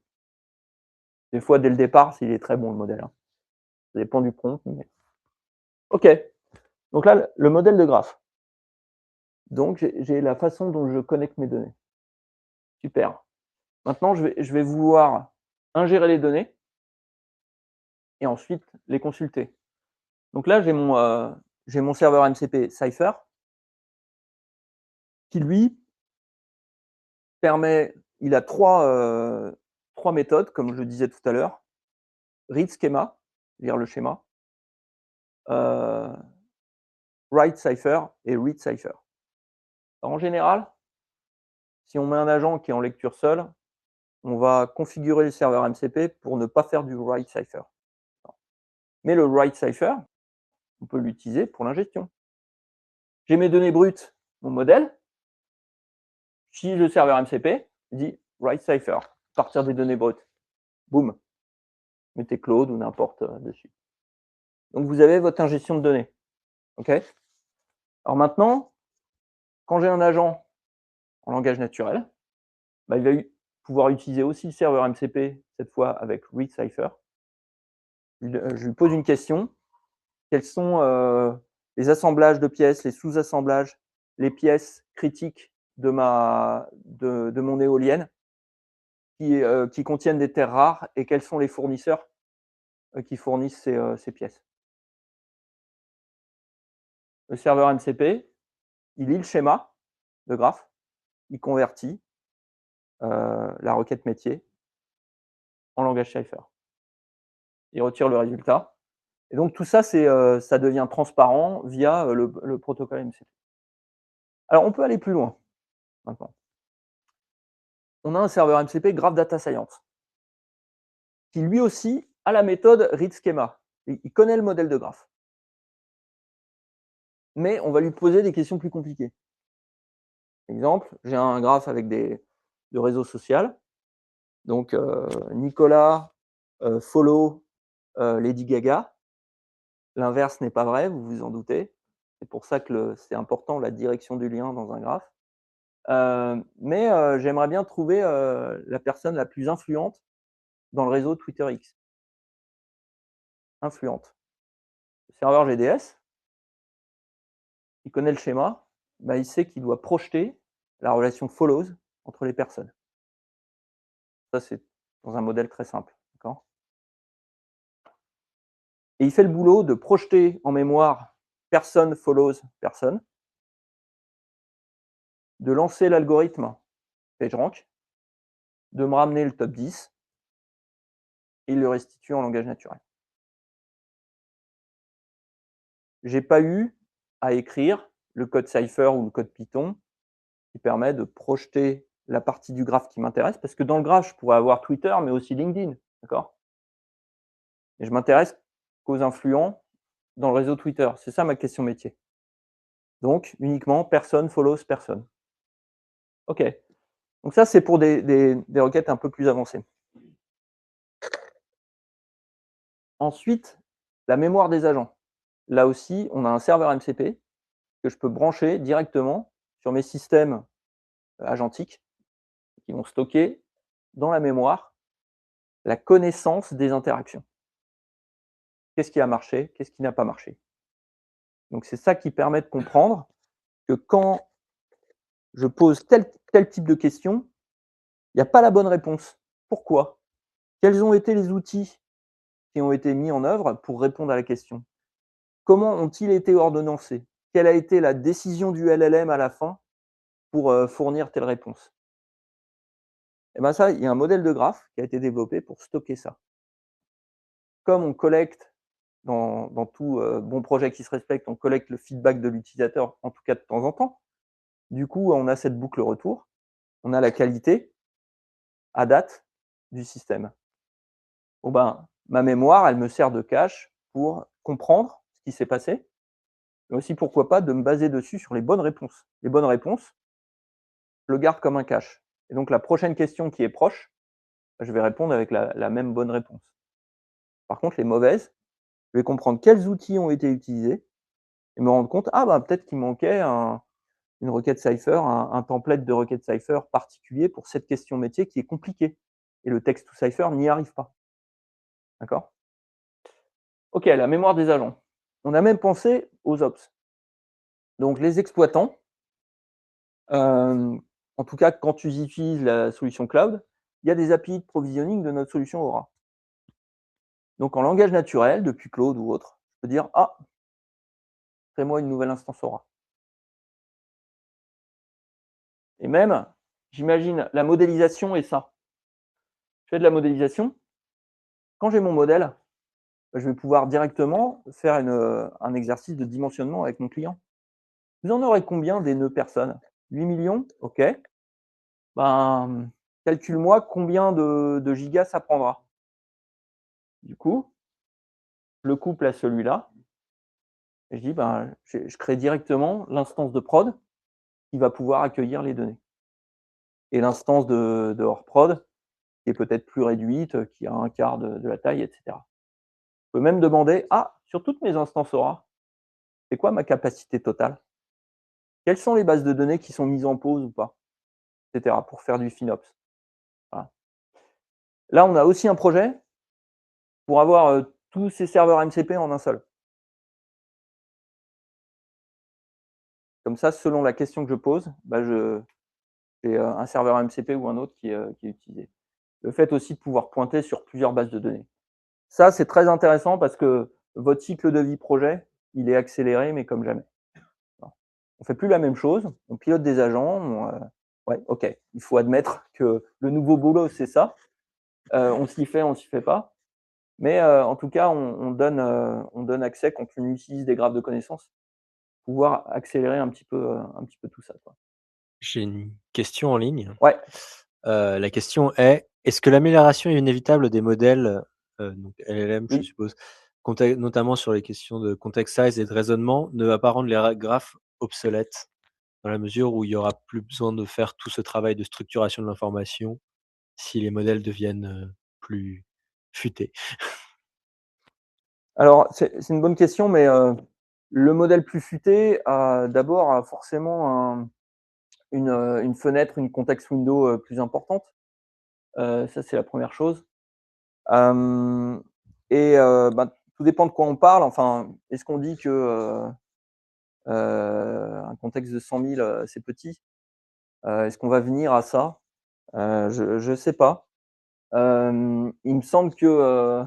Des fois, dès le départ, s'il est très bon le modèle, hein. Ça dépend du prompt, mais OK. Donc là, le modèle de graphe. Donc j'ai la façon dont je connecte mes données. Super. Maintenant, je vais vouloir ingérer les données et ensuite les consulter. Donc là, j'ai mon serveur MCP Cypher qui lui permet il a trois méthodes, comme je le disais tout à l'heure. Read schema, lire le schéma, heu, write cipher et read cipher. En général, si on met un agent qui est en lecture seule, on va configurer le serveur MCP pour ne pas faire du write cipher. Mais le write cipher, on peut l'utiliser pour l'ingestion. J'ai mes données brutes, mon modèle. Si le serveur MCP dit write cipher, partir des données brutes, boum, mettez Claude ou n'importe dessus. Donc vous avez votre ingestion de données. OK. Alors maintenant, quand j'ai un agent en langage naturel, il va pouvoir utiliser aussi le serveur MCP, cette fois avec read cipher. Je lui pose une question. Quels sont les assemblages de pièces, les sous-assemblages, les pièces critiques de mon éolienne qui contiennent des terres rares et quels sont les fournisseurs qui fournissent ces pièces. Le serveur MCP, il lit le schéma de graphe, il convertit la requête métier en langage Cypher. Il retire le résultat. Et donc tout ça, ça devient transparent via le protocole MCP. Alors on peut aller plus loin maintenant. On a un serveur MCP Graph Data Science qui lui aussi a la méthode read schema. Il connaît le modèle de graphe. Mais on va lui poser des questions plus compliquées. Exemple, j'ai un graphe avec de réseau social. Donc Nicolas follow Lady Gaga. L'inverse n'est pas vrai, vous vous en doutez. C'est pour ça que c'est important la direction du lien dans un graphe. Mais j'aimerais bien trouver la personne la plus influente dans le réseau Twitter X. Influente. Le serveur GDS, il connaît le schéma, bah, il sait qu'il doit projeter la relation follows entre les personnes. Ça, c'est dans un modèle très simple. D'accord ? Et il fait le boulot de projeter en mémoire personne follows personne, de lancer l'algorithme PageRank, de me ramener le top 10, et il le restitue en langage naturel. Je n'ai pas eu à écrire le code Cypher ou le code Python qui permet de projeter la partie du graphe qui m'intéresse, parce que dans le graphe, je pourrais avoir Twitter, mais aussi LinkedIn. D'accord ? Et je m'intéresse qu'aux influents dans le réseau Twitter. C'est ça ma question métier. Donc, uniquement personne follows personne. OK. Donc ça, c'est pour des requêtes un peu plus avancées. Ensuite, la mémoire des agents. Là aussi, on a un serveur MCP que je peux brancher directement sur mes systèmes agentiques qui vont stocker dans la mémoire la connaissance des interactions. Qu'est-ce qui a marché? Qu'est-ce qui n'a pas marché? Donc c'est ça qui permet de comprendre que quand je pose tel type de question, il n'y a pas la bonne réponse. Pourquoi? Quels ont été les outils qui ont été mis en œuvre pour répondre à la question? Comment ont-ils été ordonnancés? Quelle a été la décision du LLM à la fin pour fournir telle réponse? Et bien ça, il y a un modèle de graphe qui a été développé pour stocker ça. Comme on collecte dans tout bon projet qui se respecte, on collecte le feedback de l'utilisateur, en tout cas de temps en temps. Du coup, on a cette boucle retour, on a la qualité à date du système. Bon ben, ma mémoire, elle me sert de cache pour comprendre ce qui s'est passé, mais aussi, pourquoi pas, de me baser dessus sur les bonnes réponses. Les bonnes réponses, je le garde comme un cache. Et donc, la prochaine question qui est proche, je vais répondre avec la même bonne réponse. Par contre, les mauvaises, je vais comprendre quels outils ont été utilisés et me rendre compte, ah ben, peut-être qu'il manquait une requête Cypher, un template de requête Cypher particulier pour cette question métier qui est compliquée. Et le text to Cypher n'y arrive pas. D'accord ? OK, la mémoire des agents. On a même pensé aux ops. Donc les exploitants, en tout cas quand tu utilises la solution cloud, il y a des API de provisioning de notre solution Aura. Donc en langage naturel, depuis Claude ou autre, je peux dire « Ah, crée-moi une nouvelle instance Aura ». Et même, j'imagine, la modélisation est ça. Je fais de la modélisation. Quand j'ai mon modèle, je vais pouvoir directement faire un exercice de dimensionnement avec mon client. Vous en aurez combien des nœuds personnes? 8 millions? OK. Ben, calcule-moi combien de gigas ça prendra. Du coup, je le couple à celui-là. Et je dis, ben, je crée directement l'instance de prod qui va pouvoir accueillir les données. Et l'instance de hors prod, qui est peut-être plus réduite, qui a un quart de la taille, etc. Je peux même demander, ah, sur toutes mes instances Aura, c'est quoi ma capacité totale? Quelles sont les bases de données qui sont mises en pause ou pas? Etc. pour faire du FinOps. Voilà. Là, on a aussi un projet pour avoir tous ces serveurs MCP en un seul. Comme ça, selon la question que je pose, bah, j'ai un serveur MCP ou un autre qui est utilisé. Le fait aussi de pouvoir pointer sur plusieurs bases de données. Ça, c'est très intéressant parce que votre cycle de vie projet, il est accéléré, mais comme jamais. Voilà. On fait plus la même chose, on pilote des agents, ouais, OK, il faut admettre que le nouveau boulot, c'est ça. On s'y fait, on s'y fait pas. Mais en tout cas, on donne accès quand on utilise des graphes de connaissances, pouvoir accélérer un petit peu tout ça, quoi. J'ai une question en ligne. Ouais, La question est: est-ce que l'amélioration inévitable des modèles, donc LLM, je oui. suppose, notamment sur les questions de context size et de raisonnement, ne va pas rendre les graphes obsolètes? Dans la mesure où il y aura plus besoin de faire tout ce travail de structuration de l'information si les modèles deviennent, plus futés? Alors c'est une bonne question, mais le modèle plus futé a forcément une fenêtre, une context window, plus importante. Ça, c'est la première chose. Hem Bah, tout dépend de quoi on parle. Enfin, est-ce qu'on dit que, un contexte de 100 000, c'est petit? Est-ce qu'on va venir à ça? Je sais pas. Il me semble que,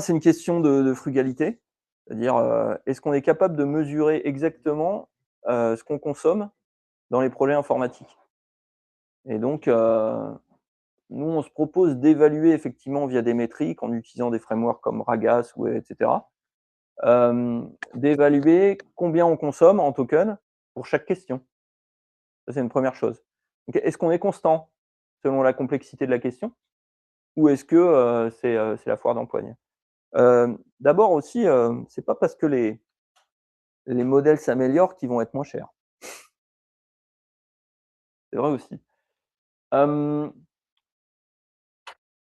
c'est une question de frugalité. C'est-à-dire, est-ce qu'on est capable de mesurer exactement, ce qu'on consomme dans les projets informatiques? Et donc, nous, on se propose d'évaluer effectivement via des métriques en utilisant des frameworks comme Ragas ou et cetera, d'évaluer combien on consomme en token pour chaque question. Ça, c'est une première chose. Donc est-ce qu'on est constant selon la complexité de la question ou est-ce que, c'est la foire d'empoigne? D'abord aussi, c'est pas parce que les modèles s'améliorent qu'ils vont être moins chers. C'est vrai aussi. Hem,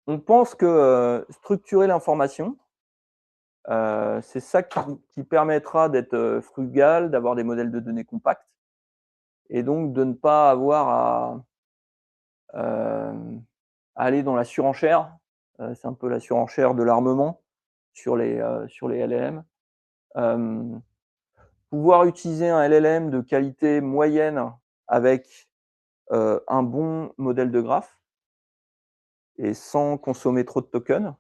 on pense que, structurer l'information, c'est ça qui permettra d'être, frugal, d'avoir des modèles de données compacts et donc de ne pas avoir aller dans la surenchère. C'est un peu la surenchère de l'armement sur les LLM. Hem, Pouvoir utiliser un LLM de qualité moyenne avec, un bon modèle de graphe et sans consommer trop de tokens.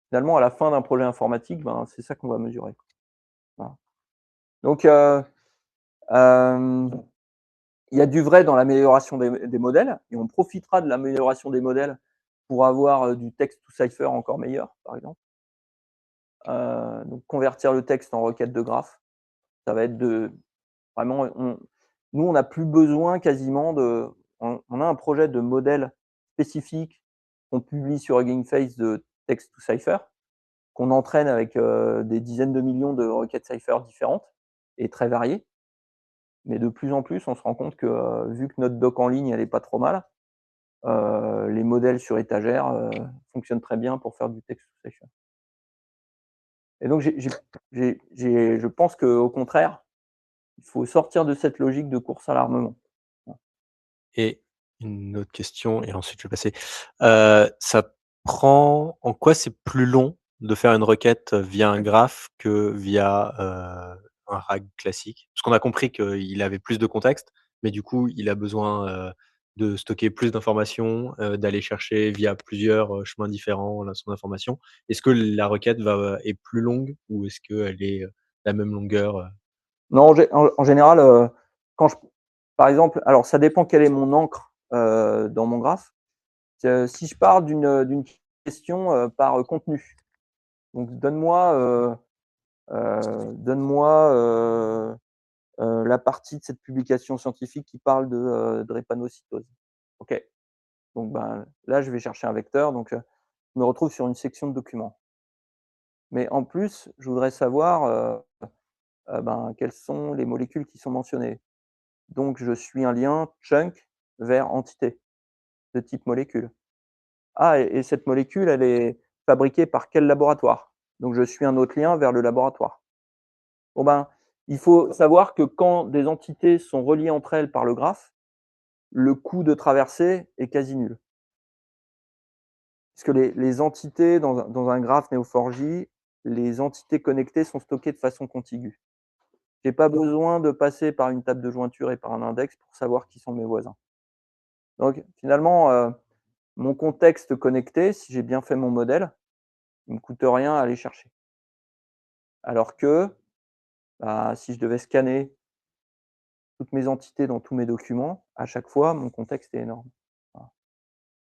Finalement, à la fin d'un projet informatique, ben, c'est ça qu'on va mesurer. Voilà. Donc, hem, il y a du vrai dans l'amélioration des modèles et on profitera de l'amélioration des modèles pour avoir, du text to cipher encore meilleur, par exemple. Donc convertir le texte en requête de graphe, ça va être de vraiment nous, on n'a plus besoin quasiment de on a un projet de modèle spécifique qu'on publie sur Hugging Face de text to cipher, qu'on entraîne avec, des dizaines de millions de requêtes cipher différentes et très variées. Mais de plus en plus, on se rend compte que, vu que notre doc en ligne, elle est pas trop mal, les modèles sur étagère, fonctionnent très bien pour faire du text to cipher. Et donc je pense qu'au contraire, il faut sortir de cette logique de course à l'armement. Et une autre question et ensuite je vais passer, ça prend en quoi c'est plus long de faire une requête via un graphe que via, un RAG classique? Parce qu'on a compris qu'il avait plus de contexte, mais du coup, il a besoin, de stocker plus d'informations, d'aller chercher via plusieurs, chemins différents son information. Est-ce que la requête est plus longue ou est-ce qu'elle est, la même longueur, Non, en général, quand je par exemple, alors ça dépend quelle est mon encre, dans mon graphe. Si je pars d'une question, par, contenu, donc donne-moi, la partie de cette publication scientifique qui parle de drépanocytose. OK, donc ben, là, je vais chercher un vecteur, donc je me retrouve sur une section de documents. Mais en plus, je voudrais savoir, ben, quelles sont les molécules qui sont mentionnées. Donc je suis un lien chunk vers entité de type molécule. Ah et cette molécule, elle est fabriquée par quel laboratoire? Donc je suis un autre lien vers le laboratoire. Bon ben, il faut savoir que quand des entités sont reliées entre elles par le graphe, le coût de traversée est quasi nul. puisque les entités dans un graphe Neo4j, les entités connectées sont stockées de façon contiguë. J'ai pas besoin de passer par une table de jointure et par un index pour savoir qui sont mes voisins. Donc finalement, mon contexte connecté, si j'ai bien fait mon modèle, il me coûte rien à aller chercher. Alors que, bah, si je devais scanner toutes mes entités dans tous mes documents, à chaque fois, mon contexte est énorme. Voilà.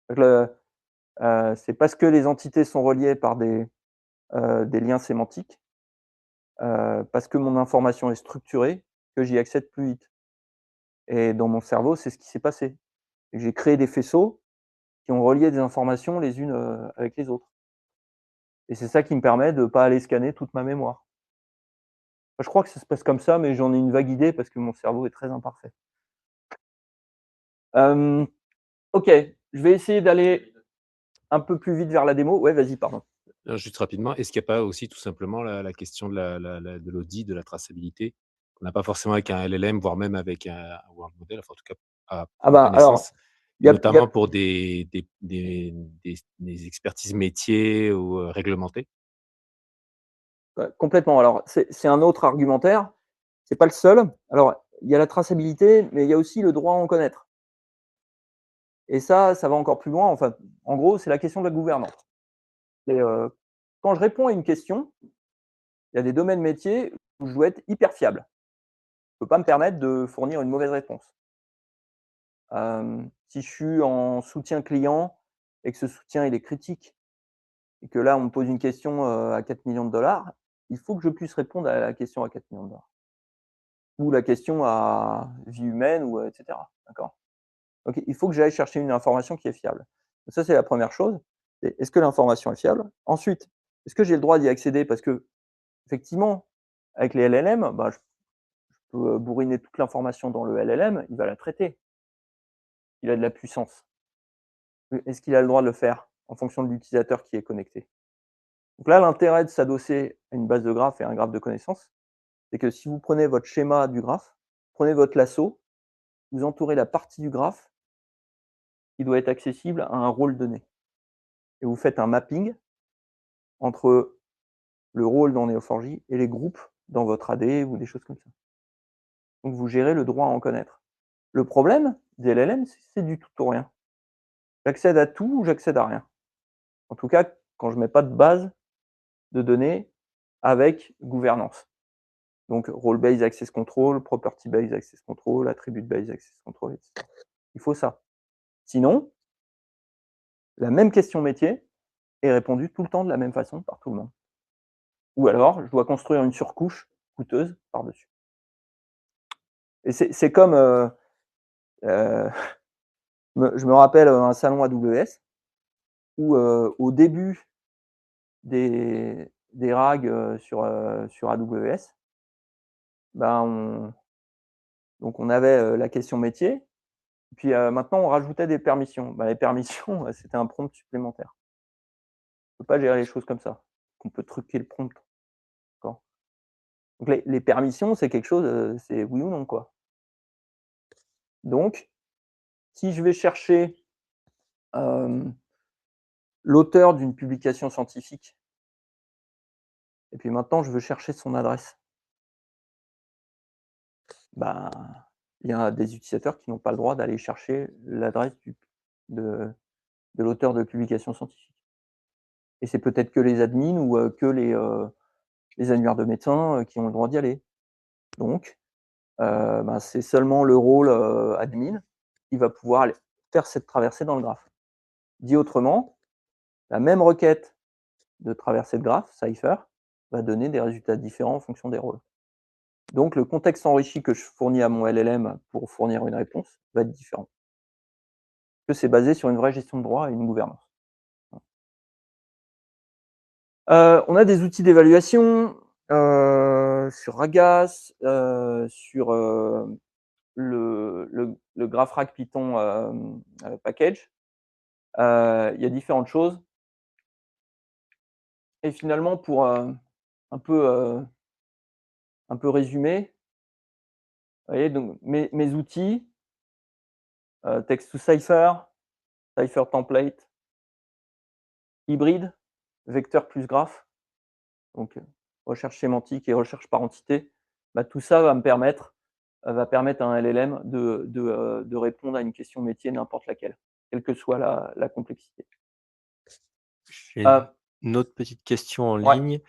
Donc c'est parce que les entités sont reliées par des liens sémantiques, parce que mon information est structurée, que j'y accède plus vite. Et dans mon cerveau, c'est ce qui s'est passé. J'ai créé des faisceaux qui ont relié des informations les unes, avec les autres. Et c'est ça qui me permet de ne pas aller scanner toute ma mémoire. Je crois que ça se passe comme ça, mais j'en ai une vague idée parce que mon cerveau est très imparfait. Hem, OK, je vais essayer d'aller un peu plus vite vers la démo. Ouais, vas-y, pardon. Juste rapidement, est-ce qu'il n'y a pas aussi tout simplement la question de de l'audit, de la traçabilité? On n'a pas forcément avec un LLM, voire même avec un world model, enfin en tout cas à Ah ma bah, alors, connaissance, il et y a il y a notamment pour des expertises métiers ou réglementées? ouais, complètement. Alors, c'est un autre argumentaire, c'est pas le seul. Alors, il y a la traçabilité, mais il y a aussi le droit à en connaître. Et ça va encore plus loin. Enfin, en gros, c'est la question de la gouvernance. Et quand je réponds à une question, il y a des domaines métiers où je dois être hyper fiable. Je peux pas me permettre de fournir une mauvaise réponse. Si je suis en soutien client et que ce soutien il est critique et que là on me pose une question, à 4 millions de dollars, il faut que je puisse répondre à la question à 4 millions de dollars ou la question à vie humaine ou et cetera, d'accord? Donc il faut que j'aille chercher une information qui est fiable. Donc ça, c'est la première chose. C'est est-ce que l'information est fiable? Ensuite, est-ce que j'ai le droit d'y accéder? Parce qu'effectivement, avec les LLM, bah, je peux, bourriner toute l'information dans le LLM, il va la traiter. Il a de la puissance. Est-ce qu'il a le droit de le faire en fonction de l'utilisateur qui est connecté? Donc là, l'intérêt de s'adosser à une base de graphes et à un graphe de connaissances, c'est que si vous prenez votre schéma du graphe, prenez votre lasso, vous entourez la partie du graphe qui doit être accessible à un rôle donné. Et vous faites un mapping entre le rôle dans Neo4j et les groupes dans votre AD ou des choses comme ça. Donc vous gérez le droit à en connaître. Le problème des LLM, c'est du tout ou rien. J'accède à tout ou j'accède à rien. En tout cas, quand je ne mets pas de base de données avec gouvernance. Donc role-based access control, property-based access control, attribute-based access control, etc. Il faut ça. Sinon, la même question métier est répondue tout le temps de la même façon par tout le monde. Ou alors, je dois construire une surcouche coûteuse par-dessus. Et c'est comme, heu, je me rappelle, un salon AWS où, au début des RAG, sur AWS, ben, on avait, la question métier. Puis, maintenant, on rajoutait des permissions. Bah, les permissions, c'était un prompt supplémentaire. On peut pas gérer les choses comme ça. On peut truquer le prompt, d'accord? Donc les permissions, c'est quelque chose, c'est oui ou non, quoi. Donc, si je vais chercher, hem, l'auteur d'une publication scientifique et puis maintenant je veux chercher son adresse, bah, il y a des utilisateurs qui n'ont pas le droit d'aller chercher l'adresse de de l'auteur de publication scientifique. Et c'est peut-être que les admins ou, que les annuaires de médecins, qui ont le droit d'y aller. Donc, ben, c'est seulement le rôle, admin qui va pouvoir aller faire cette traversée dans le graphe. Dit autrement, la même requête de traversée de graphe, Cypher, va donner des résultats différents en fonction des rôles. Donc le contexte enrichi que je fournis à mon LLM pour fournir une réponse va être différent. Que c'est basé sur une vraie gestion de droit et une gouvernance. On a des outils d'évaluation, sur Ragas, sur, le GraphRag Python, package. Il y a différentes choses et finalement pour, un peu, heu, un peu résumer, vous voyez donc mes outils, Text to Cipher, Cipher Template, hybride, vecteur plus graphe, donc recherche sémantique et recherche par entité, tout ça va permettre à un LLM de répondre à une question métier n'importe laquelle, quelle que soit la complexité. J'ai Euh, une autre petite question en ouais. ligne.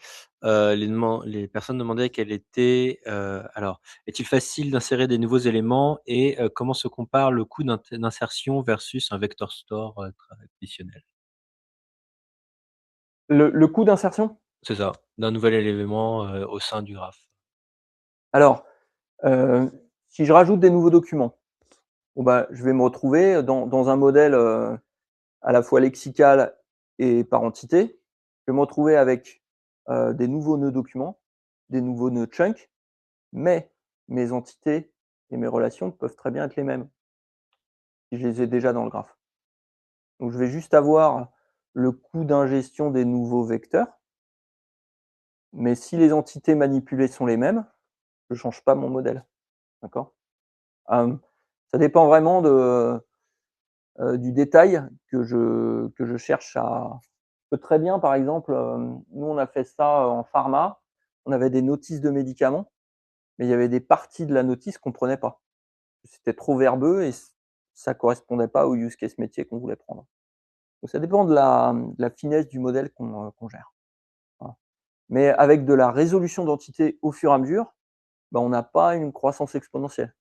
Les personnes demandaient quel était, alors, est-il facile d'insérer des nouveaux éléments et comment se compare le coût d'insertion versus un vector store, traditionnel? Le coût d'insertion? C'est ça, d'un nouvel élément, au sein du graphe. Alors, si je rajoute des nouveaux documents, je vais me retrouver dans un modèle, à la fois lexical et par entité. Je vais me retrouver avec, des nouveaux nœuds documents, des nouveaux nœuds chunks, mais mes entités et mes relations peuvent très bien être les mêmes, si je les ai déjà dans le graphe. Donc je vais juste avoir le coût d'ingestion des nouveaux vecteurs, mais si les entités manipulées sont les mêmes, je ne change pas mon modèle. D'accord? Ça dépend vraiment du détail que je cherche à. Je peux très bien, par exemple, nous on a fait ça en pharma, on avait des notices de médicaments, mais il y avait des parties de la notice qu'on ne prenait pas. C'était trop verbeux et ça ne correspondait pas au use case métier qu'on voulait prendre. Donc ça dépend de la finesse du modèle qu'on gère. Voilà. Mais avec de la résolution d'entités au fur et à mesure, on n'a pas une croissance exponentielle.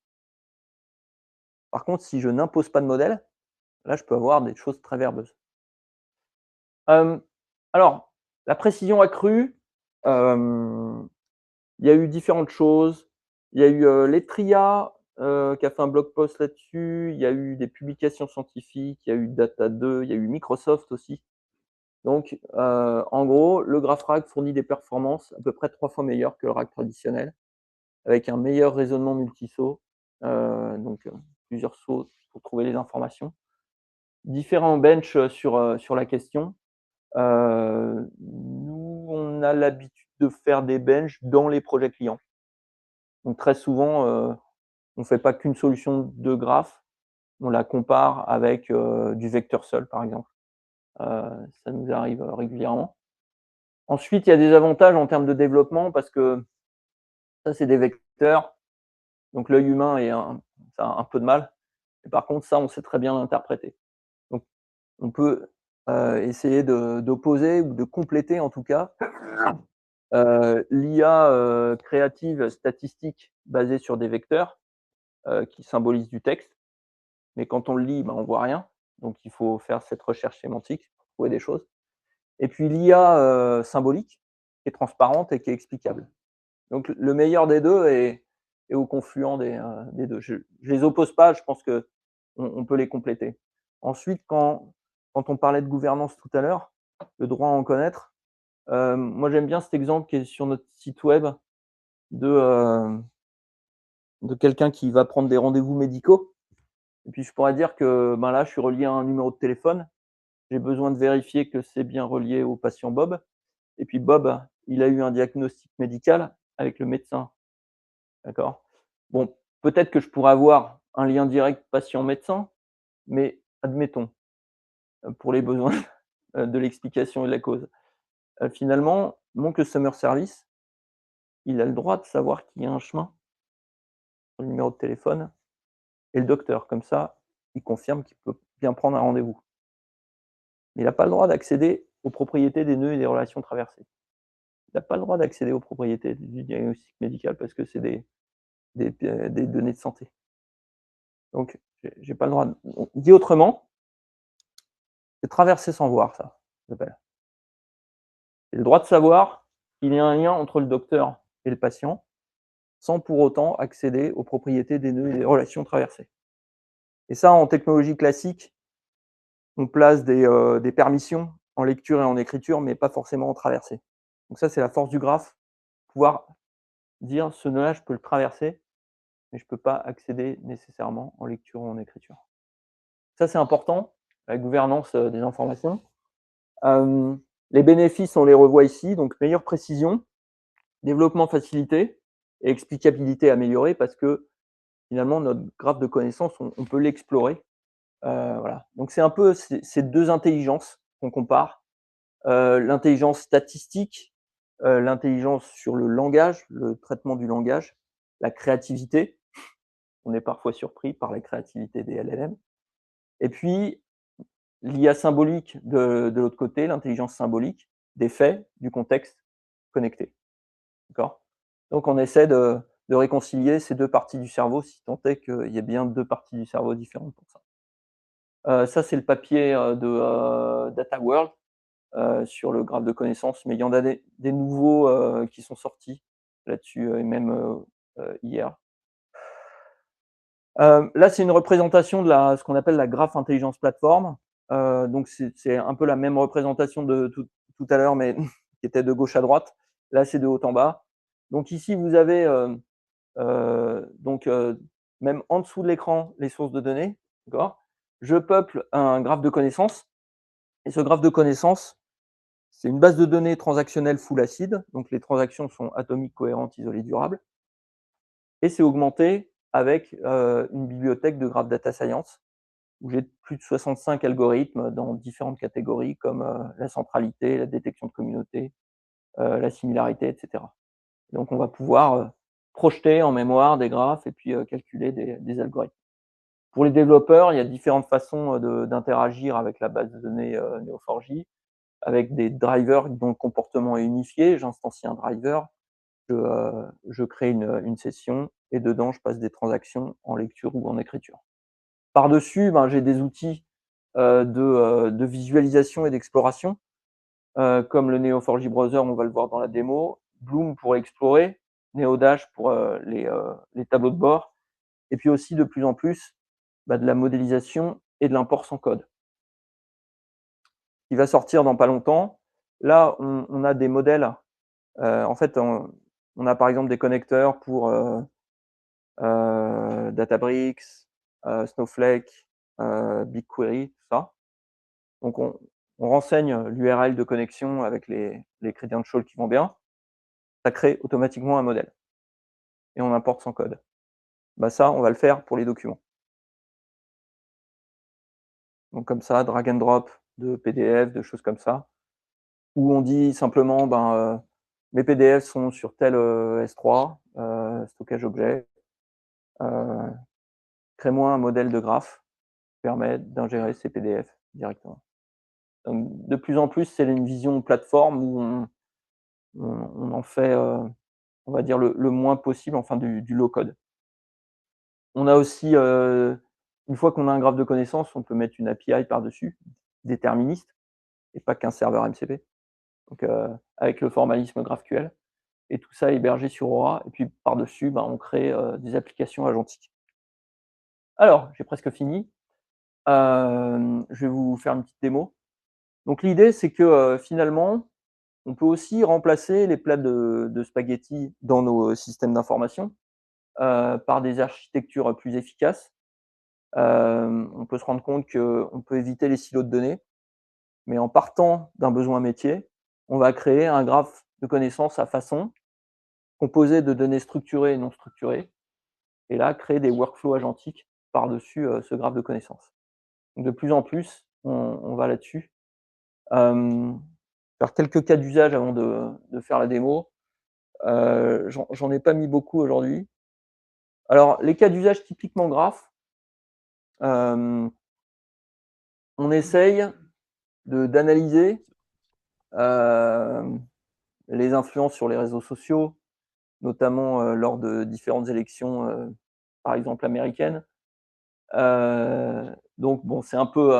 Par contre, si je n'impose pas de modèle, là, je peux avoir des choses très verbeuses. Alors, la précision accrue, il y a eu différentes choses. Il y a eu Letria qui a fait un blog post là-dessus. Il y a eu des publications scientifiques. Il y a eu Data2. Il y a eu Microsoft aussi. Donc, en gros, le GraphRag fournit des performances à peu près 3 fois meilleures que le RAG traditionnel, avec un meilleur raisonnement multi-sauts, donc plusieurs sauts pour trouver les informations. Différents benches sur la question. Nous, on a l'habitude de faire des benches dans les projets clients. Donc très souvent, on ne fait pas qu'une solution de graphe, on la compare avec du vecteur seul, par exemple. Ça nous arrive régulièrement. Ensuite, il y a des avantages en termes de développement parce que ça, c'est des vecteurs. Donc l'œil humain ça a un peu de mal. Et par contre, ça, on sait très bien l'interpréter. Donc on peut essayer d'opposer ou de compléter en tout cas l'IA créative statistique basée sur des vecteurs qui symbolisent du texte. Mais quand on le lit, on ne voit rien. Donc il faut faire cette recherche sémantique pour trouver des choses. Et puis l'IA symbolique, qui est transparente et qui est explicable. Donc le meilleur des deux est au confluent des deux. Je ne les oppose pas, je pense qu'on peut les compléter. Ensuite, quand on parlait de gouvernance tout à l'heure, le droit à en connaître, moi j'aime bien cet exemple qui est sur notre site web de quelqu'un qui va prendre des rendez-vous médicaux. Et puis je pourrais dire que là, je suis relié à un numéro de téléphone. J'ai besoin de vérifier que c'est bien relié au patient Bob. Et puis Bob, il a eu un diagnostic médical avec le médecin. D'accord? Bon, peut-être que je pourrais avoir un lien direct patient-médecin, mais admettons, pour les besoins de l'explication et de la cause. Finalement, mon customer service, il a le droit de savoir qu'il y a un chemin sur le numéro de téléphone et le docteur. Comme ça, il confirme qu'il peut bien prendre un rendez-vous. Mais il n'a pas le droit d'accéder aux propriétés des nœuds et des relations traversées. Il n'a pas le droit d'accéder aux propriétés du diagnostic médical parce que c'est des données de santé. Donc, j'ai pas le droit. Dit autrement, c'est traverser sans voir, ça s'appelle. J'ai le droit de savoir qu'il y a un lien entre le docteur et le patient, sans pour autant accéder aux propriétés des nœuds et des relations traversées. Et ça, en technologie classique, on place des permissions en lecture et en écriture, mais pas forcément en traversée. Donc ça, c'est la force du graphe, pouvoir dire ce nœud-là, je peux le traverser, mais je ne peux pas accéder nécessairement en lecture ou en écriture. Ça, c'est important, la gouvernance des informations. Les bénéfices, on les revoit ici, donc meilleure précision, développement facilité et explicabilité améliorée parce que finalement, notre graphe de connaissances, on peut l'explorer. Voilà. Donc c'est un peu ces deux intelligences qu'on compare. l'intelligence statistique, l'intelligence sur le langage, le traitement du langage, la créativité. On est parfois surpris par la créativité des LLM. Et puis, l'IA symbolique de l'autre côté, l'intelligence symbolique, des faits, du contexte connecté. D'accord? Donc on essaie de réconcilier ces deux parties du cerveau, si tant est qu'il y ait bien deux parties du cerveau différentes pour ça. Ça, c'est le papier de Data World sur le graphe de connaissances, mais il y en a des nouveaux qui sont sortis là-dessus, et même hier. Là, c'est une représentation de ce qu'on appelle la Graph Intelligence Platform. Donc c'est un peu la même représentation de tout à l'heure, mais qui était de gauche à droite. Là, c'est de haut en bas. Donc ici, vous avez même en dessous de l'écran les sources de données. D'accord? Je peuple un graphe de connaissances. Et ce graphe de connaissances, c'est une base de données transactionnelle full acide. Donc les transactions sont atomiques, cohérentes, isolées, durables. Et c'est augmenté avec une bibliothèque de graph data science où j'ai plus de 65 algorithmes dans différentes catégories comme la centralité, la détection de communauté, la similarité, etc. Donc on va pouvoir projeter en mémoire des graphes et puis calculer des algorithmes. Pour les développeurs, il y a différentes façons d'interagir avec la base de données Neo4j, avec des drivers dont le comportement est unifié. J'instancie un driver, je crée une session et dedans, je passe des transactions en lecture ou en écriture. Par-dessus, j'ai des outils de visualisation et d'exploration, comme le Neo4j Browser, on va le voir dans la démo, Bloom pour explorer, NeoDash pour les tableaux de bord, et puis aussi de plus en plus de la modélisation et de l'import sans code. Il va sortir dans pas longtemps. Là, on a des modèles. En fait, on a par exemple des connecteurs pour Databricks, Snowflake, BigQuery, tout ça. Donc on renseigne l'URL de connexion avec les credentials qui vont bien. Ça crée automatiquement un modèle. Et on importe sans code. Ça, on va le faire pour les documents. Donc comme ça, drag and drop de PDF, de choses comme ça. Où on dit simplement, mes PDF sont sur tel S3, stockage objet. Crée-moi un modèle de graphe qui permet d'ingérer ces PDF directement. Donc, de plus en plus, c'est une vision plateforme où on en fait, on va dire, le moins possible, enfin du low code. On a aussi, une fois qu'on a un graphe de connaissances, on peut mettre une API par-dessus, déterministe, et pas qu'un serveur MCP. Donc, avec le formalisme GraphQL. Et tout ça est hébergé sur Aura. Et puis par-dessus, on crée des applications agentiques. Alors, j'ai presque fini. Je vais vous faire une petite démo. Donc l'idée, c'est que finalement, on peut aussi remplacer les plats de spaghettis dans nos systèmes d'information par des architectures plus efficaces. On peut se rendre compte qu'on peut éviter les silos de données, mais en partant d'un besoin métier, on va créer un graphe de connaissances à façon, composé de données structurées et non structurées, et là, créer des workflows agentiques par-dessus ce graphe de connaissances. Donc, de plus en plus, on va là-dessus. Faire quelques cas d'usage avant de faire la démo. J'en ai pas mis beaucoup aujourd'hui. Alors, les cas d'usage typiquement graphes, on essaye d'analyser les influences sur les réseaux sociaux, notamment lors de différentes élections, par exemple américaines. Donc bon, c'est un peu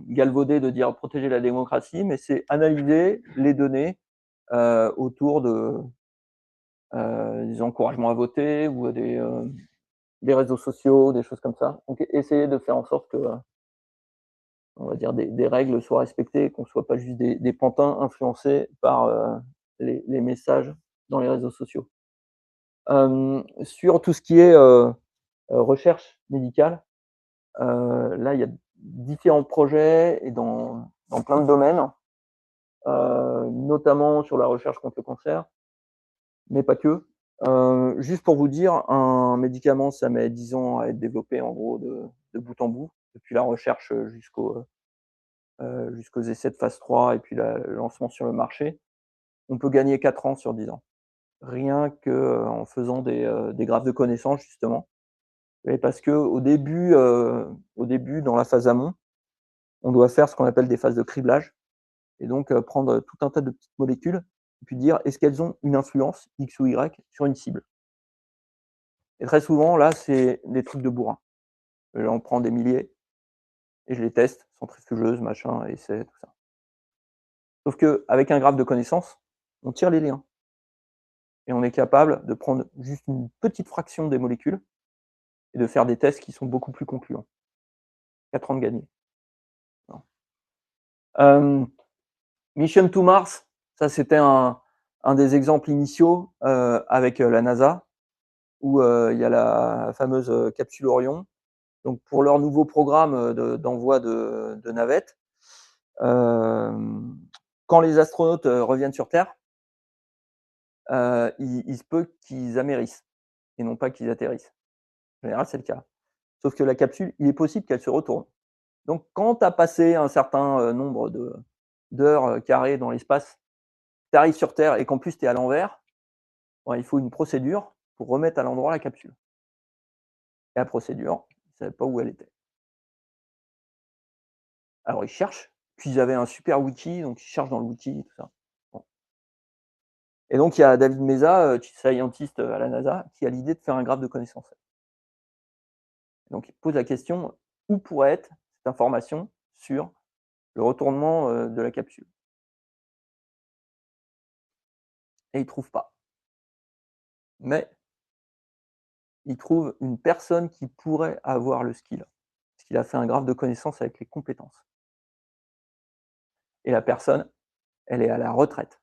galvaudé de dire protéger la démocratie, mais c'est analyser les données autour des encouragements à voter ou des réseaux sociaux, des choses comme ça. Donc essayer de faire en sorte que, on va dire, des règles soient respectées, qu'on ne soit pas juste des pantins influencés par les messages dans les réseaux sociaux. Sur tout ce qui est recherche médicale, là, il y a différents projets et dans plein de domaines, notamment sur la recherche contre le cancer, mais pas que. Juste pour vous dire, un médicament, ça met 10 ans à être développé, en gros, de bout en bout, depuis la recherche jusqu'aux essais de phase 3 et puis le lancement sur le marché, on peut gagner 4 ans sur 10 ans. Rien qu'en faisant des graphes de connaissances justement. Et parce qu'au début, dans la phase amont, on doit faire ce qu'on appelle des phases de criblage et donc prendre tout un tas de petites molécules et puis dire: «Est-ce qu'elles ont une influence X ou Y sur une cible?» Et très souvent, là, c'est des trucs de bourrin. J'en prends des milliers et je les teste, centrifugeuse, machin, essai, tout ça. Sauf qu'avec un graphe de connaissances, on tire les liens et on est capable de prendre juste une petite fraction des molécules et de faire des tests qui sont beaucoup plus concluants. 4 ans de gagné. Mission to Mars, ça c'était un des exemples initiaux avec la NASA, où il y a la fameuse capsule Orion. Donc pour leur nouveau programme d'envoi de navettes, quand les astronautes reviennent sur Terre, il se peut qu'ils amérissent et non pas qu'ils atterrissent. En général, c'est le cas. Sauf que la capsule, il est possible qu'elle se retourne. Donc quand tu as passé un certain nombre d'heures carrées dans l'espace, tu arrives sur Terre et qu'en plus tu es à l'envers, il faut une procédure pour remettre à l'endroit la capsule. Et la procédure, ils ne savaient pas où elle était. Alors ils cherchent, puis ils avaient un super wiki, donc ils cherchent dans le wiki, tout ça. Bon. Et donc il y a David Meza, chief scientist à la NASA, qui a l'idée de faire un graphe de connaissances. Donc il pose la question, où pourrait être cette information sur le retournement de la capsule? Et il ne trouve pas. Mais il trouve une personne qui pourrait avoir le skill, parce qu'il a fait un graphe de connaissances avec les compétences. Et la personne, elle est à la retraite.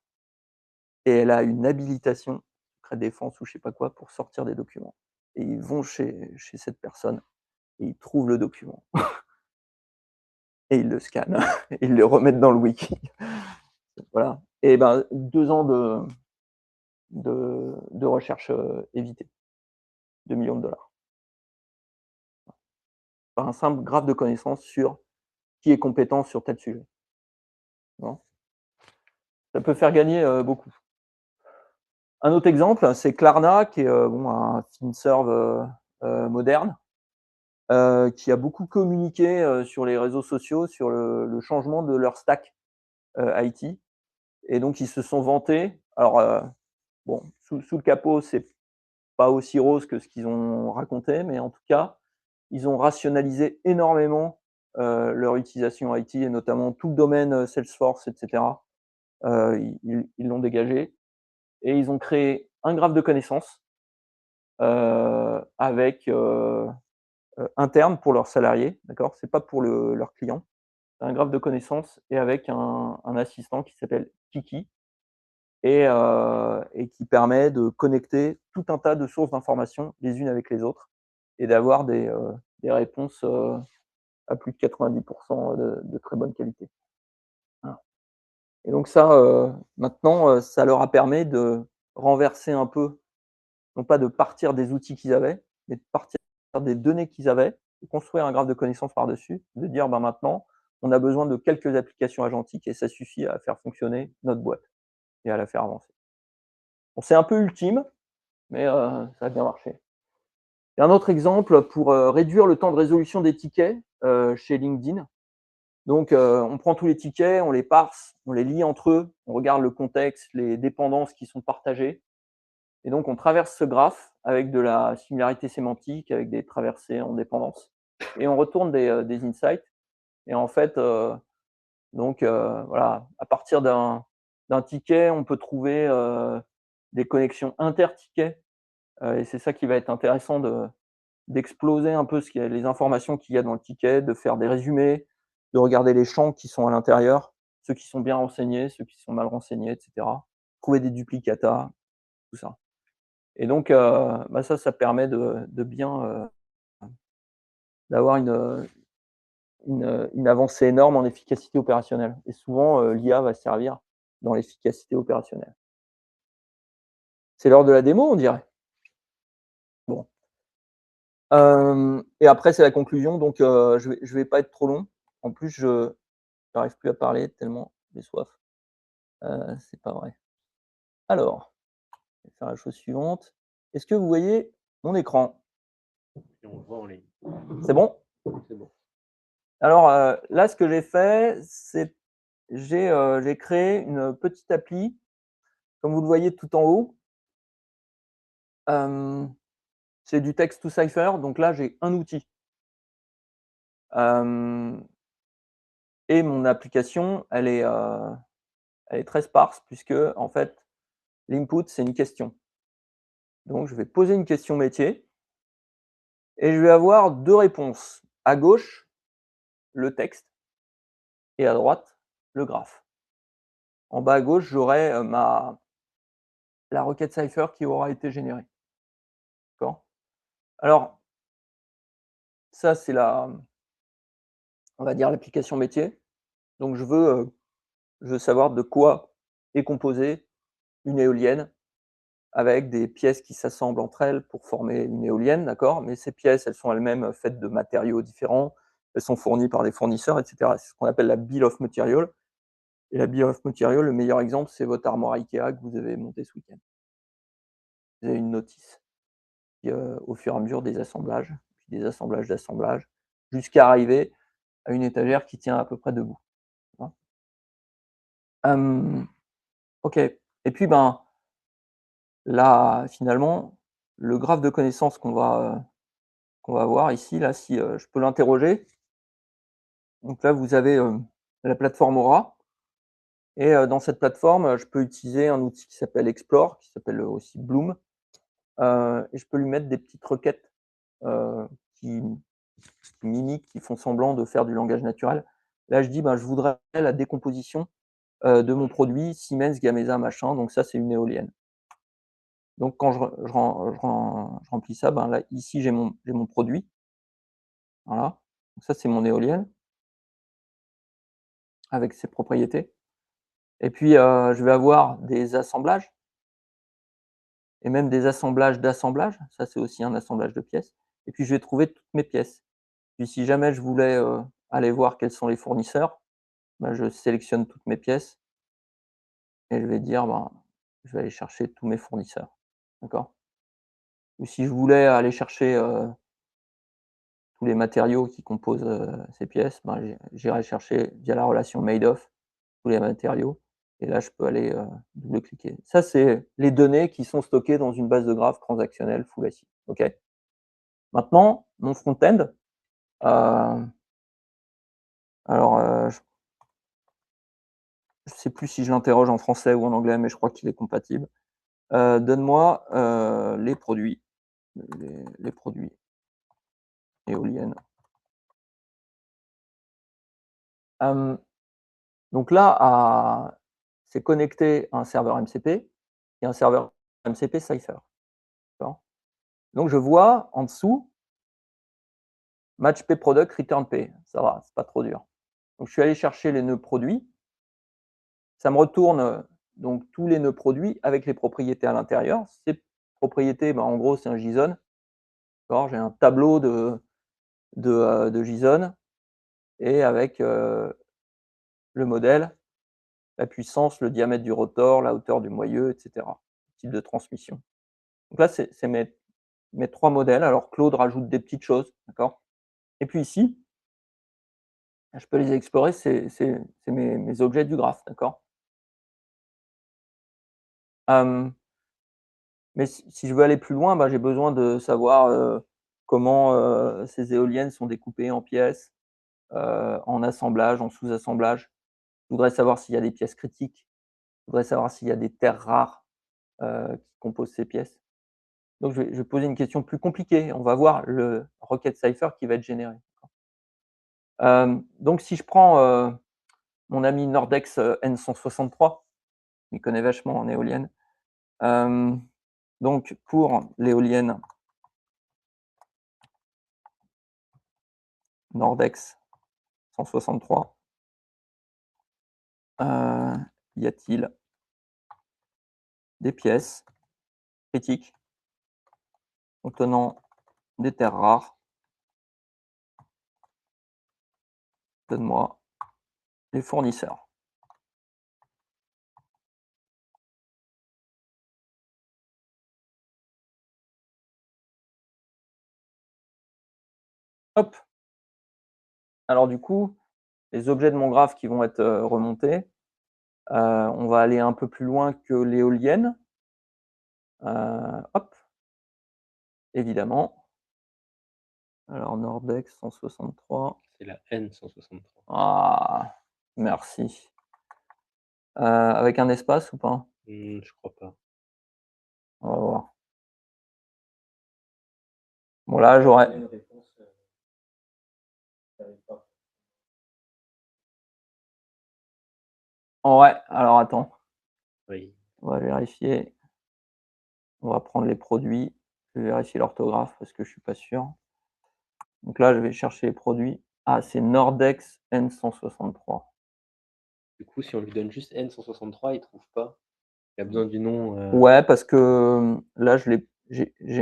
Et elle a une habilitation, secret défense ou je sais pas quoi, pour sortir des documents. Et ils vont chez cette personne et ils trouvent le document. Et ils le scannent et ils le remettent dans le wiki. Voilà. Et ben 2 ans de recherche évitée. 2 millions de dollars. Par un simple graphe de connaissances sur qui est compétent sur tel sujet. Non. Ça peut faire gagner beaucoup. Un autre exemple, c'est Klarna, qui est un FinServe moderne, qui a beaucoup communiqué sur les réseaux sociaux sur le changement de leur stack IT. Et donc, ils se sont vantés. Alors, bon, sous le capot, c'est pas aussi rose que ce qu'ils ont raconté, mais en tout cas, ils ont rationalisé énormément leur utilisation IT et notamment tout le domaine Salesforce, etc. Ils l'ont dégagé et ils ont créé un graphe de connaissances avec interne pour leurs salariés, d'accord? C'est pas pour leurs clients. C'est un graphe de connaissances et avec un assistant qui s'appelle Kiki et qui permet de connecter tout un tas de sources d'informations les unes avec les autres et d'avoir des réponses à plus de 90 de très bonne qualité. Voilà. Et donc ça, maintenant, ça leur a permis de renverser un peu, non pas de partir des outils qu'ils avaient, mais de partir des données qu'ils avaient, de construire un graphe de connaissances par-dessus, de dire: «Ben, maintenant, on a besoin de quelques applications agentiques et ça suffit à faire fonctionner notre boîte et à la faire avancer». Bon, c'est un peu ultime, mais ça a bien marché. Et un autre exemple pour réduire le temps de résolution des tickets chez LinkedIn. Donc, on prend tous les tickets, on les parse, on les lie entre eux, on regarde le contexte, les dépendances qui sont partagées. Et donc, on traverse ce graphe avec de la similarité sémantique, avec des traversées en dépendance. Et on retourne des insights. Et en fait, voilà, à partir d'un ticket, on peut trouver des connexions inter-tickets. Et c'est ça qui va être intéressant d'exploser un peu les informations qu'il y a dans le ticket, de faire des résumés, de regarder les champs qui sont à l'intérieur, ceux qui sont bien renseignés, ceux qui sont mal renseignés, etc. Trouver des duplicata, tout ça. Et donc, ça permet de bien d'avoir une avancée énorme en efficacité opérationnelle. Et souvent, l'IA va servir dans l'efficacité opérationnelle. C'est l'heure de la démo, on dirait. Bon. Et après, c'est la conclusion. Donc, je vais pas être trop long. En plus, J'arrive plus à parler tellement j'ai soif. C'est pas vrai. Alors, je vais faire la chose suivante. Est-ce que vous voyez mon écran? Et on le voit en ligne. C'est bon? C'est bon. Alors, là, ce que j'ai fait, c'est j'ai créé une petite appli, comme vous le voyez tout en haut. C'est du text to cipher, donc là, j'ai un outil. Et mon application, elle est très sparse puisque, en fait, l'input, c'est une question. Donc je vais poser une question métier et je vais avoir 2 réponses. À gauche, le texte et à droite, le graphe. En bas à gauche, j'aurai, la requête cipher qui aura été générée. D'accord? Alors ça, c'est on va dire l'application métier. Donc je veux savoir de quoi est composée une éolienne avec des pièces qui s'assemblent entre elles pour former une éolienne, d'accord? Mais ces pièces, elles sont elles-mêmes faites de matériaux différents, elles sont fournies par des fournisseurs, et cetera. C'est ce qu'on appelle la bill of material. Et la bill of material, le meilleur exemple, c'est votre armoire IKEA que vous avez montée ce week-end. Vous avez une notice. Puis, au fur et à mesure des assemblages, puis des assemblages d'assemblages, jusqu'à arriver à une étagère qui tient à peu près debout. Hein. OK. Et puis, ben, là, finalement, le graphe de connaissances qu'on va voir ici, là, si je peux l'interroger. Donc là, vous avez la plateforme Aura. Et dans cette plateforme, je peux utiliser un outil qui s'appelle Explore, qui s'appelle aussi Bloom. Et je peux lui mettre des petites requêtes qui mimiquent, qui font semblant de faire du langage naturel. Là, je dis, ben, je voudrais la décomposition de mon produit Siemens Gamesa machin. Donc ça, c'est une éolienne. Donc quand je remplis ça, ben là, ici, j'ai mon produit. Voilà. Donc ça, c'est mon éolienne avec ses propriétés. Et puis, je vais avoir des assemblages et même des assemblages d'assemblages. Ça, c'est aussi un assemblage de pièces. Et puis, je vais trouver toutes mes pièces. Puis, si jamais je voulais aller voir quels sont les fournisseurs, ben, je sélectionne toutes mes pièces et je vais dire, ben, je vais aller chercher tous mes fournisseurs. D'accord? Ou si je voulais aller chercher tous les matériaux qui composent ces pièces, ben, j'irai chercher via la relation made of tous les matériaux. Et là, je peux aller double-cliquer. Ça, c'est les données qui sont stockées dans une base de graphes transactionnelle full ACID. OK. Maintenant, mon front-end, alors je ne sais plus si je l'interroge en français ou en anglais, mais je crois qu'il est compatible. Donne-moi les produits, les produits éoliennes. Donc là, c'est connecté à un serveur MCP et un serveur MCP Cipher. Donc je vois en dessous match P product, return P. Ça va, c'est pas trop dur. Donc je suis allé chercher les nœuds produits. Ça me retourne donc tous les nœuds produits avec les propriétés à l'intérieur. Ces propriétés, ben, en gros, c'est un JSON. J'ai un tableau de JSON et avec le modèle, la puissance, le diamètre du rotor, la hauteur du moyeu, etc. Type de transmission. Donc là, c'est mes 3 modèles. Alors Claude rajoute des petites choses, d'accord? Et puis ici, je peux les explorer, c'est mes objets du graphe, d'accord? Mais si je veux aller plus loin, bah, j'ai besoin de savoir comment ces éoliennes sont découpées en pièces, en assemblage, en sous-assemblage. Je voudrais savoir s'il y a des pièces critiques. Je voudrais savoir s'il y a des terres rares qui composent ces pièces. Donc je vais poser une question plus compliquée. On va voir le requête cipher qui va être généré. Donc si je prends mon ami Nordex N163, il connaît vachement en éolienne. Donc pour l'éolienne Nordex 163, y a-t-il des pièces critiques contenant des terres rares? Donne-moi les fournisseurs. Hop! Alors du coup, les objets de mon graphe qui vont être, remontés, on va aller un peu plus loin que l'éolienne. Hop, évidemment. Alors Nordex 163. C'est la N163. Ah! Merci. Avec un espace ou pas? Je crois pas. On va voir. Bon là, j'aurais Une réponse, j'arrive pas. ouais, alors attends, Oui. on va vérifier. On va prendre les produits. Je vais vérifier l'orthographe parce que je suis pas sûr. Donc là, je vais chercher les produits. Ah, c'est Nordex N163. Du coup, si on lui donne juste N163, il trouve pas. Il a besoin du nom, Ouais, parce que, là,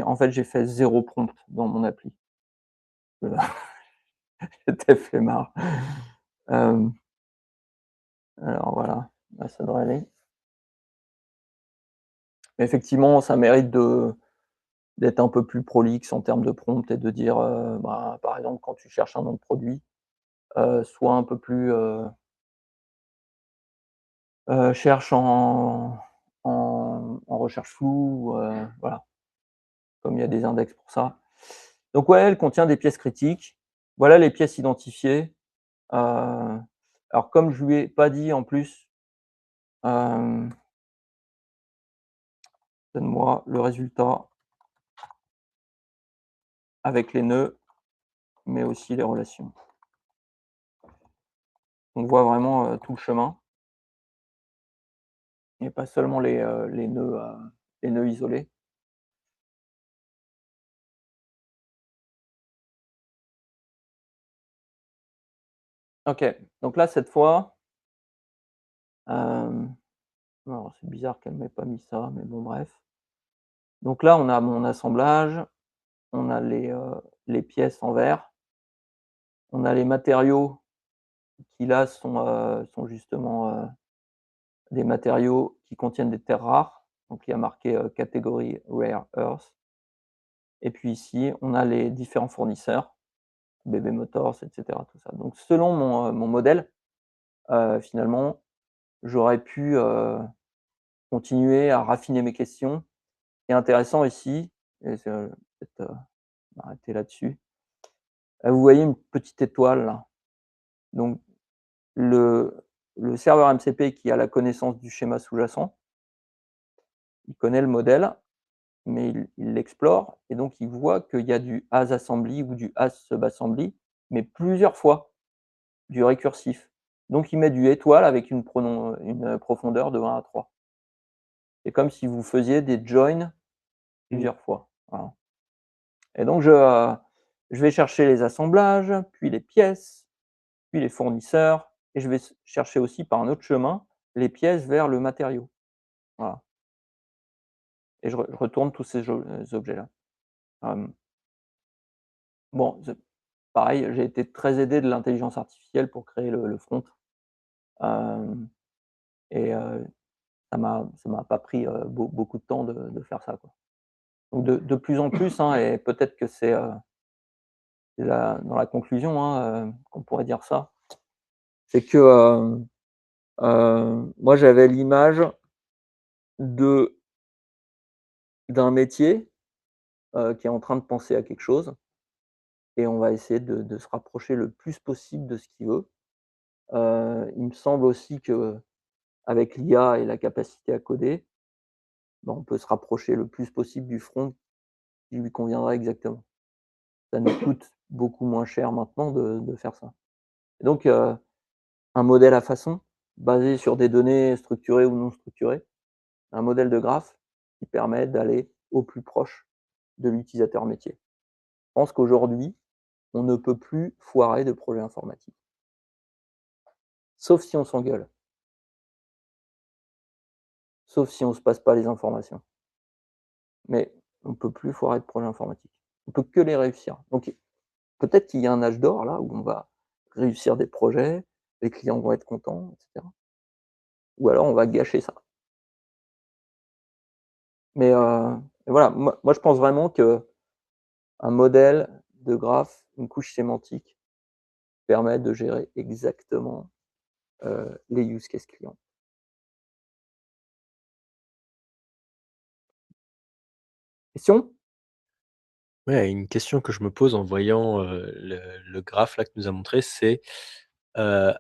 en fait, j'ai fait 0 prompt dans mon appli. J'étais flemmard. Alors voilà, là, ça devrait aller. Mais effectivement, ça mérite d'être un peu plus prolixe en termes de prompt et de dire, bah, par exemple, quand tu cherches un nom de produit, sois un peu plus, cherche en recherche floue, voilà, comme il y a des index pour ça. Donc ouais, elle contient des pièces critiques. Voilà les pièces identifiées. Alors comme je lui ai pas dit en plus, hem, donne-moi le résultat avec les nœuds, mais aussi les relations. On voit vraiment, tout le chemin et pas seulement les nœuds isolés. OK, donc là, cette fois, alors c'est bizarre qu'elle m'ait pas mis ça, mais bon bref. Donc là, on a mon assemblage, on a les pièces en verre, on a les matériaux qui là sont justement, des matériaux qui contiennent des terres rares. Donc il y a marqué, catégorie Rare Earth et puis ici, on a les différents fournisseurs, BB Motors et cetera, tout ça. Donc selon mon modèle, finalement, j'aurais pu, continuer à raffiner mes questions. Ce qui est intéressant ici et c'est, peut-être, m'arrêter là-dessus. Vous voyez une petite étoile là? Donc le le serveur MCP qui a la connaissance du schéma sous-jacent, il connaît le modèle, mais il l'explore et donc il voit qu'il y a du as assembly ou du as subassembly, mais plusieurs fois, du récursif. Donc il met du étoile avec une profondeur de 1 à 3. C'est comme si vous faisiez des joins plusieurs fois, voilà. Et donc je vais chercher les assemblages, puis les pièces, puis les fournisseurs et je vais chercher aussi par un autre chemin les pièces vers le matériau. Voilà et je retourne tous ces objets-là. Hem, bon, pareil, j'ai été très aidé de l'intelligence artificielle pour créer le front, hem et ça m'a pas pris, beaucoup de temps de faire ça, quoi. Donc de plus en plus, hein et peut-être que c'est la dans la conclusion, hein, qu'on pourrait dire ça, c'est que, moi j'avais l'image de d'un métier, qui est en train de penser à quelque chose et on va essayer de se rapprocher le plus possible de ce qu'il veut. Il me semble aussi qu'avec l'IA et la capacité à coder, bah, on peut se rapprocher le plus possible du front qui lui conviendrait exactement. Ça nous coûte beaucoup moins cher maintenant de faire ça. Et donc, un modèle à façon, basé sur des données structurées ou non structurées, un modèle de graphe qui permet d'aller au plus proche de l'utilisateur métier. Je pense qu'aujourd'hui, on ne peut plus foirer de projet informatique. Sauf si on s'engueule. Sauf si on se passe pas les informations. Mais on peut plus foirer de projet informatique. On peut que les réussir. Donc peut-être qu'il y a un âge d'or là où on va réussir des projets, les clients vont être contents, et cetera. Ou alors on va gâcher ça. Mais voilà, moi je pense vraiment qu'un modèle de graphe, une couche sémantique permet de gérer exactement, les use cases clients. Question? Ouais, une question que je me pose en voyant, le graphe là que tu nous as montré, c'est, heu,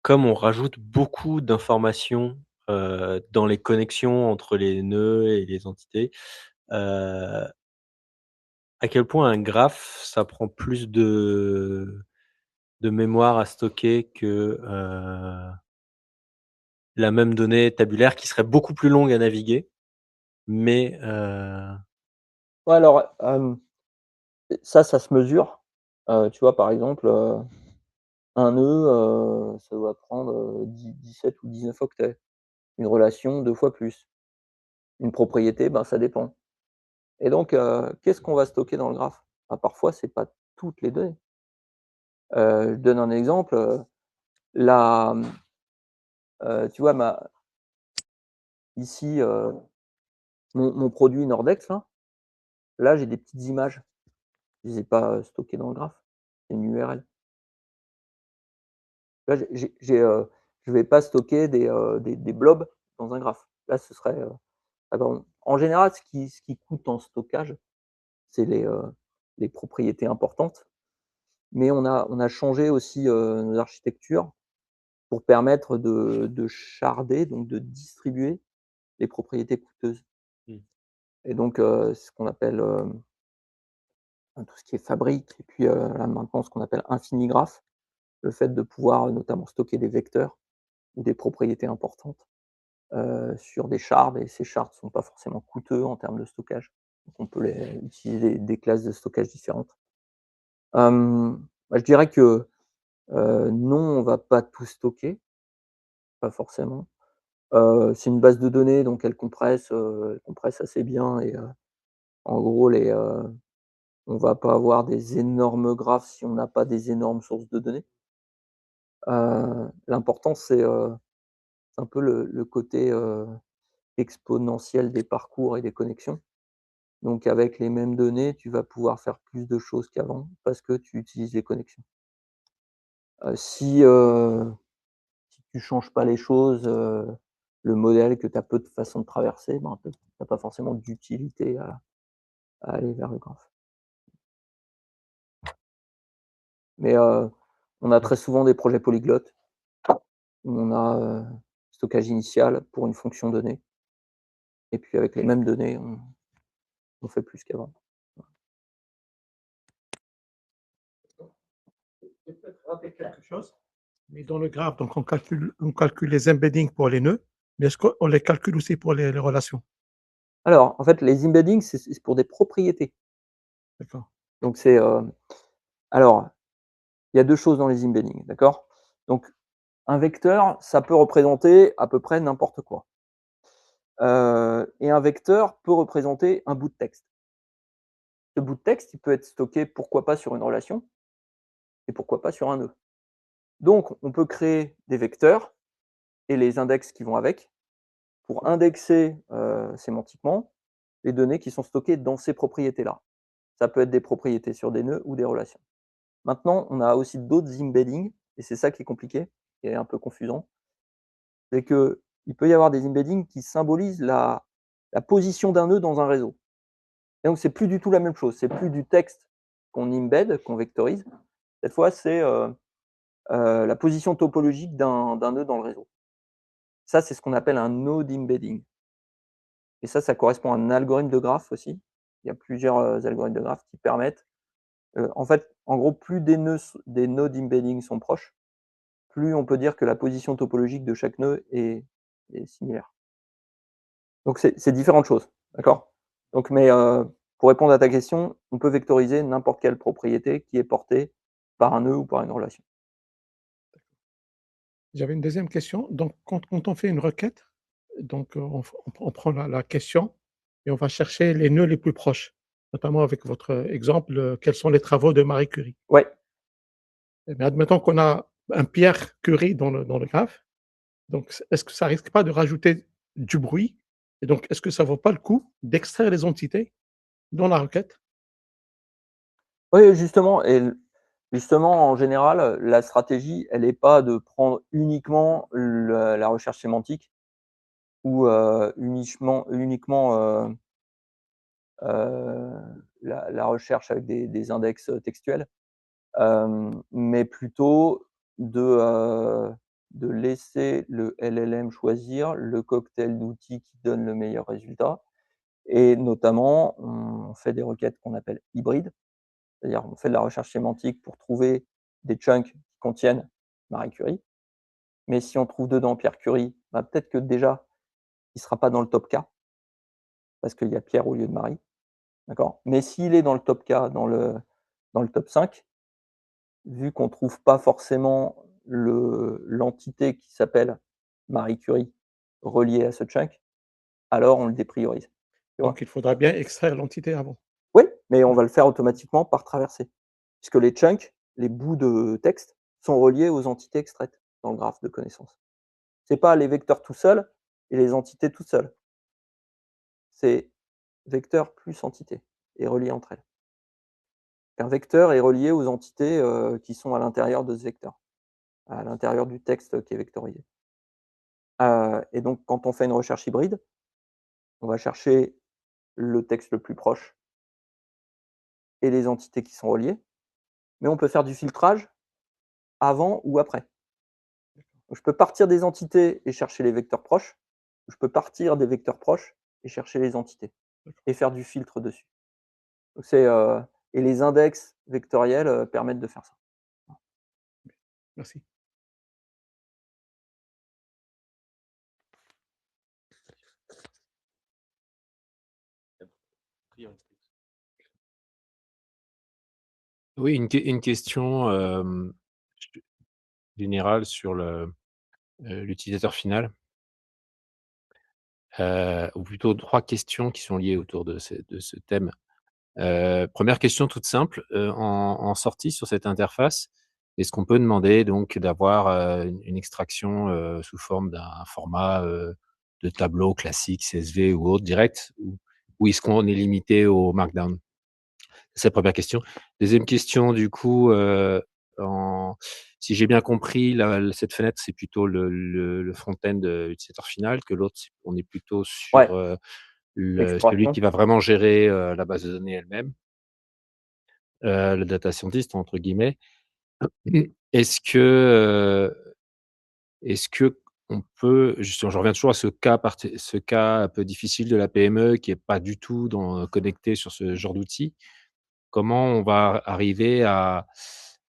comme on rajoute beaucoup d'informations, dans les connexions entre les nœuds et les entités, à quel point un graphe, ça prend plus de mémoire à stocker que, la même donnée tabulaire qui serait beaucoup plus longue à naviguer, mais, Ouais, alors, ça se mesure. Tu vois, par exemple, un nœud, ça doit prendre, 17 ou 19 octets. Une relation, 2 fois plus. Une propriété, ben, ça dépend. Et donc, qu'est-ce qu'on va stocker dans le graphe? Bah, parfois, c'est pas toutes les données. Je donne un exemple, la, tu vois, ici, mon produit Nordex là, j'ai des petites images. Je les ai pas, stockées dans le graphe. C'est une URL. Là, je vais pas stocker des blobs dans un graphe. Là, ce serait, ah ben, en général, ce qui coûte en stockage, c'est les propriétés importantes, mais on a changé aussi, nos architectures pour permettre de sharder, donc de distribuer les propriétés coûteuses. mmh, Et donc, ce qu'on appelle, tout ce qui est fabrique et puis, là maintenant ce qu'on appelle infinigraph, le fait de pouvoir, notamment stocker des vecteurs ou des propriétés importantes, sur des shards, et ces shards sont pas forcément coûteux en termes de stockage. Donc on peut utiliser des classes de stockage différentes. Bah, je dirais que, non, on va pas tout stocker, pas forcément. C'est une base de données, donc elle compresse assez bien, et en gros on va pas avoir des énormes graphes si on n'a pas des énormes sources de données. L'important c'est un peu le côté, exponentiel des parcours et des connexions. Donc avec les mêmes données, tu vas pouvoir faire plus de choses qu'avant parce que tu utilises les connexions. Si tu changes pas les choses, le modèle, que tu as peu de façons de traverser, ben, tu as pas forcément d'utilité à aller vers le graphe. Mais on a très souvent des projets polyglottes où on a, stockage initial pour une fonction donnée, et puis avec les mêmes données, on fait plus qu'avant. Je peux te rappeler quelque chose, mais dans le graphe, donc on calcule les embeddings pour les nœuds, mais est-ce qu'on les calcule aussi pour les relations? Alors, en fait, les embeddings, c'est pour des propriétés. D'accord. Donc alors, il y a 2 choses dans les embeddings, d'accord? Donc un vecteur, ça peut représenter à peu près n'importe quoi. Et un vecteur peut représenter un bout de texte. Ce bout de texte, il peut être stocké, pourquoi pas sur une relation, et pourquoi pas sur un nœud. Donc on peut créer des vecteurs et les index qui vont avec, pour indexer, sémantiquement les données qui sont stockées dans ces propriétés-là. Ça peut être des propriétés sur des nœuds ou des relations. Maintenant, on a aussi d'autres embeddings, et c'est ça qui est compliqué et un peu confusant. C'est qu'il peut y avoir des embeddings qui symbolisent la position d'un nœud dans un réseau. Et donc, c'est plus du tout la même chose. C'est plus du texte qu'on embed, qu'on vectorise. Cette fois, c'est la position topologique d'un nœud dans le réseau. Ça, c'est ce qu'on appelle un node embedding. Et ça correspond à un algorithme de graphe aussi. Il y a plusieurs algorithmes de graphe qui permettent. En fait, en gros, plus des node embeddings sont proches, plus on peut dire que la position topologique de chaque nœud est similaire. Donc c'est différentes choses, d'accord? Donc mais pour répondre à ta question, on peut vectoriser n'importe quelle propriété qui est portée par un nœud ou par une relation. J'avais une deuxième question. Donc quand on fait une requête, donc on prend la question et on va chercher les nœuds les plus proches, notamment avec votre exemple, quels sont les travaux de Marie Curie? Ouais, Eh bien, admettons qu'on a un Pierre Curie dans le graphe, donc est-ce que ça risque pas de rajouter du bruit? Et donc est-ce que ça vaut pas le coup d'extraire les entités dans la requête? Oui, justement justement, en général, la stratégie, elle est pas de prendre uniquement la recherche sémantique ou uniquement, la recherche avec des index, textuels, mais plutôt de laisser le LLM choisir le cocktail d'outils qui donne le meilleur résultat et notamment, on fait des requêtes qu'on appelle hybrides. C'est-à-dire, on fait de la recherche sémantique pour trouver des chunks qui contiennent Marie Curie, mais si on trouve dedans Pierre Curie, bah, peut-être que déjà, il ne sera pas dans le top K, parce qu'il y a Pierre au lieu de Marie, d'accord? Mais s'il est dans le top K, dans le top 5, vu qu'on ne trouve pas forcément l'entité qui s'appelle Marie Curie reliée à ce chunk, alors on le dépriorise, tu vois? Donc il faudra bien extraire l'entité avant. Oui, mais on va le faire automatiquement par traversée. Puisque les chunks, les bouts de texte, sont reliés aux entités extraites dans le graphe de connaissances. C'est pas les vecteurs tout seuls et les entités toutes seules. C'est vecteur plus entité et relié entre elles. Un vecteur est relié aux entités qui sont à l'intérieur de ce vecteur, à l'intérieur du texte qui est vectorisé. Et donc, quand on fait une recherche hybride, on va chercher le texte le plus proche et les entités qui sont reliées, mais on peut faire du filtrage avant ou après. Donc, je peux partir des entités et chercher les vecteurs proches, ou je peux partir des vecteurs proches et chercher les entités et faire du filtre dessus. Donc et les index vectoriels, permettent de faire ça. Merci. Oui, une question, générale sur l'utilisateur final, ou plutôt 3 questions qui sont liées autour de ce thème. 1re question toute simple, en sortie sur cette interface, est-ce qu'on peut demander donc d'avoir, une extraction, sous forme d'un format, de tableau classique CSV ou autre direct ou est-ce qu'on est limité au markdown? C'est la 1re question. 2e question du coup, en si j'ai bien compris cette fenêtre, c'est plutôt le front-end, utilisateur final que l'autre, on est plutôt Ouais, sur, celui l'exploration. qui va vraiment gérer, la base de données elle-même, le «data scientist» entre guillemets. Est-ce que, est-ce qu'on peut justement, je reviens toujours à ce cas un peu difficile de la PME qui est pas du tout connecté sur ce genre d'outil. Comment on va arriver à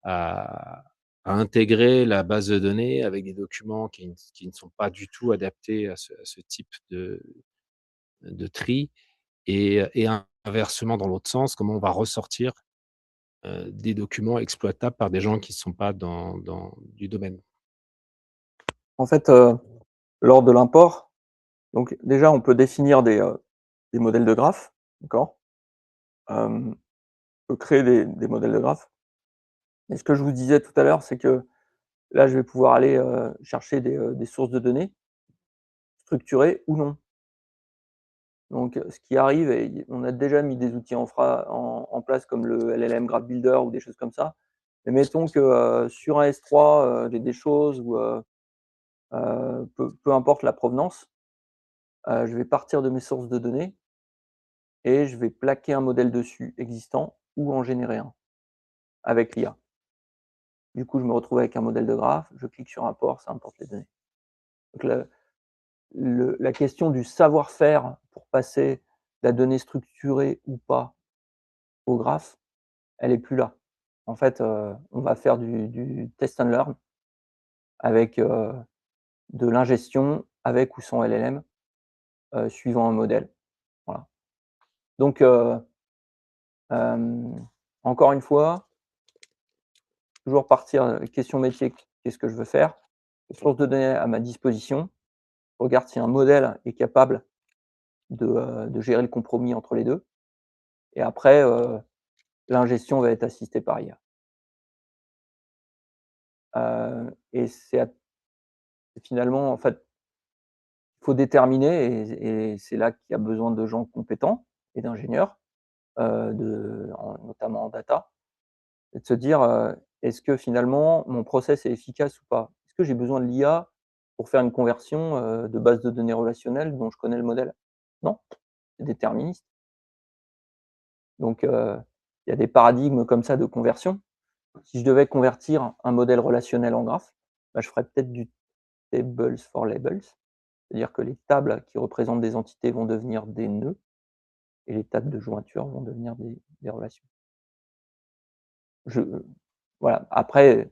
à intégrer la base de données avec des documents qui ne sont pas du tout adaptés à ce type de tri et inversement dans l'autre sens, comment on va ressortir, des documents exploitables par des gens qui ne sont pas dans du domaine? En fait, lors de l'import, donc déjà, on peut définir des modèles de graphes, d'accord? On peut créer des modèles de graphes. Et ce que je vous disais tout à l'heure, c'est que là, je vais pouvoir aller, chercher des sources de données, structurées ou non. Donc, ce qui arrive et on a déjà mis des outils en place comme le LLM Graph Builder ou des choses comme ça. Mais mettons que, sur un S3, des choses ou, peu importe la provenance, je vais partir de mes sources de données et je vais plaquer un modèle dessus existant ou en générer un avec l'IA. Du coup, je me retrouve avec un modèle de graphe, je clique sur import, ça importe les données. Donc la question du savoir-faire pour passer la donnée structurée ou pas au graphe, elle est plus là. En fait, on va faire du test and learn avec, de l'ingestion avec ou sans LLM, suivant un modèle. Voilà. Donc, encore une fois, toujours partir, question métier, qu'est-ce que je veux faire? Les sources de données à ma disposition, regarde si un modèle est capable de gérer le compromis entre les 2 et après, l'ingestion va être assistée par IA. Et c'est finalement, en fait, il faut déterminer et c'est là qu'il y a besoin de gens compétents et d'ingénieurs, notamment en data, et de se dire, «Est-ce que finalement mon process est efficace ou pas? Est-ce que j'ai besoin de l'IA pour faire une conversion, de base de données relationnelles dont je connais le modèle?» Non, c'est déterministe. Donc il y a des paradigmes comme ça de conversion. Si je devais convertir un modèle relationnel en graphe, bah, je ferais peut-être du tables for labels, c'est-à-dire que les tables qui représentent des entités vont devenir des nœuds et les tables de jointure vont devenir des relations. Je Voilà, après,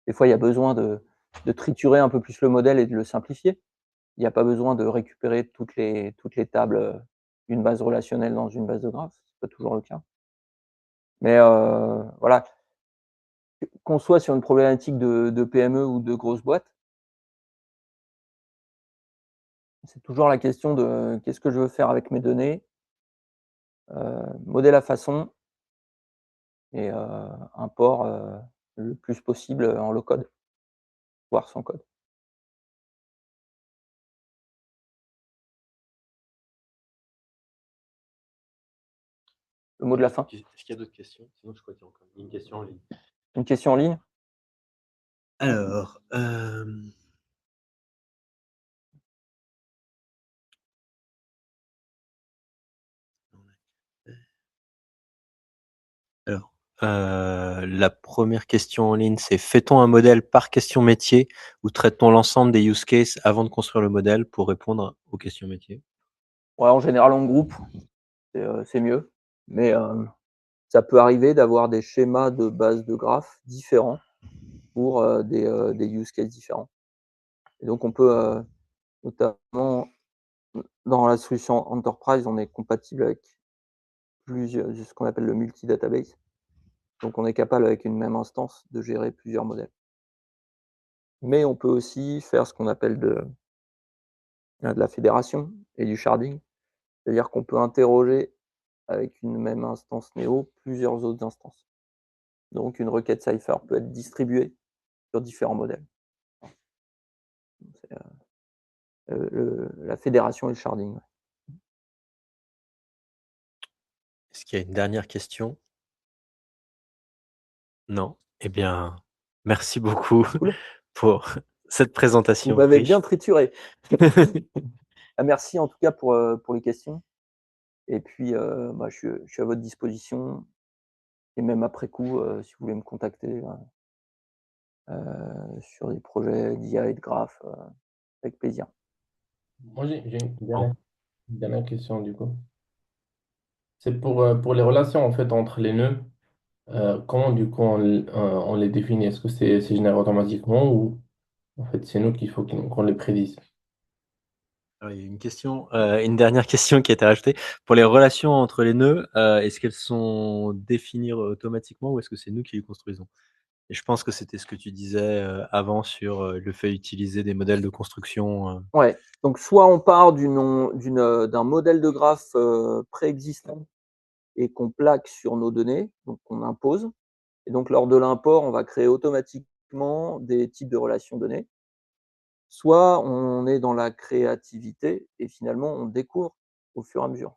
des fois, il y a besoin de triturer un peu plus le modèle et de le simplifier. Il n'y a pas besoin de récupérer toutes les tables, d'une base relationnelle dans une base de graphes, c'est pas toujours le cas. Mais voilà, qu'on soit sur une problématique de PME ou de grosse boîte, c'est toujours la question de: «Qu'est-ce que je veux faire avec mes données?» Modèle à façon et import, le plus possible, en low code, voire sans code. Le mot de la fin? Est-ce qu'il y a d'autres questions? Sinon, je crois qu'il y a encore une question en ligne. Une question en ligne? Alors, la première question en ligne, c'est: fait-on un modèle par question métier ou traite-t-on l'ensemble des use cases avant de construire le modèle pour répondre aux questions métiers? Ouais, en général, en groupe, c'est mieux, mais ça peut arriver d'avoir des schémas de base de graphes différents pour, des use cases différents. Et donc on peut, notamment dans la solution enterprise, on est compatible avec ce qu'on appelle le multi-database. Donc on est capable, avec une même instance, de gérer plusieurs modèles. Mais on peut aussi faire ce qu'on appelle de la fédération et du sharding. C'est-à-dire qu'on peut interroger avec une même instance Neo plusieurs autres instances. Donc une requête Cypher peut être distribuée sur différents modèles. C'est, la fédération et le sharding. Ouais. Est-ce qu'il y a une dernière question? Non? Eh bien, merci beaucoup Cool. pour cette Vous présentation m'avez riche. bien trituré. Ah, merci en tout cas pour les questions. Et puis, bah, je suis à votre disposition et même après coup, si vous voulez me contacter, sur des projets d'IA et de graphes, avec plaisir. Moi, j'ai une Bon. dernière question du coup. C'est pour les relations en fait entre les nœuds. Comment du coup on les définit? Est-ce que c'est généré automatiquement ou en fait c'est nous qu'il faut qu'on les prédise? Alors, il y a une question, une dernière question qui a été rajoutée. Pour les relations entre les nœuds, est-ce qu'elles sont définies automatiquement ou est-ce que c'est nous qui les construisons? Et je pense que c'était ce que tu disais, avant sur, le fait d'utiliser des modèles de construction. Ouais, donc soit on part d'un modèle de graphe, préexistant et qu'on plaque sur nos données, donc qu'on impose. Et donc lors de l'import, on va créer automatiquement des types de relations données. Soit on est dans la créativité et finalement on découvre au fur et à mesure.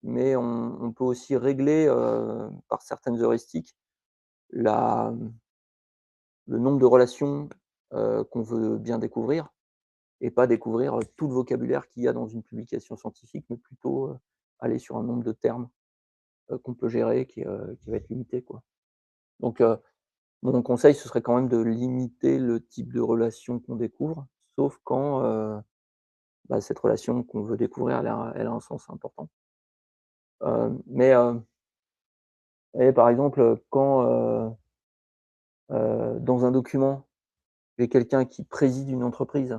Mais on peut aussi régler, par certaines heuristiques, la le nombre de relations, qu'on veut bien découvrir et pas découvrir, tout le vocabulaire qu'il y a dans une publication scientifique, mais plutôt, aller sur un nombre de termes, qu'on peut gérer qui va être limité, quoi. Donc mon conseil, ce serait quand même de limiter le type de relation qu'on découvre, sauf quand, bah, cette relation qu'on veut découvrir, elle a un sens important. Mais et par exemple, quand, dans un document, j'ai quelqu'un qui préside une entreprise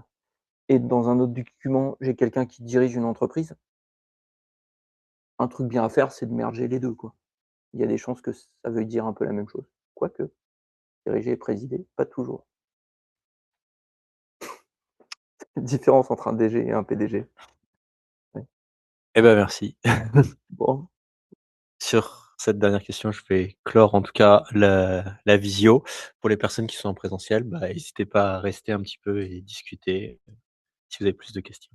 et dans un autre document, j'ai quelqu'un qui dirige une entreprise, un truc bien à faire, c'est de merger les 2, quoi. Il y a des chances que ça veuille dire un peu la même chose. Quoique, diriger et présider, pas toujours. Différence entre un DG et un PDG. Ouais. Eh ben, merci. Bon. Sur cette dernière question, je vais clore en tout cas la visio. Pour les personnes qui sont en présentiel, bah, n'hésitez pas à rester un petit peu et discuter si vous avez plus de questions.